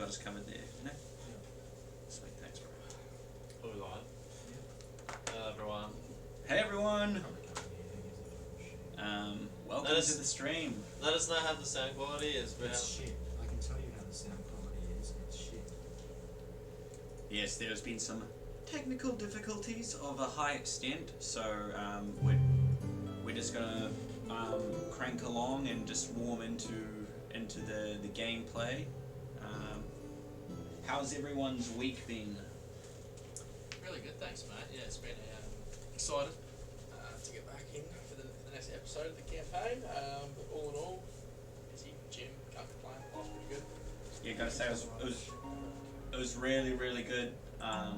got us covered there, you know? Yeah. Sweet, thanks, bro. Are we live? Yeah. Hello everyone. Hey everyone! Probably can't hear anything. Welcome Let us- to the stream. Let us know how the sound quality is. We It's have shit. I can tell you how the sound quality is. It's shit. Yes, there's been some technical difficulties of a high extent, so we're just gonna crank along and just warm into the gameplay. How's everyone's week been? Really good, thanks, mate. Yeah, it's been excited to get back in for the next episode of the campaign. But all in all, busy, gym, can't complain. Life's pretty good. Yeah, gotta say it was really really good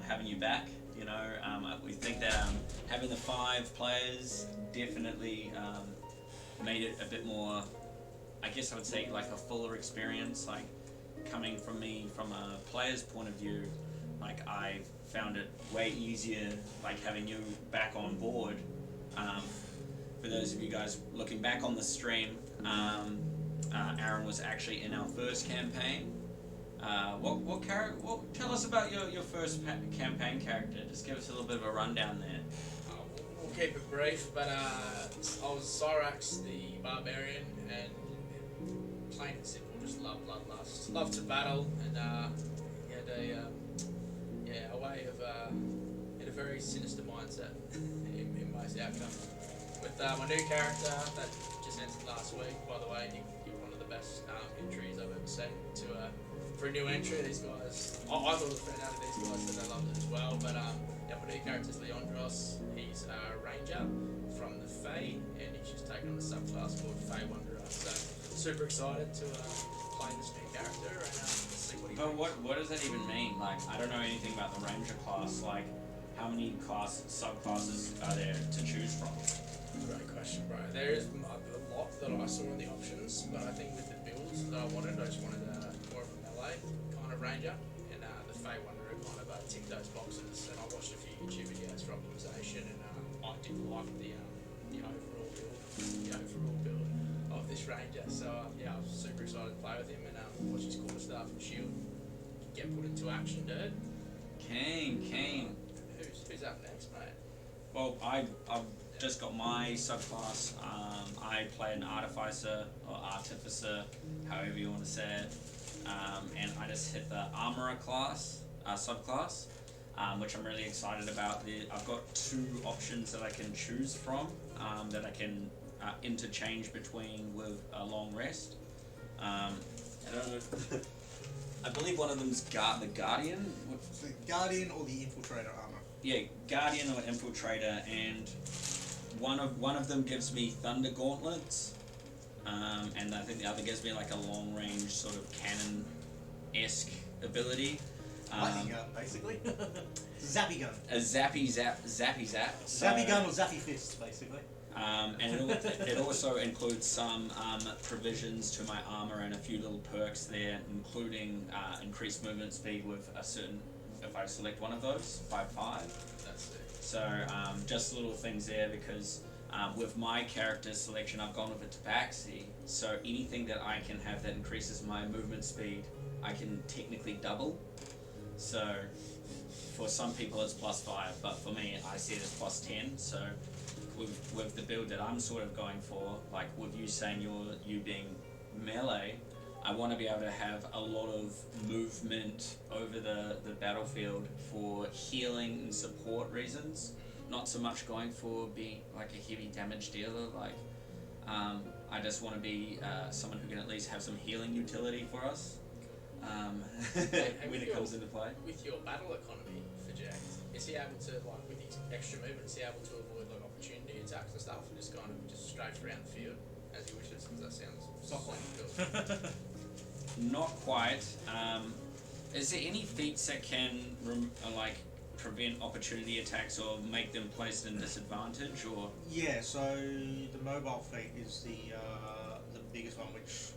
having you back. You know, we think that having the 5 players definitely made it a bit more. I guess I would say like a fuller experience. Like coming from me from a player's point of view, like I found it way easier. Like having you back on board. For those of you guys looking back on the stream, Aaron was actually in our first campaign. Tell us about your first campaign character. Just give us a little bit of a rundown there. We'll keep it brief, but I was Cyrax, the barbarian, and plain and simple, just love bloodlust, love to battle, and he had a way of had a very sinister mindset in most outcomes. With my new character that just ended last week, by the way, you're one of the best entries I've ever seen for a new entry. These guys, I thought it was pretty out of these guys, but they loved it as well. But my new character is Leandros. He's a ranger from the Fae, and he's just taken on a subclass called Fae Wanderer. So super excited to play this new character and see what he But brings. what does that even mean? Like, I don't know anything about the ranger class. Like, how many subclasses are there to choose from? Great question, bro. There is a lot that I saw in the options, but I think with the builds that I just wanted more of a melee kind of ranger, and the Fae Wanderer kind of ticked those boxes. And I watched a few YouTube videos for optimization, and I did like the overall build of this ranger. So yeah, I was super excited to play with him and watch his core stuff and shield get put into action, dude. Kane. Who's up next, mate? Well, I've just got my subclass. I play an artificer or artificer, however you want to say it, and I just hit the armorer class subclass, which I'm really excited about. I've got 2 options that I can choose from that I can interchange between with a long rest. I don't know. I believe one of them's the Guardian. So the Guardian or the Infiltrator armor? Yeah, Guardian or Infiltrator, and one of them gives me Thunder Gauntlets, and I think the other gives me like a long range sort of cannon-esque ability. Lightning gun, basically. Zappy gun. A zappy zap. Zappy gun or zappy fist, basically. And it also includes some provisions to my armor and a few little perks there, including increased movement speed with a certain, if I select one of those, by 5. That's it. So just little things there because with my character selection I've gone with a tabaxi, so anything that I can have that increases my movement speed I can technically double. So for some people it's +5, but for me I see it as +10. So with the build that I'm sort of going for, like with you saying you being melee, I want to be able to have a lot of movement over the battlefield for healing and support reasons. Not so much going for being like a heavy damage dealer. Like, I just want to be someone who can at least have some healing utility for us when it comes into play. With your battle economy for Jack, is he able to, like, with his extra movement, is he able to avoid like opportunity attacks and stuff and just kind of just strafe around the field as he wishes? Because that sounds good. Not quite. Is there any feats that can prevent opportunity attacks or make them placed in disadvantage, or? Yeah, so the mobile feat is the biggest one, which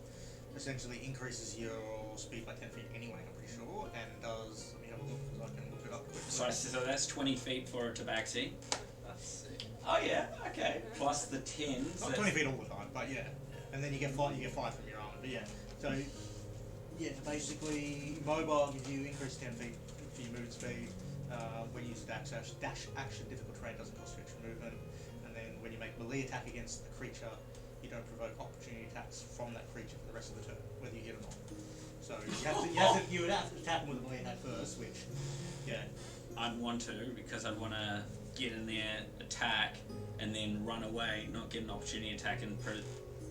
essentially increases your speed by 10 feet anyway, I'm pretty sure, and does, let me have a look because I can look it up quickly. So that's 20 feet for a tabaxi. That's sick. Oh yeah, okay. Plus the 10. Not 20 feet all the time, but yeah. And then you get 5 from your armor, but yeah. So Yeah, basically, mobile gives you increased 10 feet for your movement speed. When you use dash action, difficult terrain doesn't cost you extra movement. And then when you make melee attack against a creature, you don't provoke opportunity attacks from that creature for the rest of the turn, whether you get it or not. So you would have to attack them with a melee attack first, which, yeah. I'd want to, because I'd want to get in there, attack, and then run away, not get an opportunity attack, and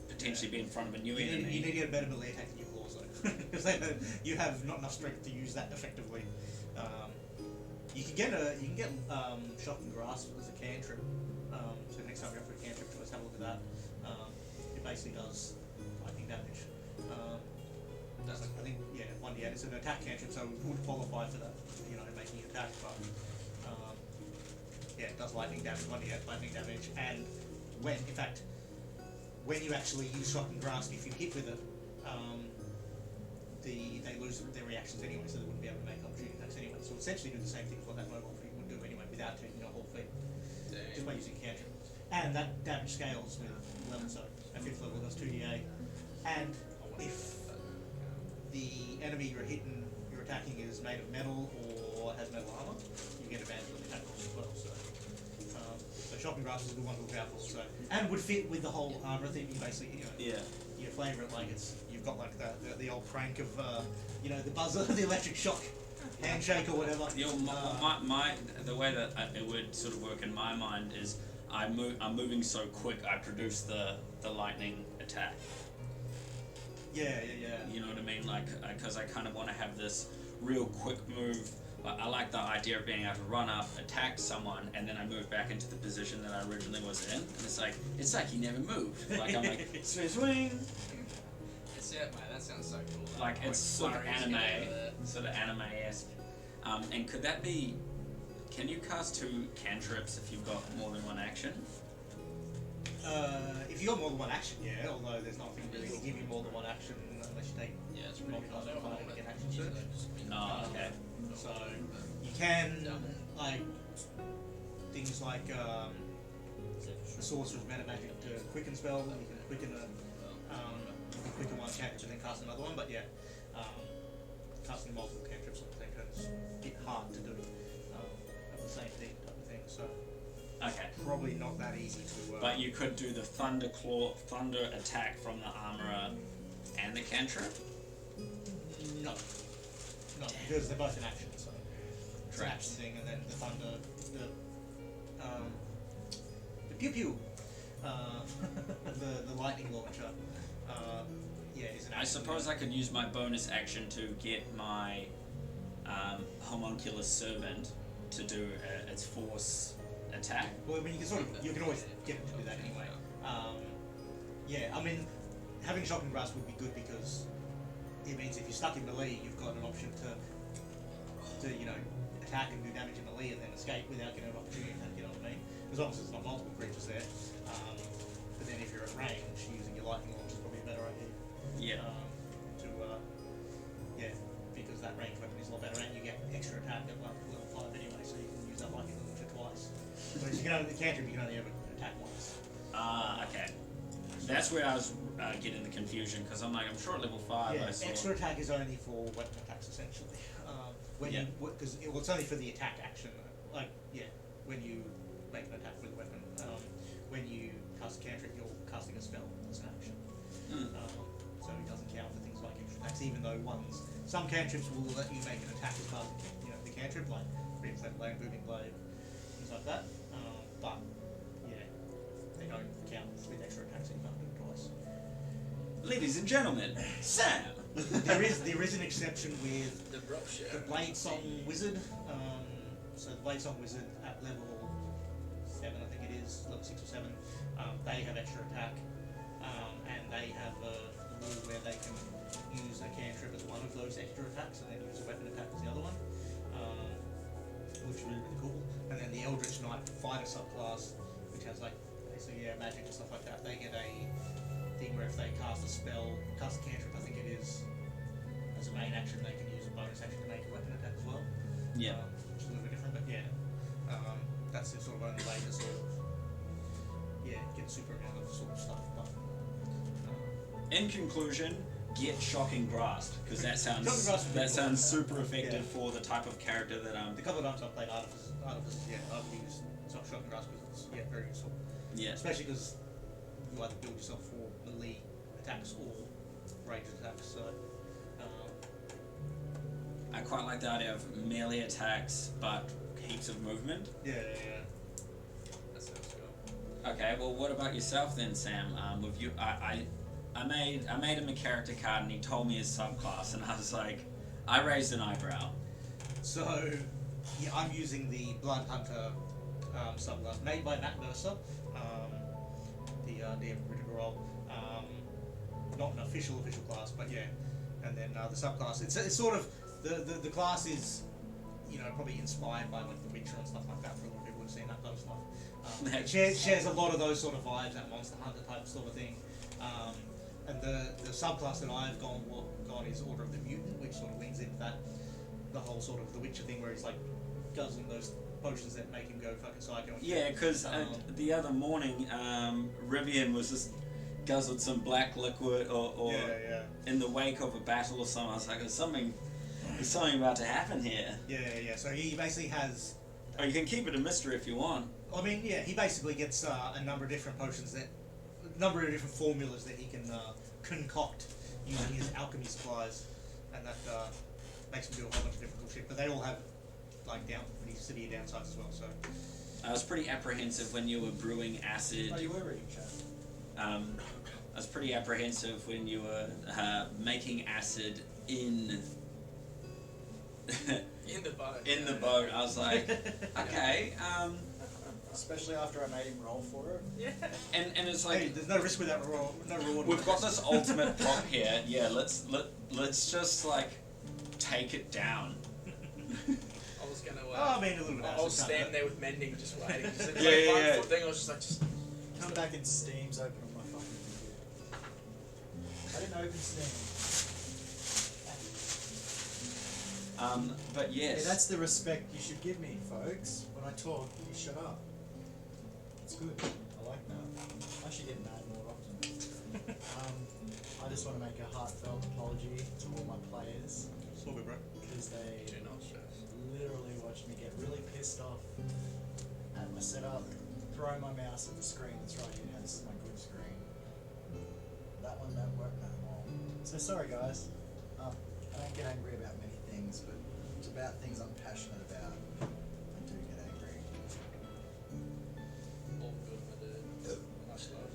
potentially be in front of a new enemy. You need to get a better melee attack than your claws, though, because you have not enough strength to use that effectively. You can get shocking grasp as a cantrip. So next time you're up for a cantrip, let's have a look at that. It basically does lightning damage. That's I think 1d8. It's an attack cantrip, so it would qualify for that. Making you attack, but it does lightning damage. 1d8 lightning damage, and when you actually use shocking grasp, if you hit with it, they lose their reactions anyway, so they wouldn't be able to make opportunity attacks anyway. So essentially do the same thing as what that mobile feat would do anyway, without taking a whole feat, just by using cantrip. And that damage scales with level, so at 5th level it does 2d8. And if the enemy you're attacking is made of metal or has metal armor, you get advantage on the attack rolls as well. So shocking grasp is a good one to look out for. So, and would fit with the whole armor thing. You basically, you flavour it like you've got like the old prank of the buzzer, the electric shock handshake or whatever. The way that it would sort of work in my mind is I'm moving so quick I produce the lightning attack. Yeah. You know what I mean? Like, because I kind of want to have this real quick move. I like the idea of being able to run up, attack someone, and then I move back into the position that I originally was in. And it's like you never moved. Like I'm like swing. It's man. That sounds so cool. Like it's sort of anime-esque. And could that be? Can you cast 2 cantrips if you've got more than one action? If you got more than one action, yeah. Although there's nothing really to give you more than one action unless you take it's pretty cool. to get action search. Oh, okay. So you can things like the sorcerer's meta magic to quicken spell. You can quicken quicken one cantrip and then cast another one. But casting multiple cantrips at the same time is a bit hard to do at the same thing type of thing. So. Okay. Probably not that easy to. But you could do the thunder attack from the armorer and the cantrip. No, because they're both in action, so it's an Correct. action thing, and then the thunder, the pew pew, the lightning launcher, is an action. I suppose I could use my bonus action to get my homunculus servant to do its force attack. Well, I mean, you can always get it to do that anyway. I mean, having shocking grasp would be good because it means if you're stuck in melee, you've got an option to attack and do damage in melee and then escape without getting an opportunity attack. You know what I mean? As long as there's not multiple creatures there. But then if you're at range, using your lightning launch is probably a better idea. Yeah. Because that range weapon is a lot better, and you get extra attack at level 5 anyway, so you can use that lightning launcher twice. Whereas you can only ever attack once. Okay. That's where I was getting the confusion because I'm sure at level 5 I saw. Extra attack is only for weapon attacks essentially. Because it's only for the attack action. When you make an attack with a weapon. When you cast a cantrip, you're casting a spell as an action. So it doesn't count for things like extra attacks, even though some cantrips will let you make an attack as part of the cantrip, like Reinflated Blade, Booming Blade, things like that. But they don't count with extra attacks, so you can't do it twice. Ladies and gentlemen, Sam. there is an exception with The Brockshire. the Blade Song Wizard. So the Blade Song Wizard at level 7, I think it is, level 6 or 7, they have extra attack, and they have a rule where they can use a cantrip as one of those extra attacks, and then use a weapon attack as the other one, which is really, really cool. And then the Eldritch Knight Fighter subclass, which has basically magic and stuff like that, they get a thing where if they cast a cantrip, I think it is, as a main action, they can use a bonus action to make a weapon attack as well. Yeah. Which is a little bit different, but that's the sort of only way to get a super amount of sort of stuff. But In conclusion, get Shocking Grasp because that Shocking Grasp would be cool. sounds super effective Yeah. for the type of character that The couple of times I've played Artifice, yeah, I've used Shocking Grasp because it's very useful. yeah. Especially because you either build yourself for melee attacks or ranged attacks. So, I quite like the idea of melee attacks but heaps of movement. yeah. That sounds cool. Okay, well, what about yourself then, Sam? With you, I made him a character card and he told me his subclass and I was like, I raised an eyebrow. So, yeah, I'm using the Blood Hunter subclass made by Matt Mercer, the DM of Critical Role. Not an official class, but yeah. And then the subclass, it's sort of the class is, probably inspired by like The Witcher and stuff like that. For a lot of people who've seen that kind of stuff. It shares a lot of those sort of vibes, that Monster Hunter type sort of thing. And the subclass that I've gone is Order of the Mutant, which sort of leans into that, the whole sort of The Witcher thing, where he's like guzzling those potions that make him go fucking psycho. And Yeah, because the other morning, Rivian was just guzzled some black liquid or yeah. in the wake of a battle or something. I was like, there's something about to happen here. Yeah. So he basically has. Oh, you can keep it a mystery if you want. I mean, yeah, he basically gets a number of different potions a number of different formulas that he can concoct using his alchemy supplies, and that makes him do a whole bunch of different cool shit. But they all have like pretty severe downsides as well. So I was pretty apprehensive when you were brewing acid. Oh, you were reading chat. I was pretty apprehensive when you were making acid in In the boat. in the boat. I was like, okay, Especially after I made him roll for it. Yeah. and it's hey, like there's no risk without no reward. we've got this ultimate prop here. Yeah, let's just like take it down. I was gonna. Oh, I mean, a little bit. I was standing there with mending, just waiting. Just Yeah, yeah, yeah. foot thing. I was just like, just. Come back and Steam's open on my fucking computer. I didn't open Steam. But yes. Yeah, that's the respect you should give me, folks. When I talk, you shut up. It's good. I like that. I should get mad more often. I just want to make a heartfelt apology to all my players It's all good, bro. because they Do not stress. literally watched me get really pissed off at my setup, throw my mouse at the screen that's right here. This is my good screen. That one don't work no more. So sorry, guys. I don't get angry about many things, but it's about things I'm passionate about. I do get angry. All good, my dude. Much love.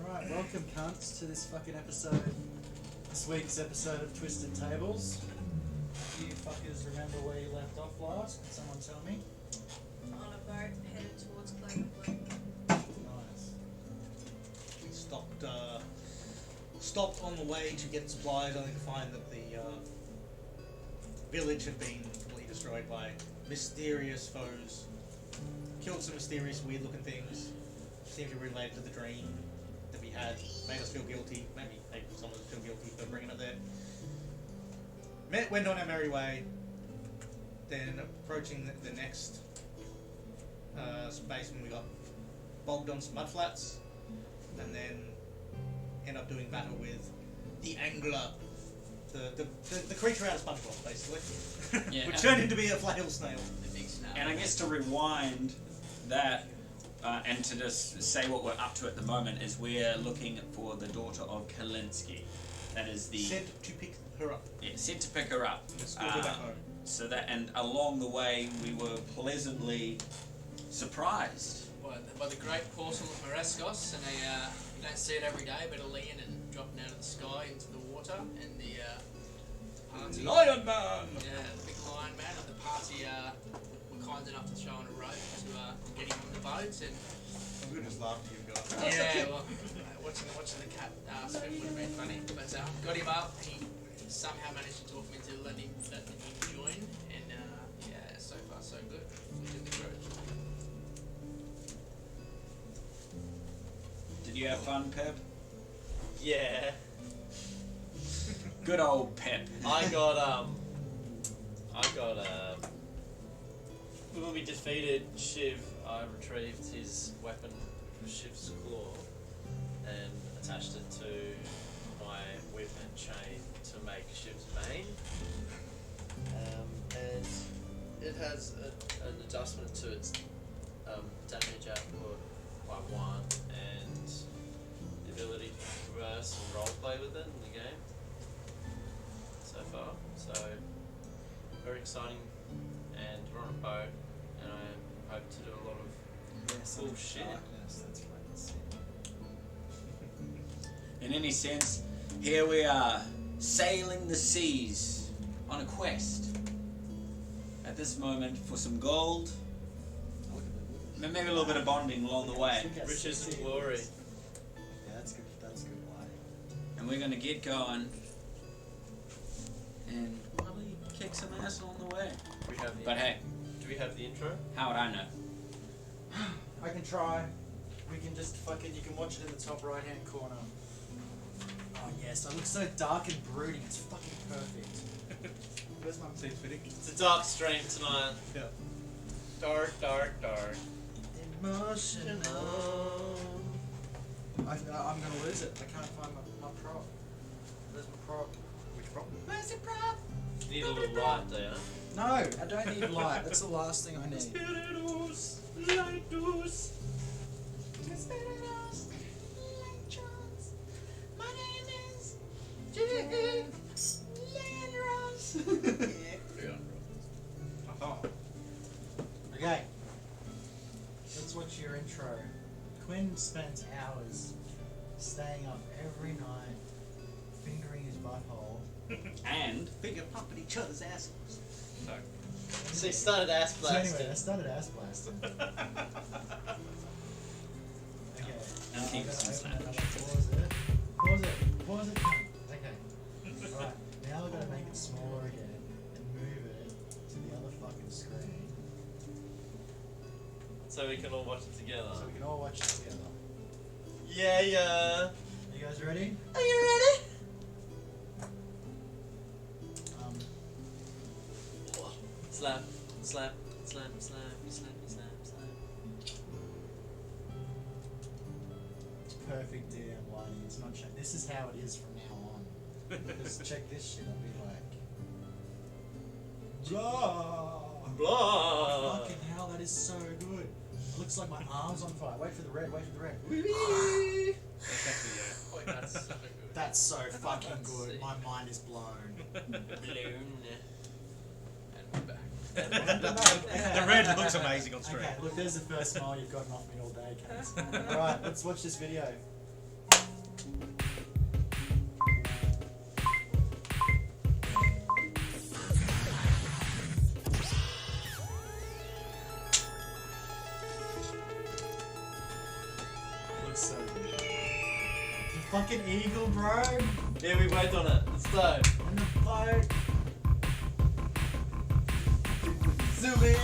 Alright, welcome cunts to this fucking episode. This week's episode of Twisted Tables. Do you fuckers remember where you left off last? Can someone tell me? On a boat headed towards Cloverwood. Nice. We stopped on the way to get supplies, only to find that the village had been completely destroyed by mysterious foes. Killed some mysterious, weird-looking things. Seemed to be related to the dream that we had. Made us feel guilty. Maybe some of us feel guilty for bringing it there. Went on our merry way. Then approaching the next space when we got bogged on some mudflats, and then end up doing battle with the angler, the creature out of SpongeBob, basically. Yeah, Which turned into be a flail snail. The big snap. And I guess to rewind that and to just say what we're up to at the moment is we're looking for the daughter of Kalinsky. That is the Said to pick her up. yeah, said to pick her up. And escort her back home. So that and along the way we were pleasantly surprised. By the great portal of Mareskos, and you don't see it every day, but a lion and dropping out of the sky into the water, and the party. Lion Man! Yeah, the big lion man, and the party were kind enough to show on a rope to get him on the boat, and I'm gonna just laugh at you guys. yeah, well, watching the cat spin would have been funny, but got him up. He somehow managed to talk me into letting him join, and yeah, so far so good. We did the group. Did you have fun, Pep? Yeah. Good old Pep. I got when we defeated Shiv, I retrieved his weapon, Shiv's claw. and attached it to my whip and chain to make Shiv's mane. And it has an adjustment to its damage output by 1 and the ability to converse and roleplay with it in the game so far. So very exciting, and we're on a boat and I hope to do a lot of Yes, cool shit. darkness, that's fucking sick. In any sense, here we are, sailing the seas on a quest. At this moment, for some gold, Look at the maybe a little bit of bonding along the way. Look how riches sexy and it glory. is. Yeah, that's good. That's good lighting. And we're gonna get going and probably kick some ass along the way. Do we have the But hey, do we have the intro? how would I know? I can try. We can just fucking. You can watch it in the top right hand corner. Oh yes, I look so dark and brooding. It's fucking perfect. Where's my Seems fitting. It's a dark stream tonight. Yeah. Dark, dark, dark. emotional? I'm gonna lose it. I can't find my prop. Where's my prop? Which problem? Where's the prop? Need a little light, do you? No, I don't need light. That's the last thing I need. Spiritus, lightus. My name is Jake Landros. Oh. Okay. Let's watch your intro. Quinn spends hours staying up every night, fingering his butthole. And Finger pumping each other's assholes. So he started ass So blasting. anyway, I started ass blasting. Okay. And keep I'm some gonna open it, sandwich. I'm gonna pause it. Pause it. Okay. Alright, now we're gonna make it smaller again and move it to the other fucking screen So we can all watch it together. so we can all watch it together. Yeah, yeah. You guys ready? Are you ready? Slap, slap, slap, slap, slap, slap, slap. It's perfect damn lighting. It's not changing. This is how it is from now on. Just check this shit. I'll be like, blah. Blah. Fucking hell, that is so good. It looks like my arm's on fire. Wait for the red. Wait for the red. That's actually, Wait, that's so good. That's so fucking That's good. sick. My mind is blown. Balloon. And we're back. The red looks amazing on screen. Okay, look, there's the first smile you've gotten off me all day, Kaz. Alright, let's watch this video. Looks so good. The fucking eagle, bro! Yeah, we wait on it. Let's go. And the boat! Zoom in.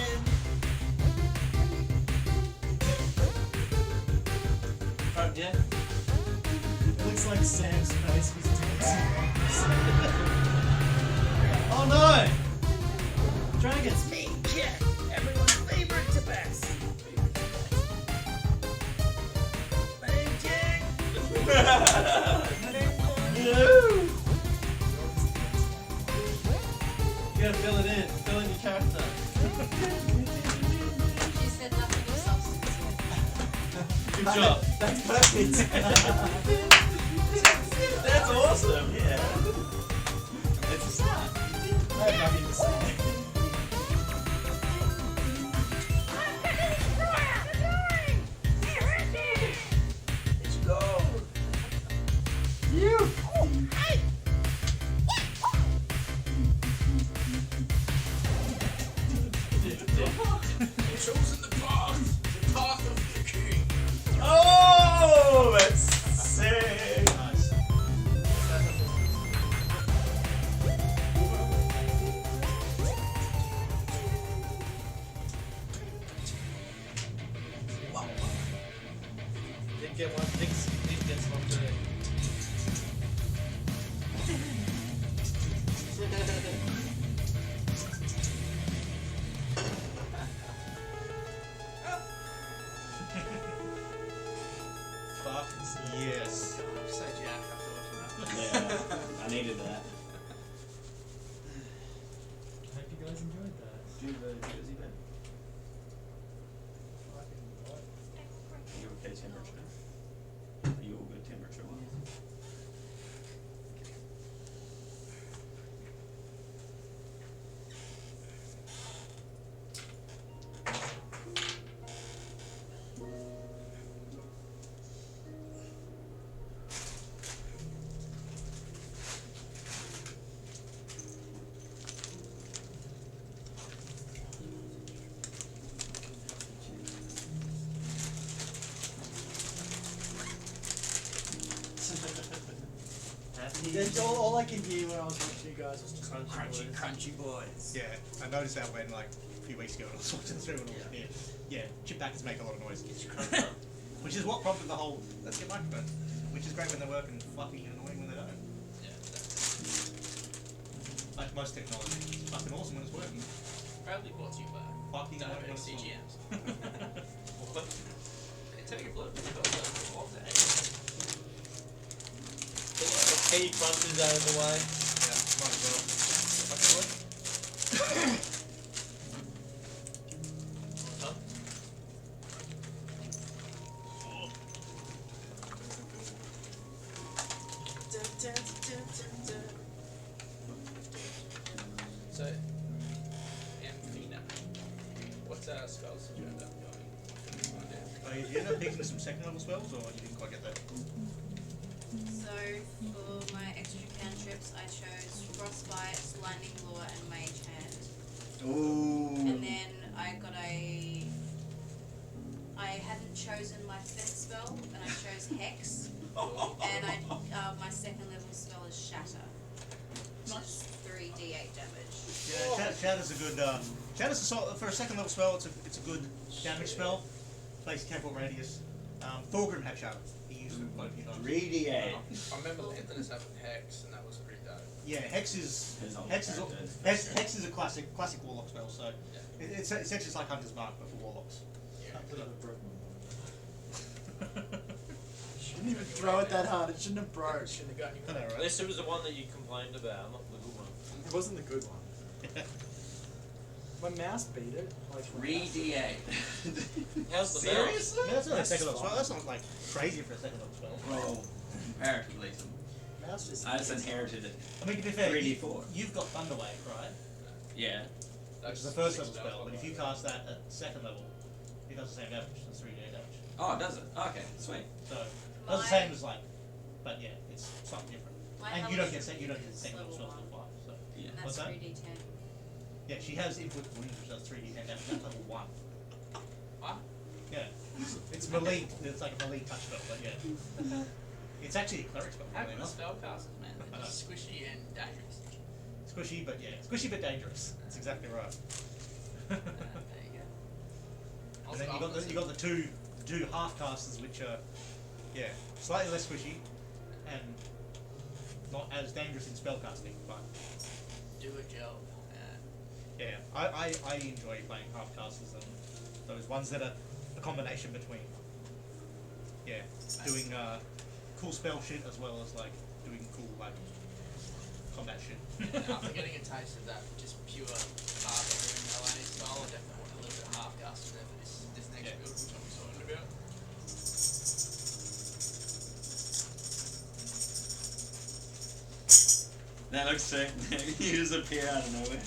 Right, yeah. It looks like Sam's face was dancing. Oh no! Dragons! Me, Jack, everyone's favorite tabaxi. My name's Jack. My name's You gotta fill it in. Fill in your character. She said nothing of substance yet. Good job. That's perfect! That's awesome. Yeah. It's a start. I have nothing to say. Let's go. You! Chosen the path of the king. Oh, that's sick. Nice. Did get one. Did get one too. Fuck Yes. I'm so jacked after watching that. Yeah, I needed that. I hope you guys enjoyed that. Do the Jersey bit. Fucking what? Are you okay temperature? Are you all good temperature wise? That's all I can hear when I was watching you guys was just Crunchy, crunchy boys. Yeah, I noticed that when like a few weeks ago when I was watching through and all yeah. Yeah, chip packets make a lot of noise. Which is what prompted the whole let's get microphones. Which is great when they work and fucking annoying when they don't. Yeah, Like most technology. It's fucking awesome when it's working. proudly brought to you by Fucking annoying when Diabetic it's not. CGMs. What? Can you tell your blood when you got that off there? Get the key crunches out of the way. Yeah, might as well. Fucking work. Huh? So, Amphina. What spells did you end up going? Did you end up picking some second level spells or you didn't quite get that? So for my extra cantrips, I chose Frostbite, Lightning Lure, and Mage Hand. Ooh. And then I got I hadn't chosen my fifth spell, and I chose Hex. And my second level spell is Shatter, which is 3d8 damage. Yeah, Shatter's a good. Shatter's a for a second level spell. It's a good damage spell. Plays temporal radius. Thorgrim had Shatter. He used it quite a few times. 3d8. I remember Lanthanus having Hex, and that was pretty dope. Yeah, Hex is His own Hex is a classic warlock spell. So Yeah. it's essentially just like Hunter's Mark but for warlocks. Yeah. I could have broken my Shouldn't even throw it that hard. It shouldn't have broke. Shouldn't have gotten you. I know, At right? least it was the one that you complained about, not the good one. It wasn't the good one. My mouse beat it. Like 3d8. How's the Seriously? I mean, that's not a That's second level spell. fine. That's not like crazy for a second level spell. Well, comparatively, mouse just. I just inherited it. I mean, to be fair, 3d4. you've got Thunderwave, right? Yeah. Which is the first level spell, but if you cast that at second level, it does the same damage. It's 3d8 damage. Oh, does it? Okay, sweet. So it does the same as like, but yeah, it's something different. My And you don't get Hellish second is level level spells till 5. So Yeah. And What's that's that? 3d10. yeah, she has input wounds, which does 3d10 damage. That's level 1. What? Yeah, it's melee. It's like a melee touch spell, but yeah, it's actually a cleric spell. How Really good enough. spellcasters, man. They're just squishy and dangerous. Squishy, but yeah, squishy but dangerous. That's exactly right. There you go. And then you got the two half casters, which are yeah slightly less squishy and not as dangerous in spell casting, but Do a job. yeah, I enjoy playing half casters and those ones that are a combination between yeah doing cool spell shit as well as like doing cool like combat shit. After getting a taste of that just pure barbarian LA style, I definitely want a little bit of half cast in there for this next Yeah. build, which I'm excited about. That looks sick. You just appear out of nowhere.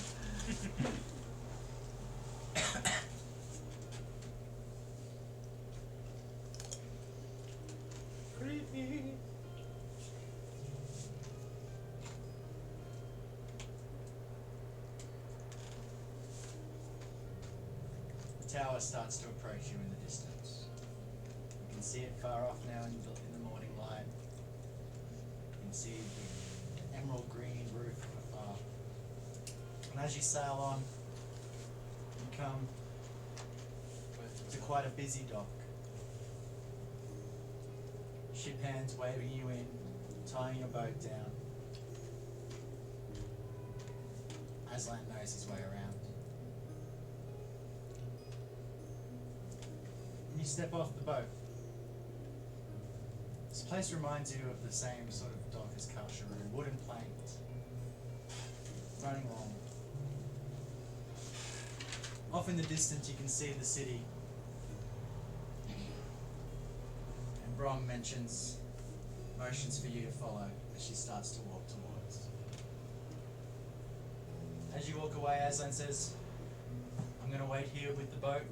The tower starts to approach you in the distance. You can see it far off now in the morning light. You can see the emerald green roof from afar. And as you sail on, you come to quite a busy dock. Ship hands waving you in, tying your boat down. Aslan knows his way around. And you step off the boat. This place reminds you of the same sort of dock as Kasharu, wooden planks, running along. Off in the distance, you can see the city. And Brom motions for you to follow as she starts to walk towards. As you walk away, Aslan says, I'm going to wait here with the boat.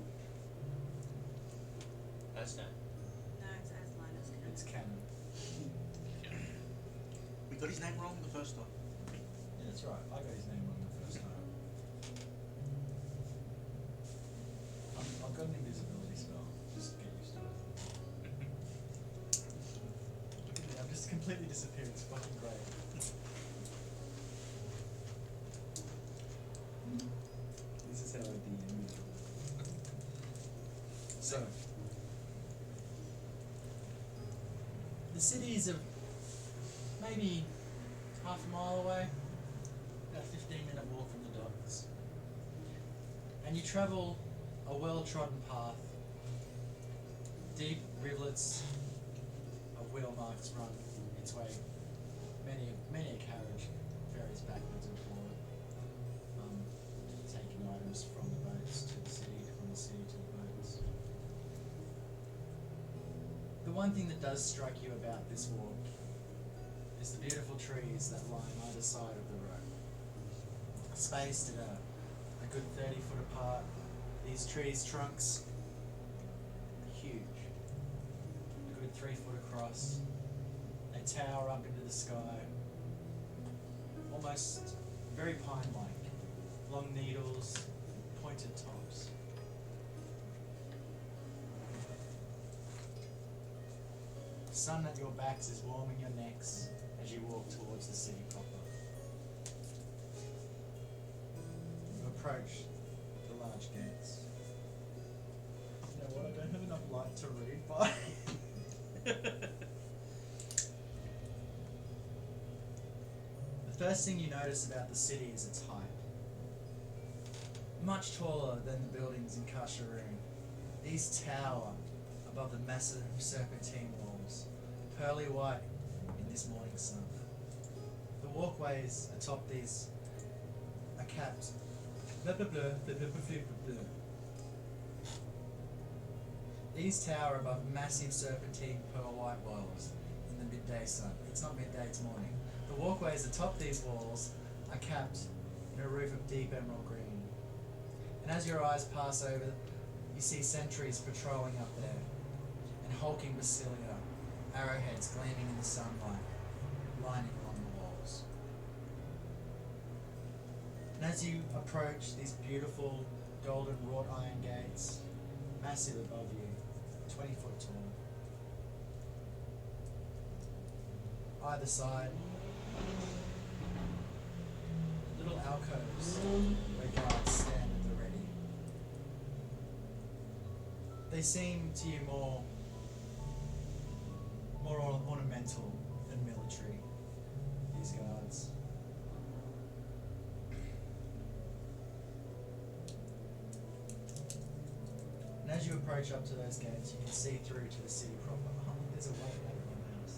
That's no. No, it's Aslan, isn't it? It's canon. We got his name wrong the first time. Yeah, that's right. I got his name wrong the first time. I've got an invisibility spell. Just get used to it. Look at me, I've just completely disappeared. It's fucking great. This is how I DM. So, the city is maybe half a mile away, about a 15-minute walk from the docks. And you travel a well-trodden path. Deep rivulets of wheel marks run its way. Many a carriage ferries backwards and forward, taking items from the boats to the city, from the city to the boats. The one thing that does strike you about this walk is the beautiful trees that line either side of the road. Spaced at a good 30 foot apart. These trees' trunks are huge, a good 3 foot across. They tower up into the sky, almost very pine-like, long needles, pointed tops. The sun at your backs is warming your necks as you walk towards the city proper. You approach the large gates. You know what, I don't have enough light to read by. The first thing you notice about the city is its height. Much taller than the buildings in Kasharoon, these tower above the massive serpentine walls, pearly white in this morning sun. The walkways atop these are capped. Blah, blah, blah, blah, blah, blah, blah, blah. These tower above massive serpentine pearl white walls in the midday sun. It's not midday, it's morning. The walkways atop these walls are capped in a roof of deep emerald green. And as your eyes pass over, you see sentries patrolling up there, and hulking basilia, arrowheads gleaming in the sunlight, lining along the walls. And as you approach these beautiful golden wrought iron gates, massive above you, 20 foot tall, either side, little alcoves where guards stand at the ready. They seem to you more ornamental than military, these guards. And as you approach up to those gates, you can see through to the city proper. Oh, there's a way out of my house.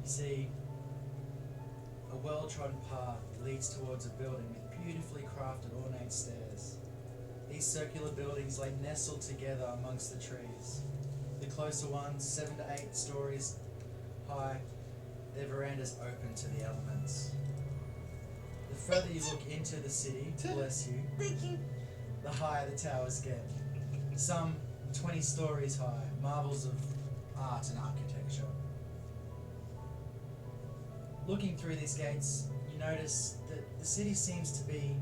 You see a well-trodden path leads towards a building with beautifully crafted ornate stairs. These circular buildings lay nestled together amongst the trees. The closer ones, 7 to 8 stories high, their verandas open to the elements. The further you look into the city, bless you, the higher the towers get. Some 20 stories high, marvels of art and architecture. Looking through these gates, you notice that the city seems to be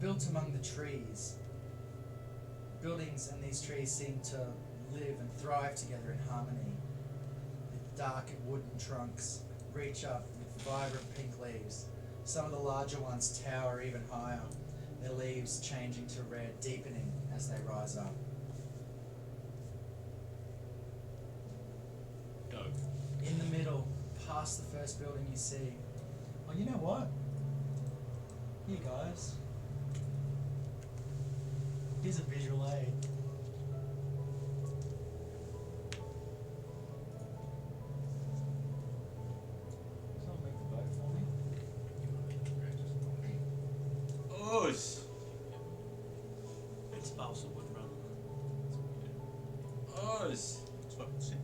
built among the trees. Buildings and these trees seem to live and thrive together in harmony. The dark wooden trunks reach up with vibrant pink leaves. Some of the larger ones tower even higher, their leaves changing to red, deepening as they rise up. Dope. In the middle, past the first building you see, oh, you know what? Here guys, Here's a visual aid. Someone make the boat for me. Oz. It's balsa wood run. Oz. It's fucking sick.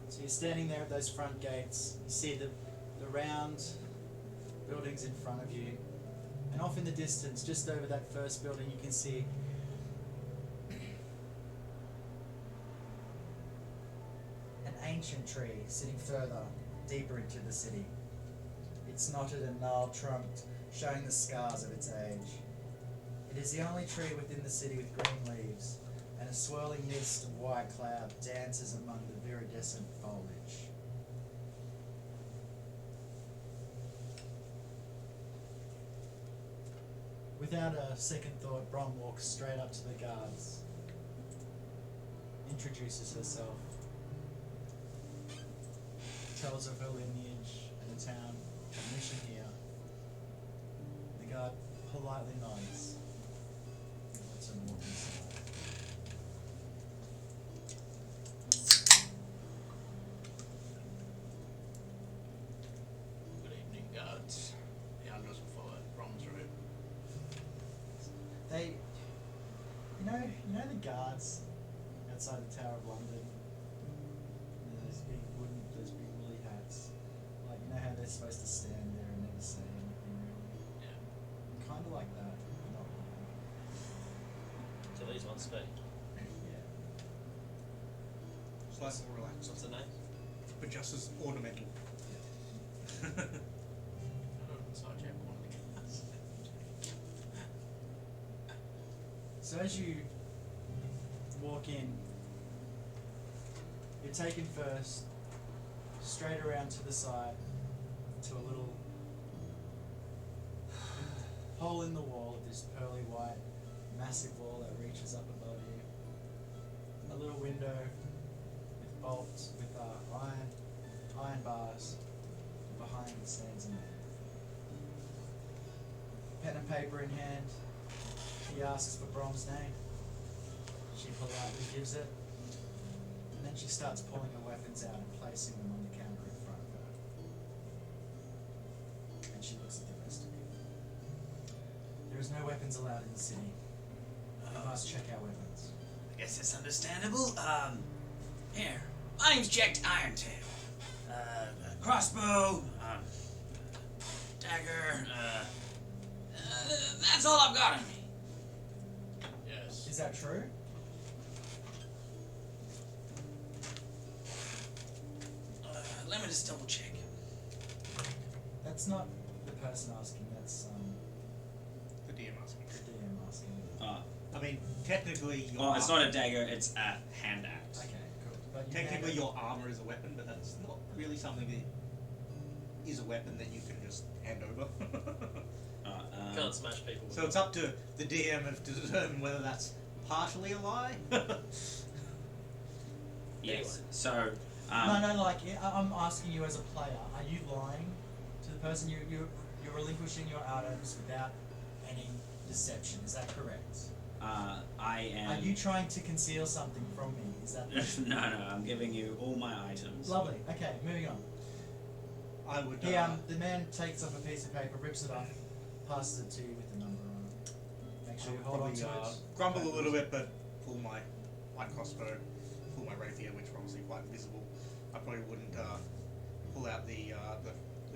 So you're standing there at those front gates. You see the round buildings in front of you, and off in the distance, just over that first building, you can see an ancient tree sitting further, deeper into the city. It's knotted and gnarled-trunked, showing the scars of its age. It is the only tree within the city with green leaves, and a swirling mist of white cloud dances among the viridescent foliage. Without a second thought, Brom walks straight up to the guards, introduces herself, tells of her lineage and the town, her mission here. The guard politely nods and lets her walk inside. Good evening, guards. The others will follow Brom's route. They, you know the guards outside the Tower of London. You know, those big woolly hats. Like, you know how they're supposed to stand there and never say anything really. Yeah. I'm kind of like that. Not really. So these ones speak. Yeah. Slightly more relaxed, What's the name? but just as ornamental. Side check one of the guards. So as you walk in, you're taken first straight around to the side to a little hole in the wall of this pearly white massive wall that reaches up above you. A little window with bolts with iron bars. Behind stands a man. Pen and paper in hand. He asks for Brom's name. She politely gives it. And then she starts pulling her weapons out and placing them on the counter in front of her. And she looks at the rest of you. There is no weapons allowed in the city. We must check our weapons. I guess it's understandable. Here. My name's Jack Irontail. Crossbow, dagger, that's all I've got on me. Yes. Is that true? Let me just double check. That's not the person asking, that's The DM asking. the DM asking. I mean, technically your Oh, it's not a dagger, it's a hand axe. Okay, cool. But you technically hand your armor is a weapon, but that's not really something that is a weapon that you can just hand over. Can't smash people with So it's up to the DM to determine whether that's partially a lie. Yes. So, No, like I'm asking you as a player. Are you lying to the person you're relinquishing your items without any deception? Is that correct? I am. Are you trying to conceal something from me? Is that No, I'm giving you all my items. lovely? Okay, moving on. I would. The man takes off a piece of paper, rips it off, passes it to you with the number on it. Make sure you hold on probably to it. grumble a little bit, but pull my crossbow, pull my rapier, which are obviously quite visible. I probably wouldn't pull out the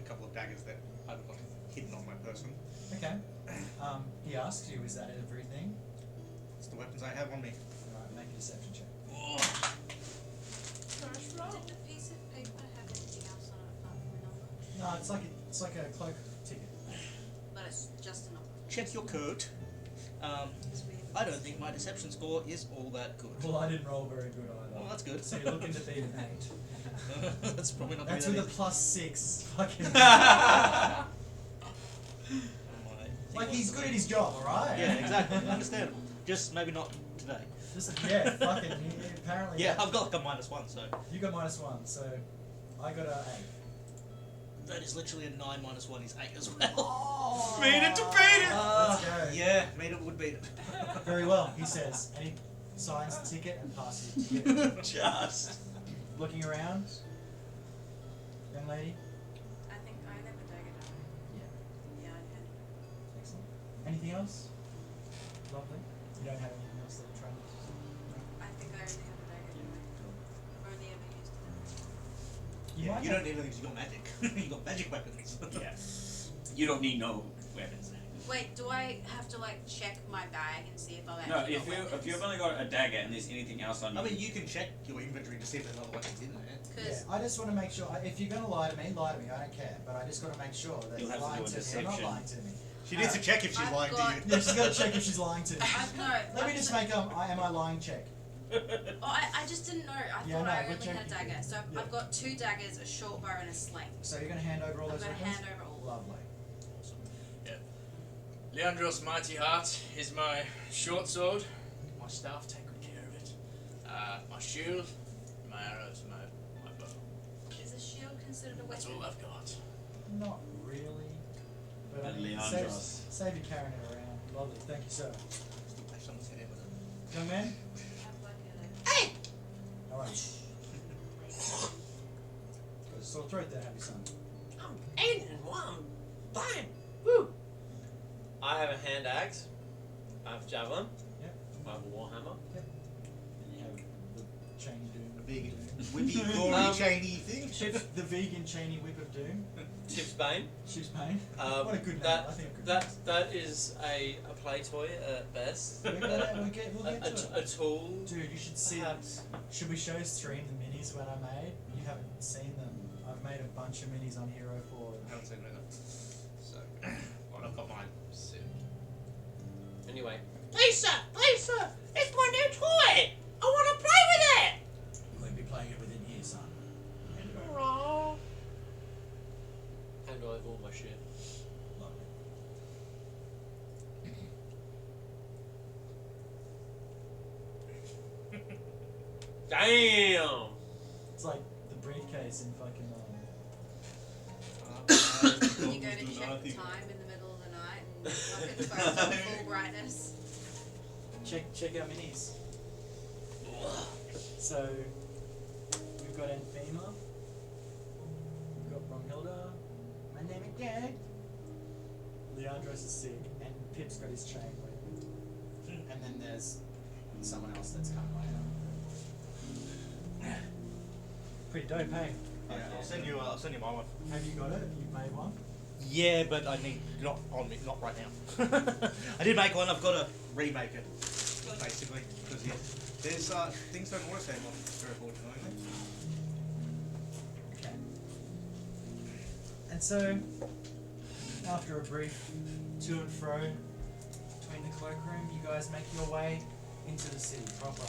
couple of daggers that I've got hidden on my person. Okay. He asks you, is that everything? It's the weapons I have on me. Alright, make a deception check. Did the piece of paper have anything else on it apart from the number? No, it's like a cloak ticket. But it's just a number. Check your coat. It's weird. I don't think my deception score is all that good. Well, I didn't roll very good either. Well, that's good. So you're looking to beat an 8. That's probably not That's gonna with be a +6. Fucking. Like he's good at his job, alright? Yeah, exactly. Understandable. Just maybe not today. Just, yeah, fucking. Apparently. Yeah, I've got like a -1, so. You got -1, so I got a 8. That is literally a 9 minus 1 is 8 as well. Oh, Beat it to beat it! Let's go. Yeah, made it would beat it. Very well, he says, and he signs the ticket and passes you the ticket. Just. Looking around, young lady. I think I have a dagger, don't I? Yeah. Yeah, I had. Excellent. Anything else? Lovely. You don't have anything else that you're trying to I think I only have a dagger, don't I? I've only ever used it. You Yeah, might you have- don't need anything 'cause you got magic. You got magic weapons. Yeah. You don't need no weapons now. Wait, do I have to like check my bag and see if I've No, actually if got you've only got a dagger and there's anything else on you. I mean, you can check your inventory to see if there's other weapons in there. Because Yeah, I just want to make sure. If you're going to lie to me, I don't care. But I just got to make sure that You'll you're have to lying do a to me. You're not deception. lying to me. She needs to check if she's I've lying got- to you. Yeah, she's got to check if she's lying to me. no. Let me just make am I lying check. Oh, I just didn't know. I Yeah, thought no, I we're only had a checking. dagger. So Yeah. I've got 2 daggers, a short bow, and a sling. So you're going to hand over all I'm those gonna weapons? hand over all. Lovely. Leandros Mighty Heart is my short sword. My staff, take good care of it. My shield, my arrows, my bow. Is a shield considered a That's weapon? all I've got. Not really. But I And mean, Leandros. save you carrying it around. Lovely. Thank you, sir. Still bash someone's head in with it. Young man? Have like a- Alright. Got a sore throat there, have you, son? I'm 8 and 1. Bam! Woo! I have a hand axe. I have javelin. Yep. I have a warhammer. And you have the chainy doom. The big Doom. whippy, gory, Um, chainy thing. The vegan chainy whip of doom. Tips Bane. Ship's pain. Um, What a good name. that- I think a good That name. that is a play toy at best. We'll get to it. A tool. Dude, you should see. Perhaps. Should we show stream the minis when I made? You haven't seen them. I've made a bunch of minis on Hero 4. I haven't seen it. So, well, I've got mine. Sick. Anyway. Lisa, it's my new toy. I want to play with it. You won't be playing it within here, son. Hand it over. Aww. Hand over all my shit. Lovely. Damn! It's like the briefcase in fucking. You go to check the time in the middle of the night and fucking phone's on full brightness. Check our minis. So we've got Enfima. We've got Bromhilda. My name is Jack. Leandros is sick, and Pip's got his chain with him. And then there's someone else that's coming later. Pretty dope, hey? Yeah, I'll send you my one. Have you got it? You've made one? Yeah, but I need not on me, not right now. I did make one. I've got to remake it, basically, because yeah, there's things don't work anymore. Very unfortunately. Okay. And so, after a brief to and fro between the cloakroom, you guys make your way into the city proper.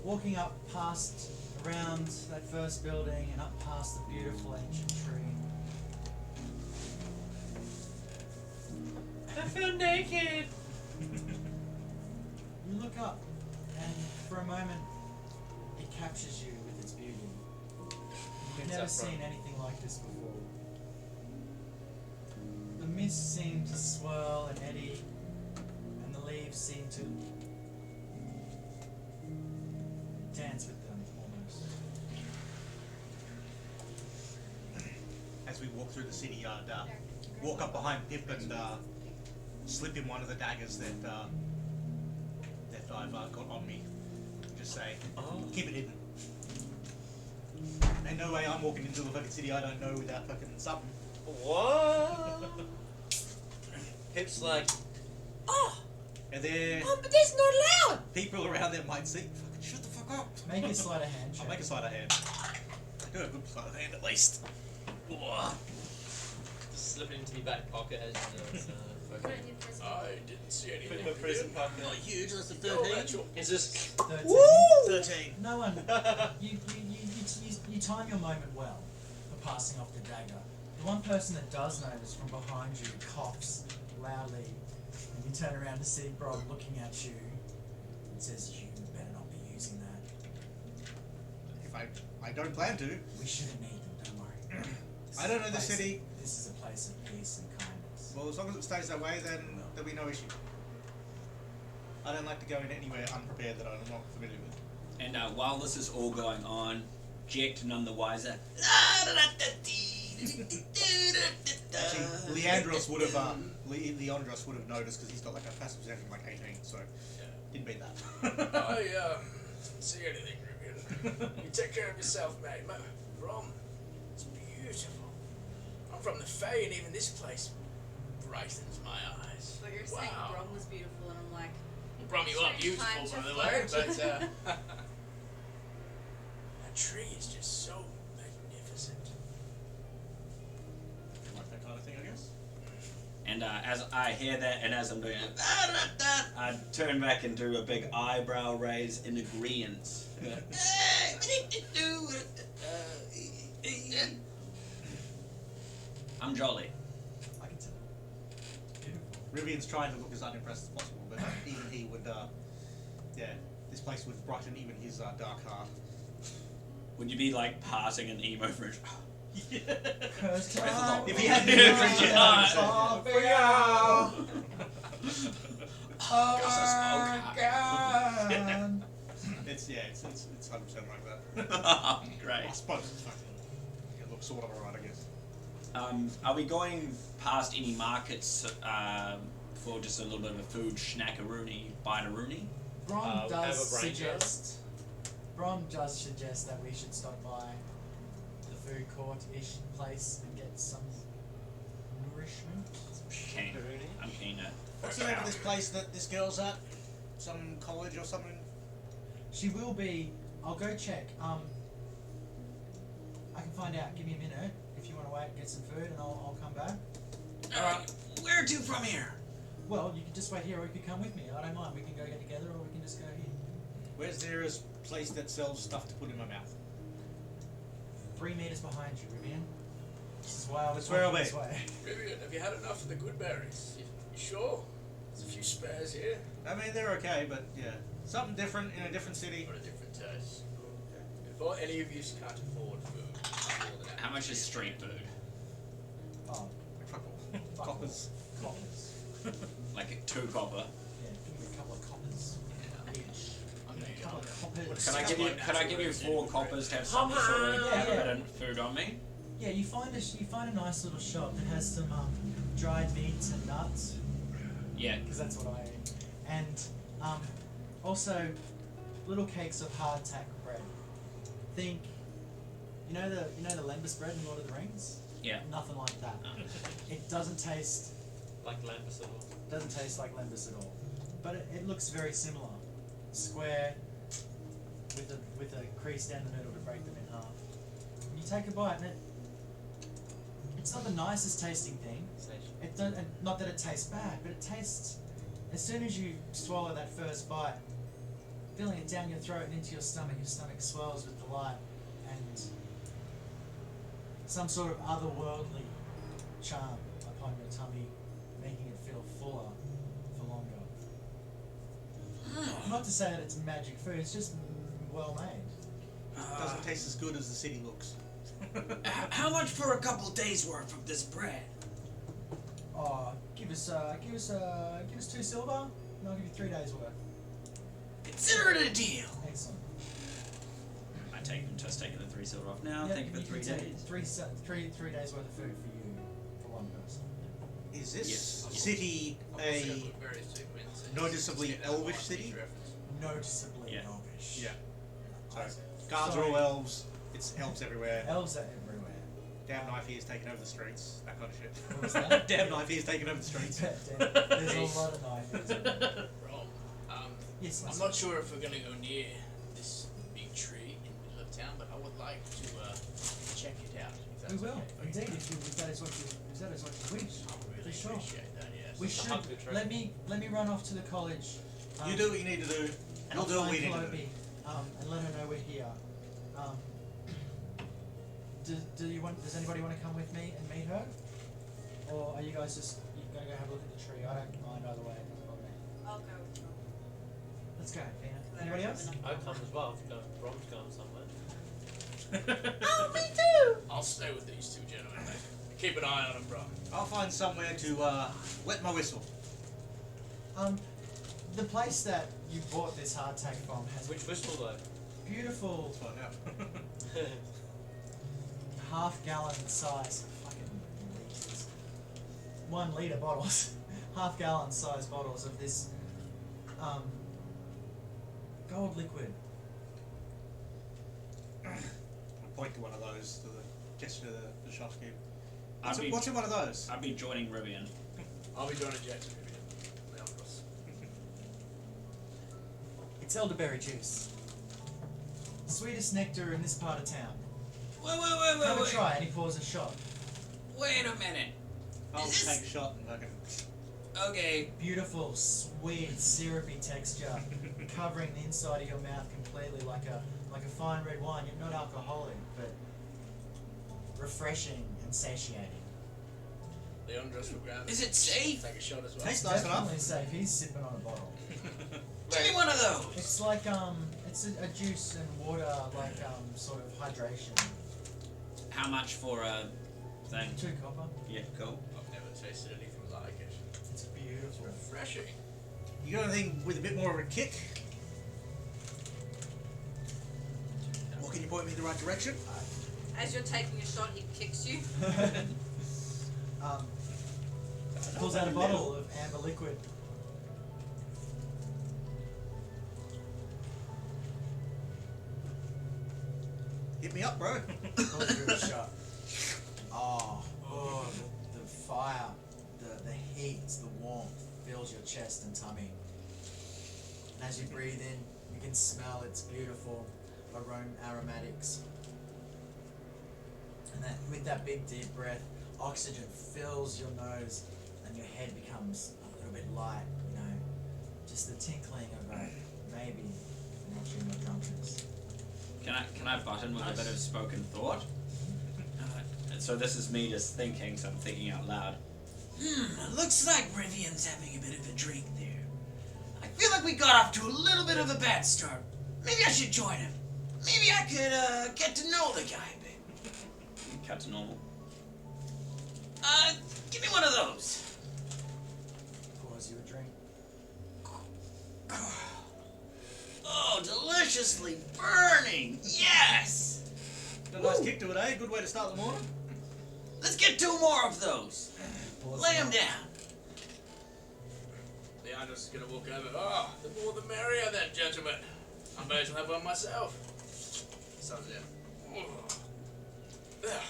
Walking up past, around that first building and up past the beautiful ancient tree. I feel naked! You look up, and for a moment, it captures you with its beauty. You've It's never up front. seen anything like this before. The mist seemed to swirl and eddy, and the leaves seemed to dance with them almost. As we walk through the city, I'd walk up behind Pip and slip him one of the daggers that I've got on me. Just say, Oh. keep it hidden. Ain't no way I'm walking into the fucking city I don't know without fucking something. What? Pip's like, Oh, And there, but that's not allowed. people around there might see, fucking shut the fuck up. Make a sleight of hand check. I'll make a sleight of hand. I do a good sleight of hand at least. just slip it into your back pocket as you do it. So Put fucking. it in your prison. I didn't see anything. Put it in my prison pocket. Not huge, that's a Oh, 13. that's your- Is this. 13. 13. No one. You time your moment well for passing off the dagger. The one person that does notice from behind you coughs loudly, and you turn around to see Brom looking at you and says, "You better not be using that. If I don't plan to. We shouldn't need them. Don't worry." This I is don't a know the place- city. This is a place of peace and kindness. Well, as long as it stays that way, then there'll be no issue. I don't like to go in anywhere unprepared that I'm not familiar with. And while this is all going on, Jack, none the wiser. Actually, Leandros would have Leandros would have noticed because he's got like a passive perception of like 18, so didn't beat that. I didn't see anything, Ruben. You take care of yourself, mate. Brom, it's beautiful. I'm from the Fae, and even this place brightens my eyes. But you're saying Wow. Brom was beautiful, and I'm like, Brom, you are Time beautiful, to by the way, flirt. but that tree is just so magnificent. Like that kind of thing, I guess. And as I hear that, and as I'm doing it, I turn back and do a big eyebrow raise in agreement. I'm jolly. I can tell. Beautiful. Rivian's trying to look as unimpressed as possible, but even he would, this place would brighten even his dark heart. Would you be like passing an emo fridge? If he had Yeah. It's 100% like that. Great. I suppose it's fucking, it looks sort of alright, I guess. Are we going past any markets for just a little bit of a food schnackaroony, bite-a-roony? Brom have does a brain suggest that we should stop by the food court-ish place and get some nourishment. Keen. I'm keen to. What's the name of this place that this girl's at? Some college or something? She will be. I'll go check. I can find out. Give me a minute if you want to wait and get some food, and I'll come back. Where to from here? Well, you can just wait here, or you can come with me. I don't mind. We can go get together, or we can just go here. Where's the nearest place that sells stuff to put in my mouth? 3 meters behind you, Rivian. This is why I was That's where I'll walking be. this way. Vivian, have you had enough of the good berries? You sure? There's a few spares here. I mean, they're okay, but yeah. Something different in a different city. For a different taste. If any of you can't afford food, I'm more than happy How much to is share. street food? Oh, Fuck all. fuck Coppers. all. Coppers. Like 2 copper. Yeah, give me a couple of coppers each. I'm gonna A couple of coppers. Could I give you 4 coppers to have some sort of Yeah, yeah. bit of food on me? Yeah, you find a nice little shop that has some dried meats and nuts, Yeah. because that's what I eat, and also little cakes of hardtack bread. Think, you know the lembas bread in Lord of the Rings? Yeah. Nothing like that. It doesn't taste Like Lampus at all. like lembas at all, but it looks very similar. Square with a crease down the middle to break them in half. And you take a bite and it's not the nicest tasting thing. It don't, and not that it tastes bad, but it tastes. As soon as you swallow that first bite, feeling it down your throat and into your stomach swells with delight and some sort of otherworldly charm upon your tummy, making it feel fuller for longer. Not to say that it's magic food; it's just well made. Doesn't taste as good as the city looks. How much for a couple days worth of this bread? Oh, give us 2 silver, and I'll give you 3 days worth. Consider it a deal. Excellent. I take just taking the 3 silver off now. Yeah, Thank you for you 3 can take days. 3 days worth of food for you, for one person. Is this Yes. city I've also got a good berries too, Quinn, so noticeably just get that elvish one city? reference. Noticeably Yeah. elvish. Yeah. I- So, guards are all elves. It's elves everywhere. Elves are everywhere. Damn knife ears taking over the streets. That kind of shit. What was that? Damn knife ears taking over the streets. There's a lot of knives. Rom, Yes, I'm not sure if we're gonna go near this big tree in the middle of town, but I would like to check it out. If that's We will, okay for you. indeed, if that is what you wish. I really For sure. appreciate that. Yes. We It's a should, hug the tree. let me run off to the college. You do what you need to do. and We'll I'll do what we find need to do. Penelope, and let her know we're here. Does anybody want to come with me and meet her? Or are you guys just gonna go have a look at the tree? I don't mind either way, it doesn't bother me. I'll go with Brom. Let's go, Pina. Anybody else? I'll come as well if Brom's going somewhere. Oh, me too. I'll stay with these two gentlemen, mate. Keep an eye on them, bro. I'll find somewhere to wet my whistle. The place that you bought this hardtack from has Which whistle though? beautiful Let's find out. half-gallon size fucking liters. 1 litre bottles. Half-gallon size bottles of this gold liquid. I'll point to one of those to the gesture to the shopkeep. I'd What's in one of those? be joining Rivian. I'll be joining Jackson. Leoncross. It's elderberry juice. Sweetest nectar in this part of town. Have a try, and he pours a shot. Wait a minute. I'll Is this- take a shot and fucking. Okay. Beautiful, sweet, syrupy texture, covering the inside of your mouth completely like a fine red wine. You're not alcoholic, but refreshing and satiating. Leon, dress for ground. Is it safe? Take a shot as well. Tastes nice enough. Definitely safe. He's sipping on a bottle. Give me one of those. It's like it's a juice and water like sort of hydration. How much for a thing? 2 copper. Yeah, cool. I've never tasted anything like it. It's beautiful. Refreshing. You got anything with a bit more of a kick? Or can you point me in the right direction? As you're taking a shot, he kicks you. Pulls out a bottle of amber liquid. Hit me up, bro. Pulls you a shot. Oh, the fire, the heat, the warmth fills your chest and tummy. And as you breathe in, you can smell its beautiful aromatics. And that with that big deep breath, oxygen fills your nose and your head becomes a little bit light, you know. Just the tinkling of a maybe not dream of drunkenness. Can I button with a bit of spoken thought? So this is me just thinking, so I'm thinking out loud. Looks like Rivian's having a bit of a drink there. I feel like we got off to a little bit of a bad start. Maybe I should join him. Maybe I could get to know the guy a bit. Cut to normal. Give me one of those. Pours you a drink. Oh, deliciously burning. Yes. Got a nice kick to it, eh? Good way to start the morning. Let's get 2 more of those. Pours Lay them them up. down. Leandra's just gonna walk over. Oh, the more the merrier then, gentlemen. I may as well have one myself. Sun's down. Yeah.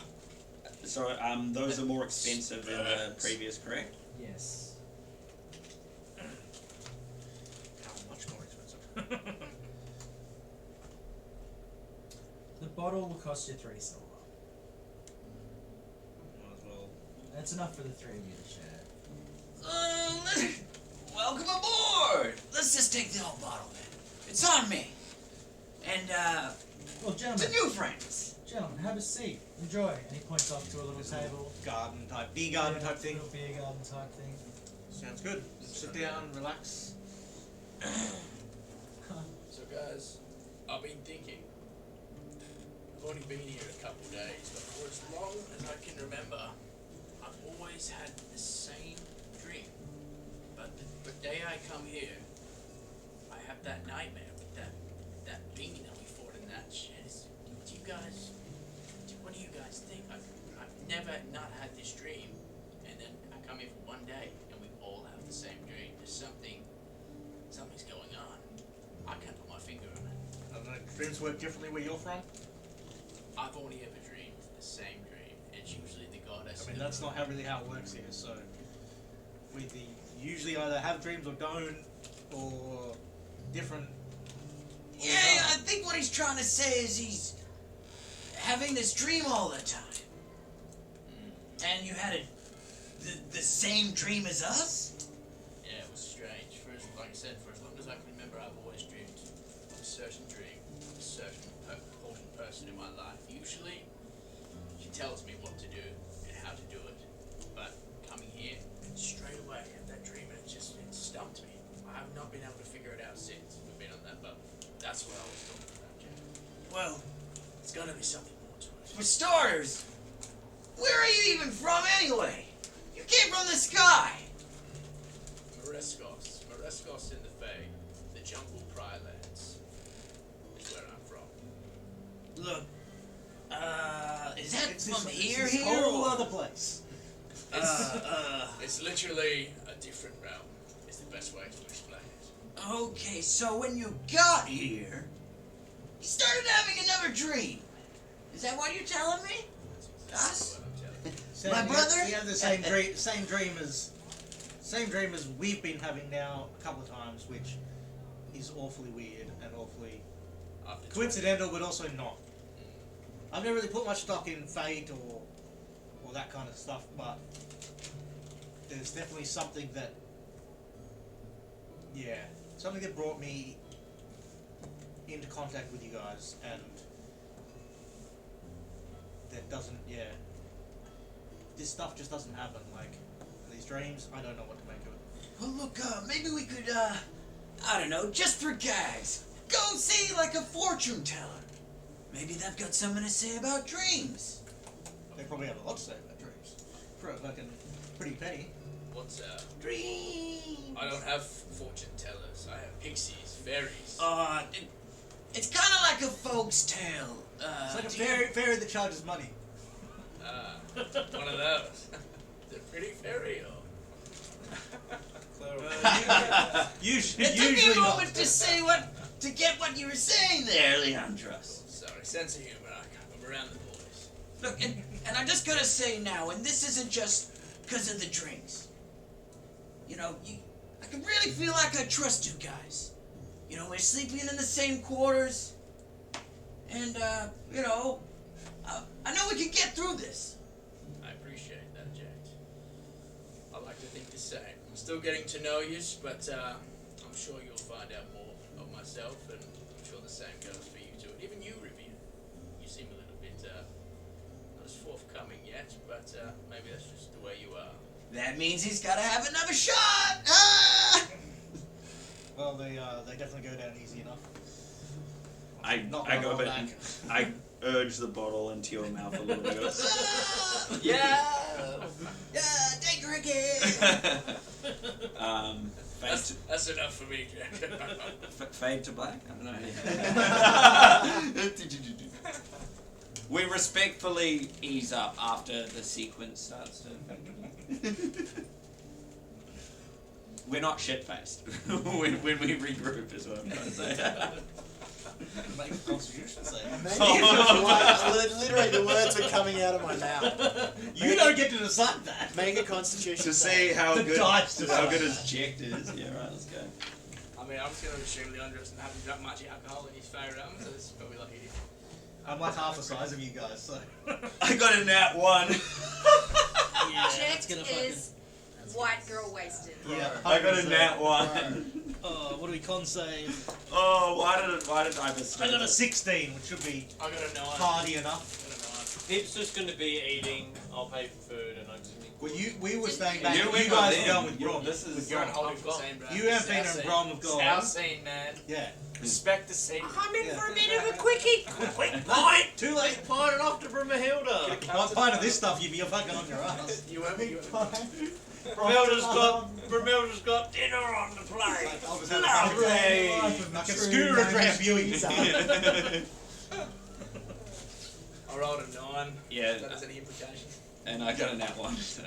So those are more expensive than the previous, correct? Yes. How much more expensive? The bottle will cost you 3 silver. Might as well. That's enough for the 3 of you to share. Welcome aboard. Let's just take the whole bottle then. It's on me. And Well, the gentlemen, new friends. have a seat. Enjoy. And he points off to a little table. Garden type, bee garden type thing. Little beer garden type thing. Sounds good. Sit down, relax. So guys, I've been thinking. I've only been here a couple days, but for as long as I can remember, I've always had the same dream. But the day I come here, I have that nightmare with that being that we fought in that shed. What do you guys think? I've never not had this dream, and then I come here for one day, and we all have the same dream. There's something's going on. I can't put my finger on it. I don't know, dreams work differently where you're from? I've only ever dreamed the same dream. It's usually the goddess. I mean, that's not really how it works here, so we usually either have dreams or don't, or different. all the Yeah, I time. think what he's trying to say is he's having this dream all the time. And you had the same dream as us? Yeah, it was strange. Like I said, for as long as I can remember, I've always dreamed of a certain dream, of a certain important person in my life. Usually, she tells me what to do and how to do it. But coming here, straight away, I had that dream and it stumped me. I have not been able to figure it out since we've been on that boat. That's what I was talking about, Jack. Well, There's gotta be something more to it. For starters, where are you even from anyway? You came from the sky. Mareskos in the Fae, the Jungle Prylands, is where I'm from. Look, is that It's from this here? whole Or- other place. It's literally a different realm, is the best way to explain it. Okay, so when you got here, you started having another dream. Is that what you're telling me? Us? What I'm telling you. So My you- brother? You have the same dream as we've been having now a couple of times, which is awfully weird and awfully After coincidental, but also not. I've never really put much stock in fate or that kind of stuff, but there's definitely something that, something that brought me into contact with you guys, and that doesn't, this stuff just doesn't happen. Like these dreams, I don't know what to make of it. Well, look, maybe we could, I don't know, just for gags, go see like a fortune teller. Maybe they've got something to say about dreams. They probably have a lot to say about dreams. For a fucking pretty penny. What's Dreams. I don't have fortune tellers. I have pixies, fairies. It's kind of like a folk's tale. It's like a do you- fairy that charges money. One of those. The pretty fairy. Usually, It took me usually a not. moment to get what you were saying there, Leandros. Sorry, sense of humor. I'm around the boys. Look, and I just gotta say now, and this isn't just because of the drinks. You know, I can really feel like I trust you guys. You know, we're sleeping in the same quarters, and you know, I know we can get through this. I appreciate that, Jack. I like to think the same. I'm still getting to know you, but I'm sure you'll find out more of myself, and I'm sure the same goes for you too. And even you, Rivian. You seem a little bit not as forthcoming yet, but maybe that's just the way you are. That means he's gotta have another shot. Ah! Well, they definitely go down easy enough. I Not go gonna a bit. roll back. I urge the bottle into your mouth a little bit. Ah! Yeah! Yeah, day drinking. Fade to, That's enough for me, Jack. fade to black. I don't know. We respectfully ease up after the sequence starts to. We're not shit faced when we regroup, is what I'm trying to say. Make a constitution save. Literally, the words were coming out of my mouth. You don't get to decide that. Make a constitution To save. see how The good dice how decide. good his Jack is. Yeah, right. Let's go. I mean, I'm just going to assume Leandros hasn't drunk much alcohol in his favourite album, so this is probably like idiot. I'm like half the size of you guys, so. I got a nat 1. Jack is white girl wasted. Yeah. I got a nat 1. What do we con save? Oh, why did I mistake? I got a 16, which should be I got a 9. hardy enough. Pip's just going to be eating. I'll pay for food, and I'm just going Well, we were Didn't staying you- back. You You, went guys with were them. going with You- Grom. this is- with You're on Grom. hold with the same, bro. You have been in Grom with Grom. Our scene, man. Yeah. Respect the scene. I'm in Yeah. for a bit of a quickie. Quick point. Too late. Pining off to Brumahilda. One pint of this stuff, you're fucking on your ass. You won't be. Brumahilda's got dinner on the plate. I'll just have Lovely. I can scooter a dram viewing. I rolled a 9. Yeah. If that has any implications. And I got a nat 1. So.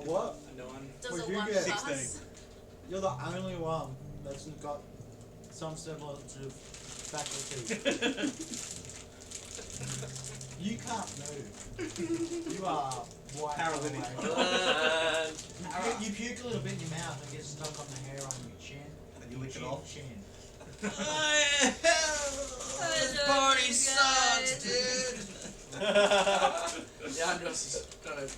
What? A 9. Does Would a you one get plus? 16? You're the only one that's got some semblance of faculty. You can't move. You are white. Paralytic. You puke a little bit in your mouth and get stuck on the hair on your chin. And you lick it off. Chin. This party sucks, dude. Leandros is kind of.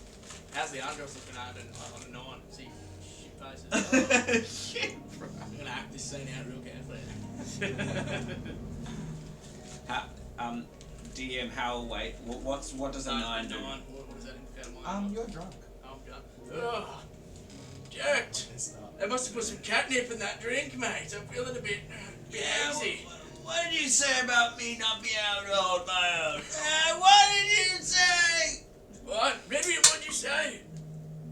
How's Leandros looking at it on a 9? See, shit faces. Shit, bro. I'm going to act this scene out real carefully. DM, what does a 9 do? What does that indicate on my You're drunk. I'm done. Ugh. Jacked. It's not. They must have put some catnip in that drink, mate. I'm feeling a bit Yeah, hazy. What did you say about me not being able to hold my own? What did you say? What? Rivian, what'd you say?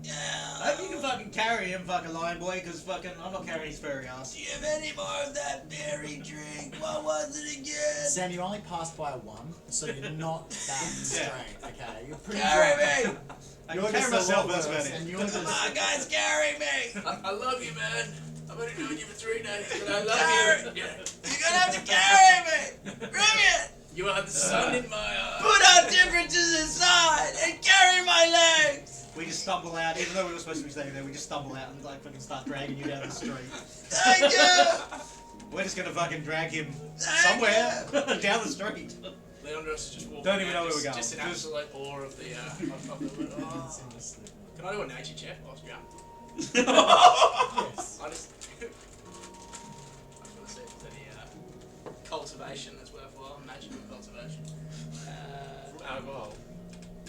I hope you can fucking carry him, fucking lion boy, because fucking I'm not carrying his furry ass. Do you have any more of that berry drink? What was it again? Sam, you only passed by a 1, so you're not that straight, okay? You're pretty Carry drunk. me! I You're can carry just a myself, lot that's worse, about and it. you're Come just... on, guys, carry me! I love you, man. I've only known you for 3 days, but I love Carry- you. Yeah. You're gonna have to carry me! Rivian! You are the sun in my Put our differences aside and carry my legs! We just stumble out, even though we were supposed to be staying there, we just stumble out and like fucking start dragging you down the street. Thank you! We're just gonna fucking drag him Thank somewhere down the street. Leandros is just walking Don't even out, know where just, we're going. Just in Just- absolute awe of the, of the oh. Can I do a nature check whilst you're out? Yes. I just want to see if there's any cultivation that's worthwhile, magical cultivation. From alcohol.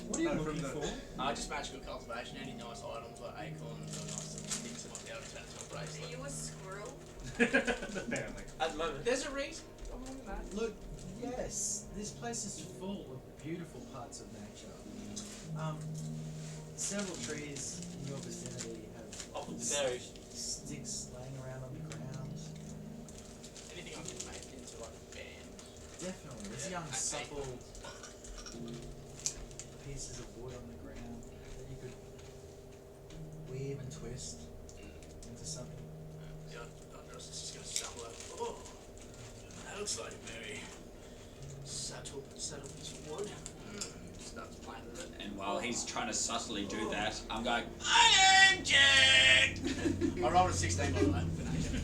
What are you No, from looking the- for? Just magical cultivation, any nice items like acorns or nice things that might be able to turn into a Are bracelet. you a squirrel? Apparently. At the moment. There's a reason. I'm on that. Look, yes, this place is full of beautiful parts of nature. Several trees in your vicinity have Off with the berries. sticks laying around on the ground. Anything I can make into like a band. Definitely, there's young supple pieces of wood on the ground that you could weave and twist into something. Yeah, I'm just gonna stumble over. Oh, that looks like a very subtle piece of wood. Starts playing with it. And while he's trying to subtly do that, I'm going, my name Jack! I rolled a 16 by the way for nature.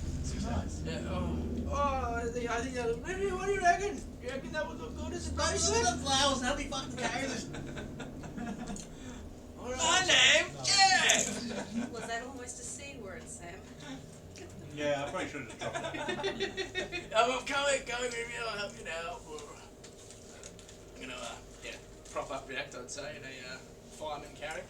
Nice. Yeah, I think that was, maybe, what do you reckon? You reckon that would look good as a bracelet? flowers and help me fucking carry this. My name Jack! Was that almost a C word, Sam? Yeah, I probably should have dropped that. I'm coming, Rivian, I'll help you now. I'm gonna, prop up React, I'd say, in a fireman carry.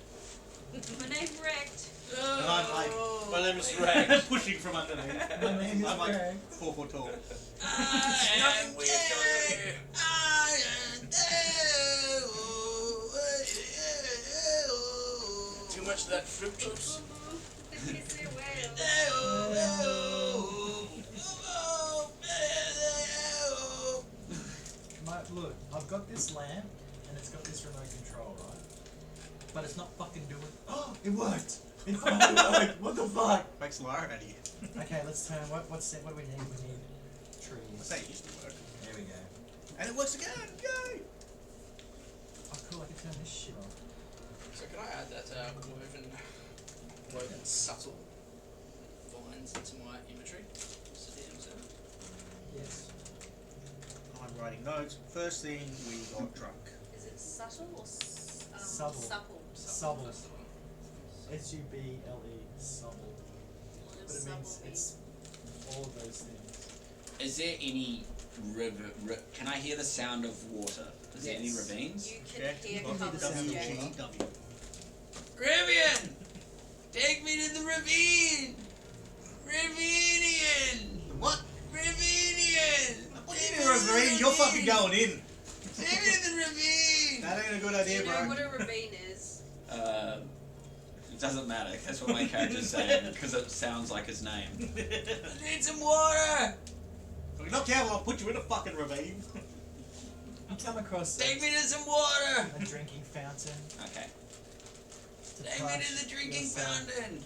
My name Wrecked. And I'm like, My name is Rex. pushing from underneath. My name is I'm like Greg. 4 foot tall. I Nothing am weird going on Jack! here. I am Too much of that fruit juice. Kiss me away. Look, I've got this lamp and it's got this remote control, right? But it's not fucking doing. Oh, it worked! It fucking worked! What the fuck? Makes Lara out of you. Okay, let's turn. What do we need? We need I trees. say it used to work. There we go. And it works again! Yay! Oh, cool! I can turn this shit off. So can I add that woven subtle vines into my inventory? Just a DM seven. Yes. I'm writing notes. First thing, we got drunk. Is it subtle or Supple. supple? Subtle. That's the one. SUBLE. Subtle. What But does it means supple it's all of those things. Is there any river? Can I hear the sound of water? Is there any Yes. ravines? You can Okay. hear Well, colours, W, Jay. G. W. Rivian! Take me to the ravine! Ravinian! What? Ravinian! What do you mean, Ravine? You're fucking going in. Take me to the ravine! That ain't a good Do idea, you know bro. what a ravine is? It doesn't matter. That's what my character's saying because it sounds like his name. I need some water! If you're not careful, I'll put you in a fucking ravine. You come across Take me to some water! a drinking fountain. Okay. To Take me crush to the drinking yourself, fountain!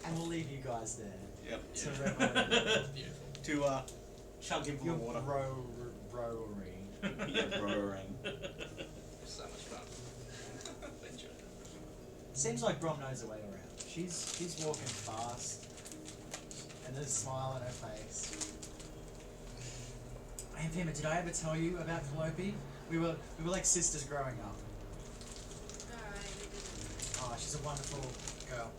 and we'll leave you guys there Yep. to revel in Beautiful. To chug him full your of water. rowery. Yeah, roaring. So much fun. Enjoy it. Seems like Brom knows her way around. She's walking fast, and there's a smile on her face. Hey Pima, did I ever tell you about Calliope? We were like sisters growing up. Alright, you didn't. Oh, she's a wonderful girl.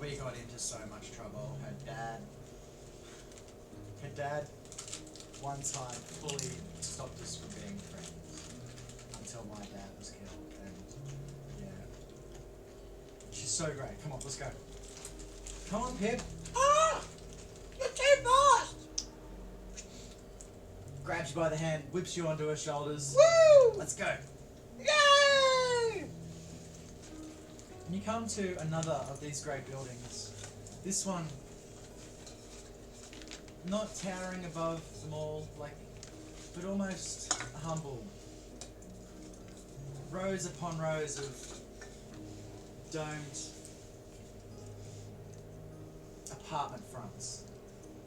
We got into so much trouble. Her dad one time fully stopped us from being friends until my dad was killed. And yeah, she's so great. Come on, let's go. Come on, Pip. Ah! You're too fast! grabs you by the hand, whips you onto her shoulders. Woo! Let's go. Yay! And you come to another of these great buildings. This one, not towering above them all, but almost humble. Rows upon rows of domed apartment fronts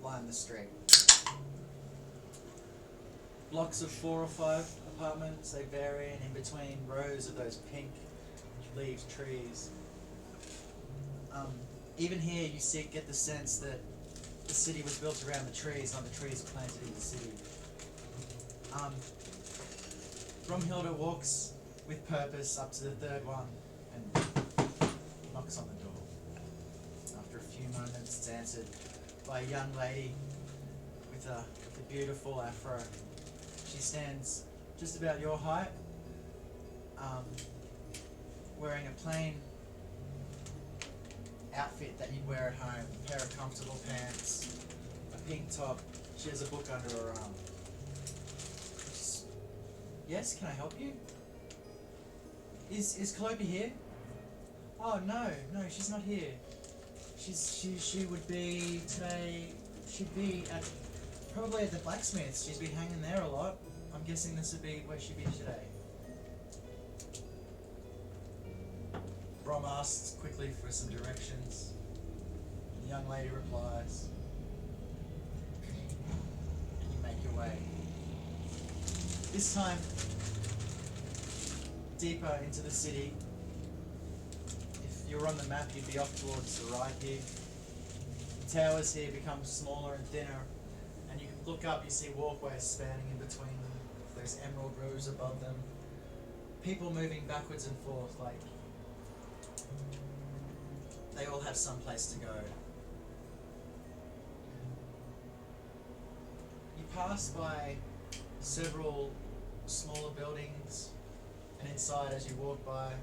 line the street. Blocks of 4 or 5 apartments, they vary, and in between rows of those pink leaved trees. Even here you get the sense that the city was built around the trees, not the trees planted in the city. Bromhilda walks with purpose up to the 3rd one and knocks on the door. After a few moments, it's answered by a young lady with a beautiful afro. She stands just about your height, wearing a plain outfit that you'd wear at home, a pair of comfortable pants, a pink top. She has a book under her arm. Yes, can I help you? Is Calliope here? Oh no, she's not here. She would be today. She'd be probably at the blacksmith's. She's been hanging there a lot. I'm guessing this would be where she'd be today. Brom asks quickly for some directions. The young lady replies. And you make your way. This time, deeper into the city. If you're on the map, you'd be off towards the right here. The towers here become smaller and thinner, and you can look up, you see walkways spanning in between them. There's emerald roofs above them. People moving backwards and forth, like they all have some place to go. You pass by several smaller buildings, and inside, as you walk by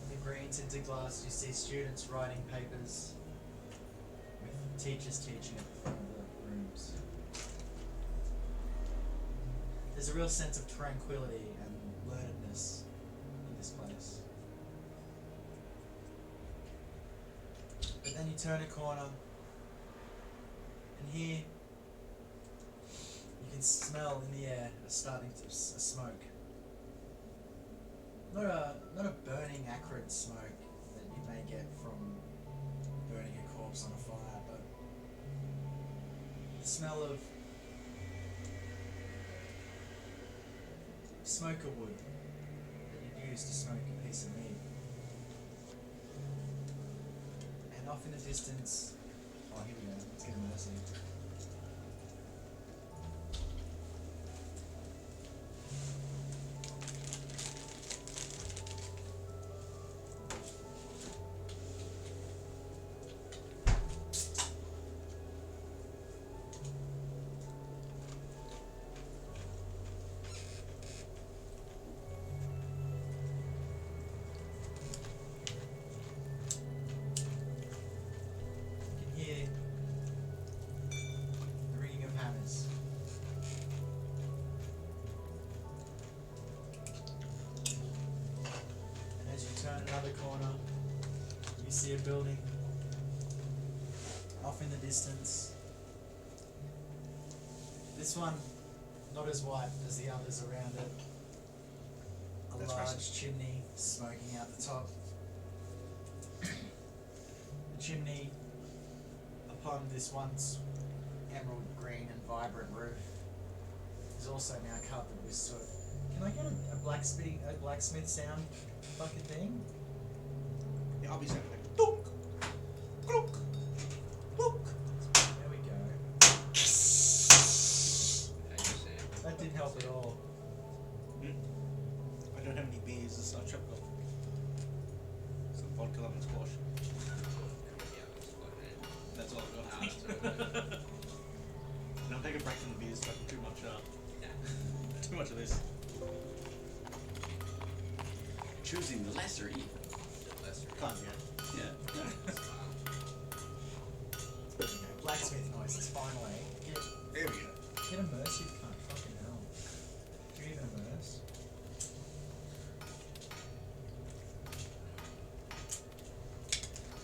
the green tinted glass, you see students writing papers with teachers teaching at the front of the rooms. There's a real sense of tranquility and learnedness in this place. But then you turn a corner, and here you can smell in the air a smoke. Not a burning acrid smoke that you may get from burning a corpse on a fire, but the smell of smoker wood that you'd use to smoke a piece of meat. And off in the distance, oh here we go, let's get a mercy. Another corner, you see a building off in the distance. This one, not as white as the others around it. A That's large racist. chimney smoking out the top. The chimney upon this once emerald green and vibrant roof is also now covered with soot. Can I get a blacksmith sound bucket thing? Yeah, I'll be saying like dunk, clunk, book. There we go. Thank you, Sam. That didn't help at all. I don't have any beers, so I'll chop off some vodka lemon squash. That's all I've got. And I'll take a break from the beers, so too much of this. Choosing the lesser evil. Can't yet. Yeah. Blacksmith noises, finally. There we go. Get a mercy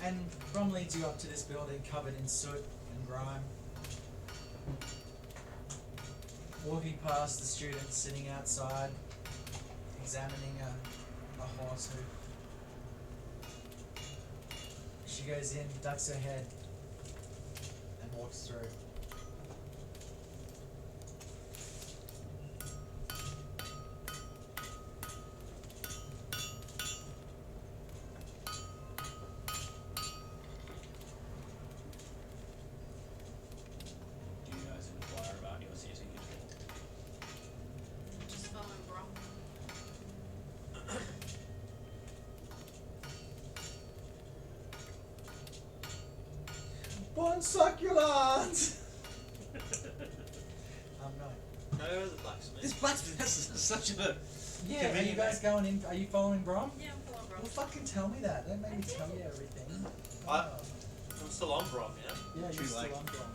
And Brom leads you up to this building covered in soot and grime. Walking past the students sitting outside, examining a horse hoof. She goes in, ducks her head, and walks through. Do you guys inquire about your setting at all? Just following Brom. Bon succulent! No. No, the blacksmith. This blacksmith has such a. Yeah, are you Convenient, guys going in? Are you following Brom? Yeah, I'm following Brom. Well, fucking tell me that. Don't make me tell you everything. I- I'm still on Brom, yeah? Yeah, Too you're still late. on Brom.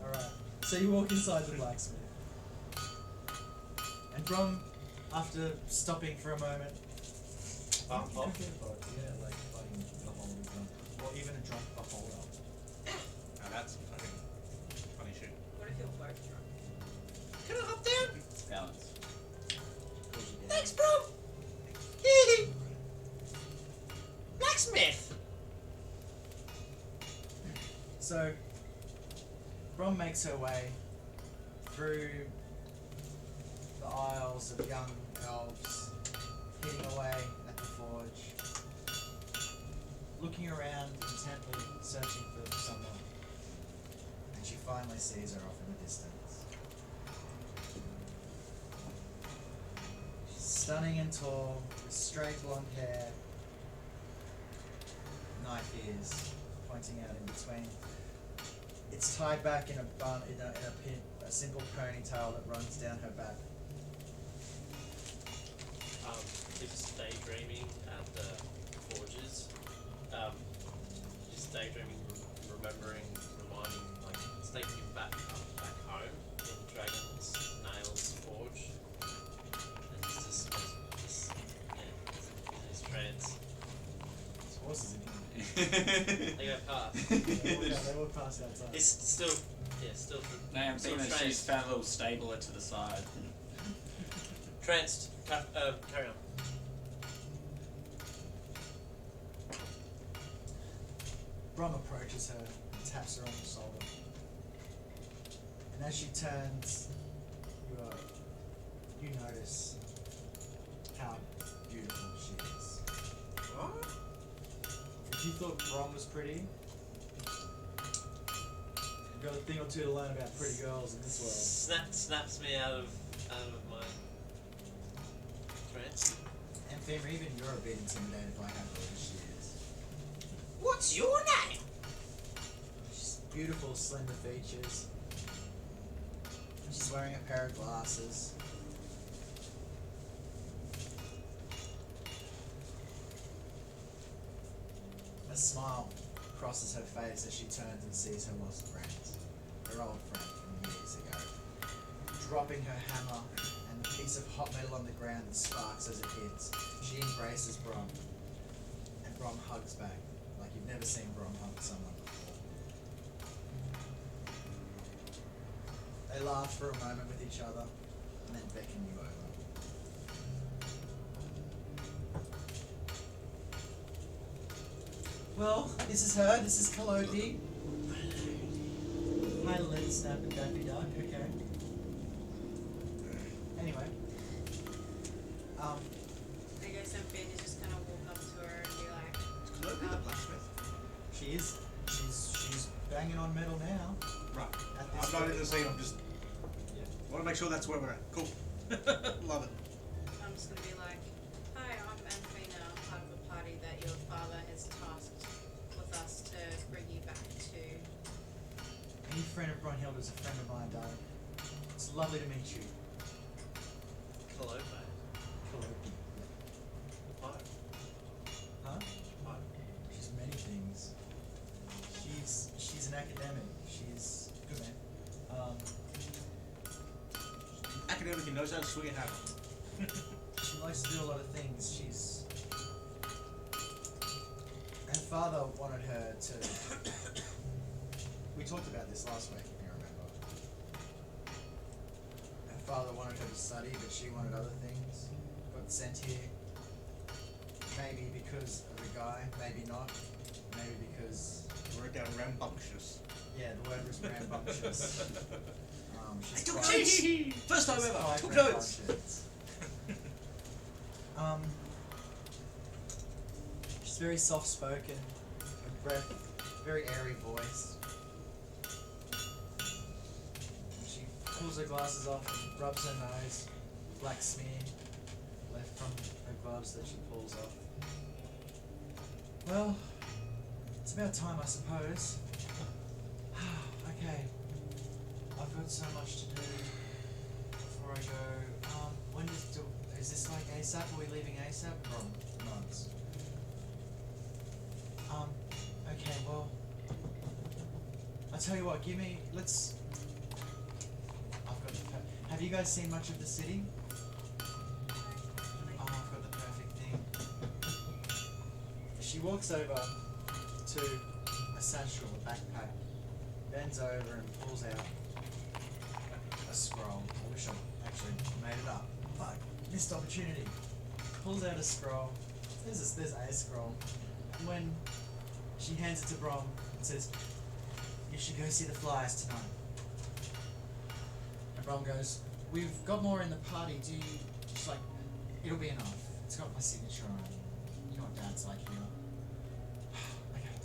Alright. So you walk inside the blacksmith. And Brom, after stopping for a moment, Bump you off. could get both, yeah, like fighting the whole drunk. Or even a drunk beholder. Now that's fucking funny shit. What if you're both drunk? Can I hop down? Balance. Thanks, bro. Blacksmith. So, Brom makes her way through the aisles of young elves, hitting away at the forge, looking around intently, searching for someone, and she finally sees her off in the distance. She's stunning and tall, with straight blonde hair, knife ears pointing out in between. It's tied back in a bun, in a pin, a simple ponytail that runs down her back. Keeps daydreaming at the forges. Just daydreaming, remembering, reminding, like, it's taking him back home in Dragon's Nails Forge. And it's just yeah, he's trance. There's horses in here. They go past. They walk past outside. It's still, still No, I'm still seeing that she's tranced. found a little stabler to the side. Tranced. Carry on. Brom approaches her and taps her on the shoulder. And as she turns, you notice how beautiful she is. What? If you thought Brom was pretty, you've got a thing or two to learn about pretty girls in this world. Snaps me out of my trance. And Femur, even you're a bit intimidated by how gorgeous she is. What's your name? She's beautiful, slender features. And she's wearing a pair of glasses. A smile crosses her face as she turns and sees her lost friends. Her old friend from years ago. Dropping her hammer and the piece of hot metal on the ground that sparks as it hits, she embraces Brom. And Brom hugs back, like you've never seen Brom hug someone before. They laugh for a moment with each other, and then beckon you over. Well, this is her, this is Calliope. Hi, Lid Snap and Daffy Duck, okay. Anyway. I guess I'm fair to just kind of walk up to her and be like, It's Calliope the blacksmith. She's banging on metal now. Right. At this I'm not in very the scene, I'm moment. just. Yeah. Want to make sure that's where we're at. Cool. Love it. I'm just gonna be like, hi, I'm Anfina, I'm part of a party that your father has tasked with us to bring you back to. Any friend of Brunhilde's a friend of mine, darling. It's lovely to meet you, Calliope. Calliope. Why? Huh? Why? She's many things. She's an academic. She's good man. Academic who knows how to swing a hammer. She likes to do a lot of things. She's. father wanted her to. We talked about this last week, if you remember. Her father wanted her to study, but she wanted other things. Got sent here. Maybe because of a guy, maybe not. Maybe because. Wrote down rambunctious. Yeah, the word was rambunctious. I She's took quite- notes. First time she's ever. quite Took notes. rambunctious. She's very soft-spoken, her breath, very airy voice. She pulls her glasses off and rubs her nose, black smear left from her gloves that she pulls off. Well, it's about time, I suppose. Okay, I've got so much to do before I go. Is this like ASAP? Are we leaving ASAP? Nods. Okay, well, I'll tell you what, have you guys seen much of the city? Oh, I've got the perfect thing. She walks over to a satchel, a backpack, bends over and pulls out a scroll. I wish I actually made it up. Fuck, missed opportunity. Pulls out a scroll. There's a scroll. And when she hands it to Brom and says, "You should go see the Flyers tonight." And Brom goes, "We've got more in the party. Do you?" She's like, "It'll be enough. It's got my signature on it. You know what Dad's like here." Okay.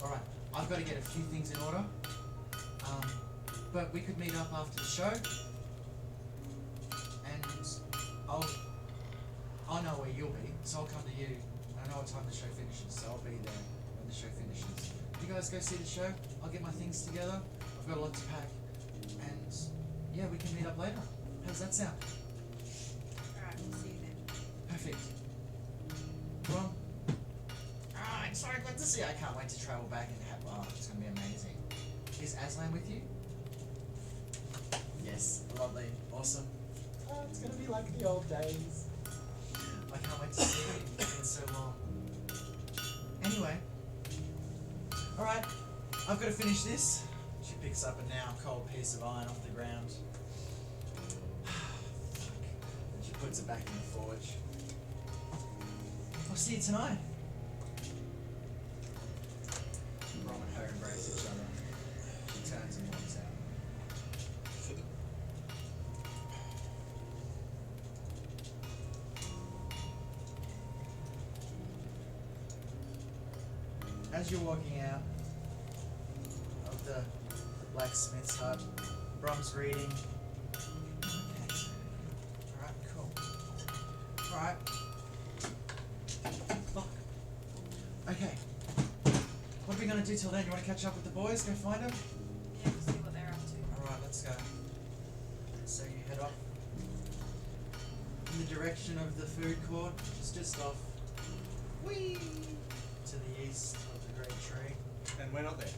Alright. I've got to get a few things in order. But we could meet up after the show. And I'll know where you'll be, so I'll come to you. I know what time the show finishes, so I'll be there when the show finishes. You guys go see the show, I'll get my things together, I've got a lot to pack, and yeah, we can meet up later. How does that sound? Alright, we'll see you then. Perfect. Well, it's so good to see. I can't wait to travel back and have, it's gonna be amazing. Is Aslan with you? Yes, lovely, awesome. Oh, it's gonna be like the old days. I can't wait to see you. It's been so long. Anyway. Alright, I've got to finish this. She picks up a now cold piece of iron off the ground. And she puts it back in the forge. I'll see you tonight. Rom and her embrace each other. She turns and walks out. As you're walking out of the blacksmith's hut, Brom's reading. Okay. Alright, cool. Alright. Fuck. Okay. What are we gonna do till then? You wanna catch up with the boys? Go find them? Yeah, we'll see what they're up to. Alright, let's go. So you head off in the direction of the food court, which is just off. Whee! To the east of the great tree. And we're not there.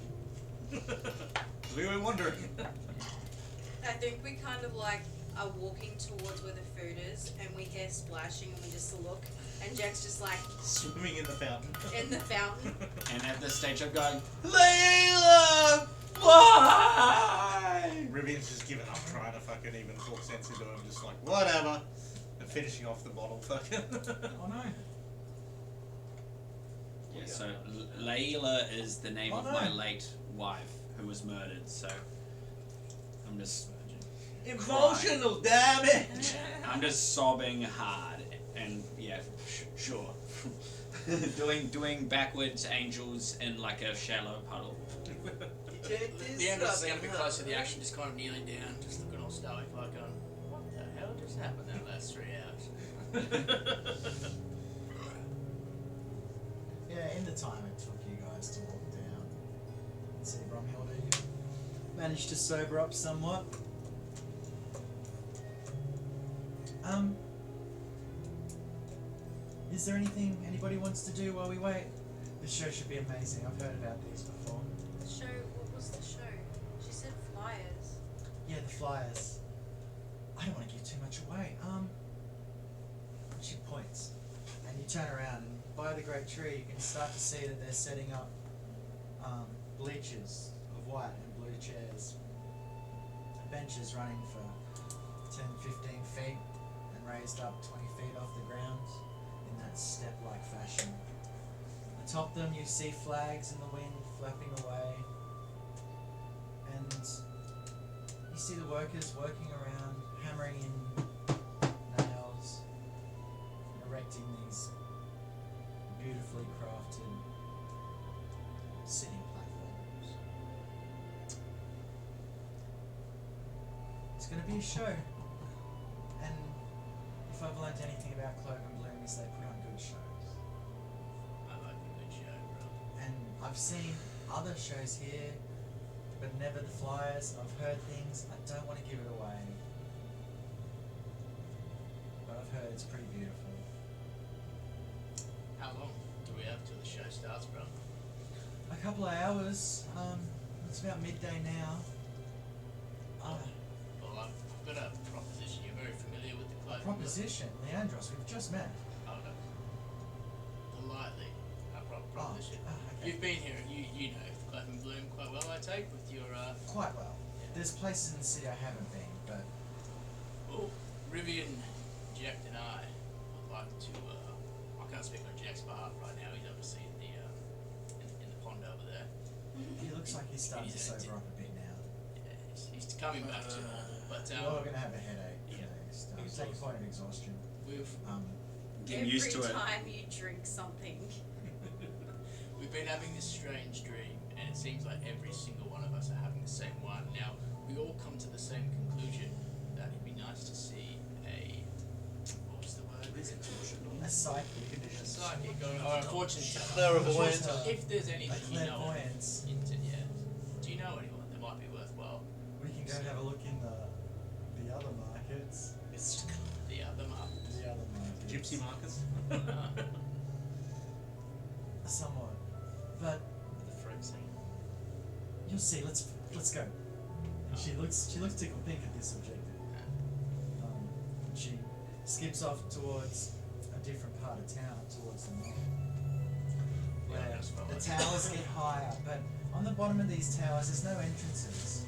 We were wondering. I think we kind of like are walking towards where the food is, and we hear splashing, and we just look, and Jack's just like Swimming in the fountain. in the fountain. And at this stage I'm going, Layla, why? Rivian's just given up trying to fucking even talk sense into him, just like, whatever. And finishing off the bottle, fucking. Oh no. yeah, so Layla is the name Oh, of no. my late wife who was murdered, so I'm just Emotional damage. I'm just sobbing hard, and yeah, sure. doing backwards angels in like a shallow puddle. The end is going to be close to the action, just kind of kneeling down, just looking all stoic, like going, what the hell just happened in the last 3 hours? Yeah, in the time it took you guys to walk down and see Bromhilda, you managed to sober up somewhat. Is there anything anybody wants to do while we wait? The show should be amazing. I've heard about these before. The show, what was the show? She said Flyers. Yeah, the Flyers. I don't want to give too much away. She points, and you turn around, and by the great tree, you can start to see that they're setting up bleachers of white and blue chairs, benches running for 10, 15 feet and raised up 20 feet off the ground in that step-like fashion. Atop them you see flags in the wind flapping away, and you see the workers working around, hammering in nails, erecting these beautifully crafted sitting platforms. It's going to be a show, and if I've learned anything about Cloak and Bloom is they put on good shows. I like a good show, bro. And I've seen other shows here, but never the flyers. I've heard things, I don't want to give it away, but I've heard it's pretty beautiful. How long do we have till the show starts, bro? A couple of hours, it's about midday now. Well, I've got a proposition. You're very familiar with the Cloak. Proposition, Leandros, we've just met. Oh, no. Politely, a proposition. Okay. You've been here, you know Cloak and Bloom quite well, I take, with your, Quite well. There's places in the city I haven't been, but well, Rivian, Jack and I would like to, I can't speak on Jack's behalf right now, he's obviously in the, in the pond over there. he looks like he's starting to He's a- sober up a bit now. Yeah, he's coming back to normal, but, You're gonna have a headache. yeah. Take a point of exhaustion. we've Getting used to it. Every time you drink something. We've been having this strange dream, and it seems like every single one of us are having the same one. Now, we all come to the same conclusion that it'd be nice to see a, what was the word? A psychic condition. A psychic or a fortune teller. Clairvoyant. If there's A anything you know of clairvoyance. yeah. Do you know anyone that might be worthwhile? We can go have a look in the other markets. It's The other market. The other markets. Gypsy Marcus. Somewhat. But the freak scene. you'll see, let's go. She looks tickled pink at this objective. She skips off towards a different part of town, towards the north. Where the towers get higher, but on the bottom of these towers there's no entrances.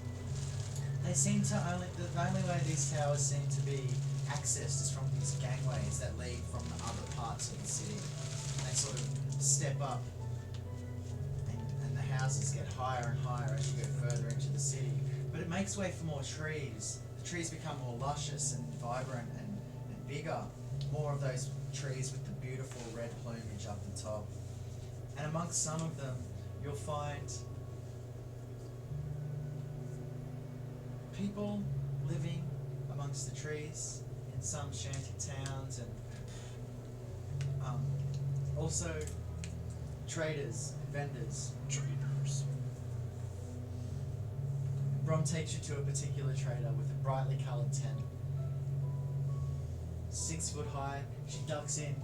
They seem to the only way these towers seem to be accessed is from these gangways that lead from the other parts of the city. They sort of step up, and the houses get higher and higher as you go further into the city. But it makes way for more trees. The trees become more luscious and vibrant and bigger. More of those trees with the beautiful red plumage up the top. And amongst some of them, you'll find people living amongst the trees in some shanty towns, and also traders and vendors. Traders. Brom takes you to a particular trader with a brightly coloured tent. 6 foot high, she ducks in.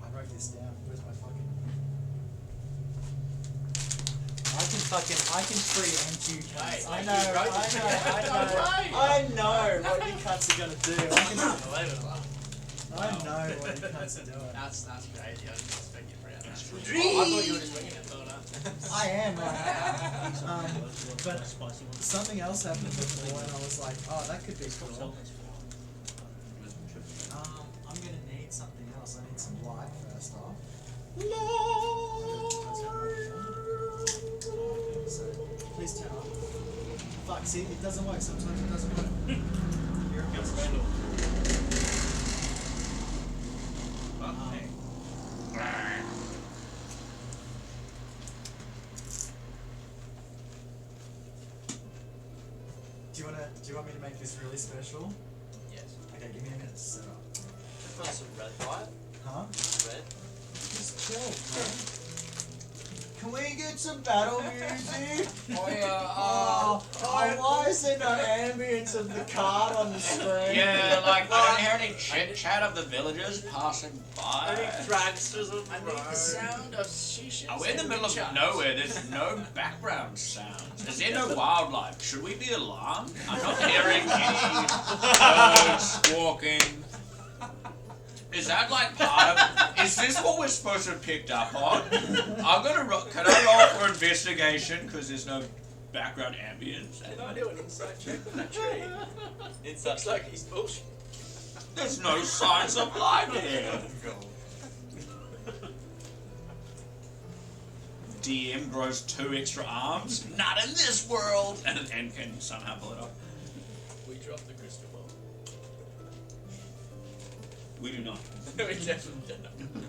I wrote this down, where's my fucking... I can preempt you cunts. Wait, I you know, wrote it down. I know what you cunts are gonna do. Unbelievable. I know what you cunts are doing. That's crazy. I didn't expect you for that. That's I thought you were just winging it, thought I am, but Spicy one. something else happened before and I was like, oh, that could be cool. I'm gonna need something else. I need some light first off. So, please turn on. Fuck, see, it doesn't work. Sometimes it doesn't work. You're a Do you want me to make this really special? Yes. Okay, give me a minute to set up. Just put some red light. Huh? Red. Just chill, man. Can we get some battle music? Why is there no ambience of the card on the screen? Yeah, like I don't hear any chit chat of the villagers passing Any by. dragsters of I need the sound of shisha. Oh, we're in the middle of nowhere. There's no background sounds. Is there no wildlife? Should we be alarmed? I'm not hearing any birds walking. Is that like part of? Is this what we're supposed to have picked up on? I'm gonna. Can I roll for investigation? Because there's no background ambience. Can I do an insight check with that tree? It's Looks like he's bullshit. There's no signs of life here. DM grows 2 extra arms. Not in this world. And can somehow pull it off. We dropped the crystal ball. We do not. We definitely don't.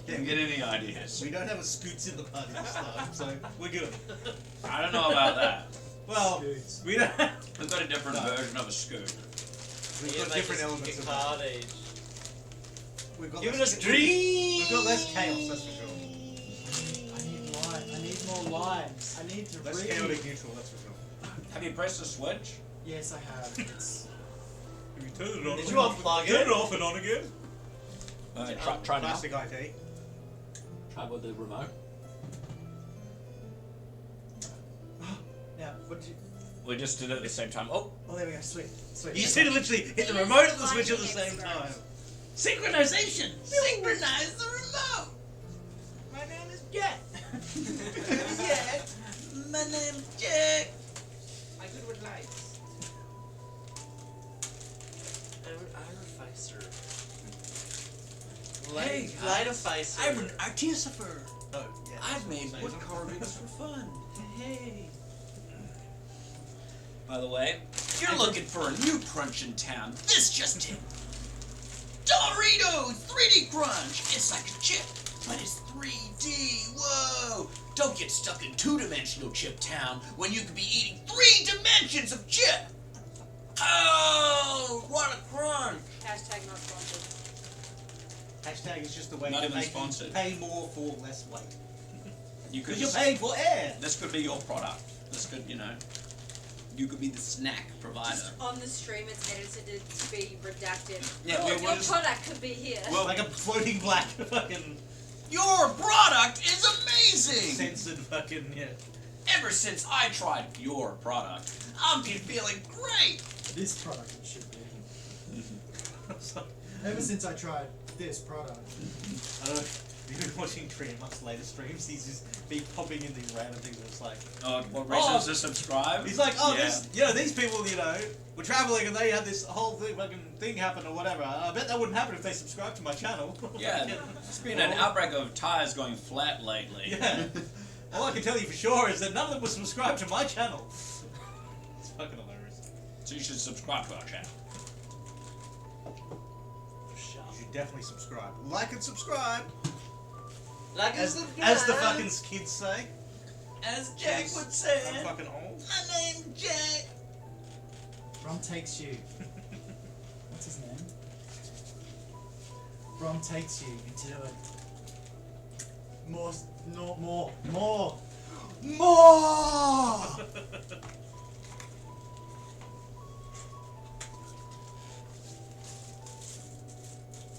Didn't get any ideas. We don't have a Scoots in the party this time, so we're good. I don't know about that. Well, Scoots. we don't. We've got a different version of a scoot. We've Yeah, got they different just elements get of card age. We've got Giving less us dreams. We've got less chaos, that's for sure. I need light. I need more lines. I need to Less read. chaotic neutral, that's for sure. Have you pressed the switch? Yes, I have. It's Have you turned it on? Did you unplug it? Turn it off and on again. Try now. Classic IT. Try with the remote. now. What did you? We just did it at the same time. Oh, Oh, there we go. Sweet. Sweet. You Okay. see to literally hit the He is remote the and the switch at the lighting same expert. time. Synchronization! Synchronize the remote! My name is Jet. Yeah. My name's Jack. I good with lights. Iron Facer. Hey, Lighter Facer. I'm an artificer. Oh, yeah. I've made wood carvings for fun. Hey. by the way, you're looking for a new crunch in town. This just in. Doritos 3D Crunch! It's like a chip, but it's 3D. Whoa! Don't get stuck in 2-dimensional chip town when you could be eating 3 dimensions of chip! Oh, what a crunch! Hashtag not sponsored. Hashtag is just a way Not to even make sponsored. you pay more for less weight. You could. Because you're paying for air. This could be your product. This could, you could be the snack provider. On the stream, it's edited to be redacted. Yeah, your we'll just- product could be here. Well, like a floating black fucking Your product is amazing! censored fucking, yeah. Ever since I tried your product, I've been feeling great! This product it should be. Ever since I tried this product. I don't know. You've been watching Treemuck's latest streams. He's just been popping in these random things. It's like what reasons to subscribe? he's like, oh, Yeah. this, these people, were traveling and they had this whole fucking thing happen or whatever. I bet that wouldn't happen if they subscribed to my channel. Yeah, there's been an outbreak of tires going flat lately. Yeah. All I can tell you for sure is that none of them were subscribed to my channel. It's fucking hilarious. So you should subscribe to our channel. You should definitely subscribe. Like and subscribe. Like As the fucking kids say. As Jack Yes. would say, I'm fucking old. my name's Jack. Brom takes you. What's his name? Brom takes you into a more.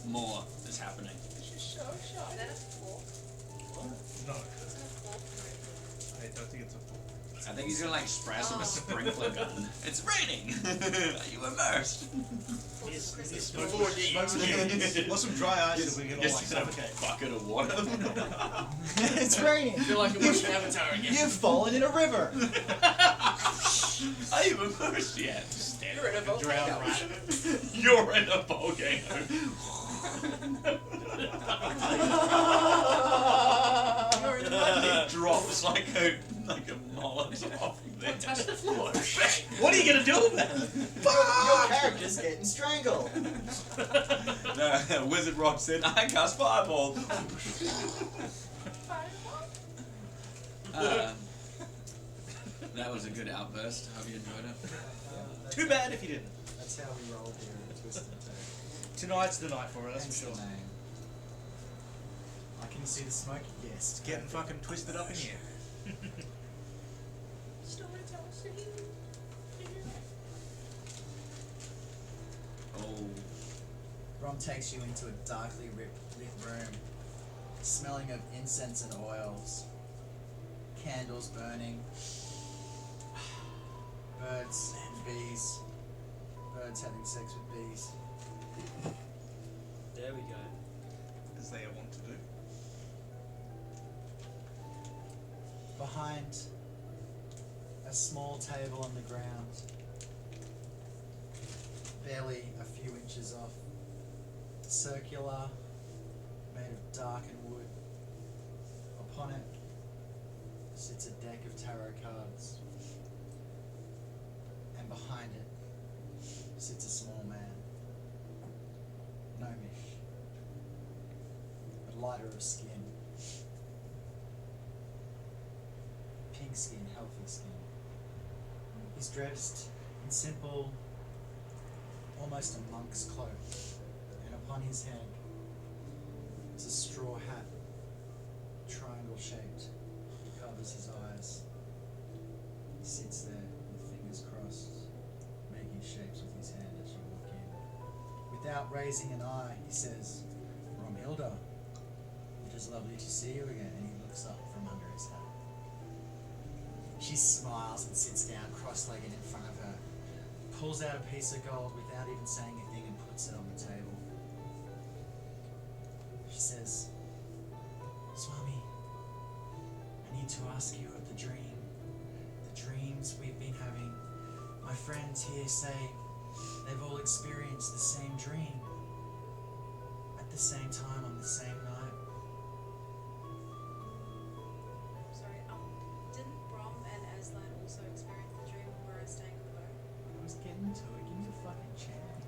More is happening. Is that a fork? No, Is that a fork? I don't think it's a fool. I think he's gonna like spray us with a Oh. sprinkler gun. It's raining. Are you immersed? Or some dry ice so we can all like Just in a suffocate. bucket of water. It's raining. I feel like I'm watching Avatar again. You've fallen in a river. Are you immersed yet? Stand You're in a volcano. Drown right. You're in a volcano. You're in the mud. It drops like a Molotov. There. Touch the floor. What are you gonna do with that? Your character's getting strangled. No, Wizard Rob said, I cast Fireball. That was a good outburst. Hope you enjoyed it. Too bad if you didn't. That's how we roll here at Twisted Tea. Tonight's the night for it, that's Hence for the sure. name. Can you see the smoke? Yes. It's getting fucking twisted up in here. Oh. Brom takes you into a darkly lit room, smelling of incense and oils, candles burning, birds and bees, birds having sex with bees. There we go. As they want to do. Behind a small table on the ground, barely a few inches off, circular, made of darkened wood. Upon it sits a deck of tarot cards, and behind it sits a small man, gnomish, but lighter of skin. Pink skin, healthy skin. He's dressed in simple, almost a monk's cloak, and upon his head is a straw hat, triangle shaped, that covers his eyes. He sits there with fingers crossed, making shapes with his hand as you walk in. Without raising an eye, he says, "Romhilda, it is lovely to see you again," and he looks up from under his hat. She smiles and sits down cross-legged in front of her, pulls out a piece of gold without even saying a thing and puts it on the table. She says, "Swami, I need to ask you of the dreams we've been having. My friends here say they've all experienced the same dream at the same time on the same night." Sorry, didn't Brom and Aslan also experience the dream of where I was staying on the boat? I was getting to it. Give me a fucking chance.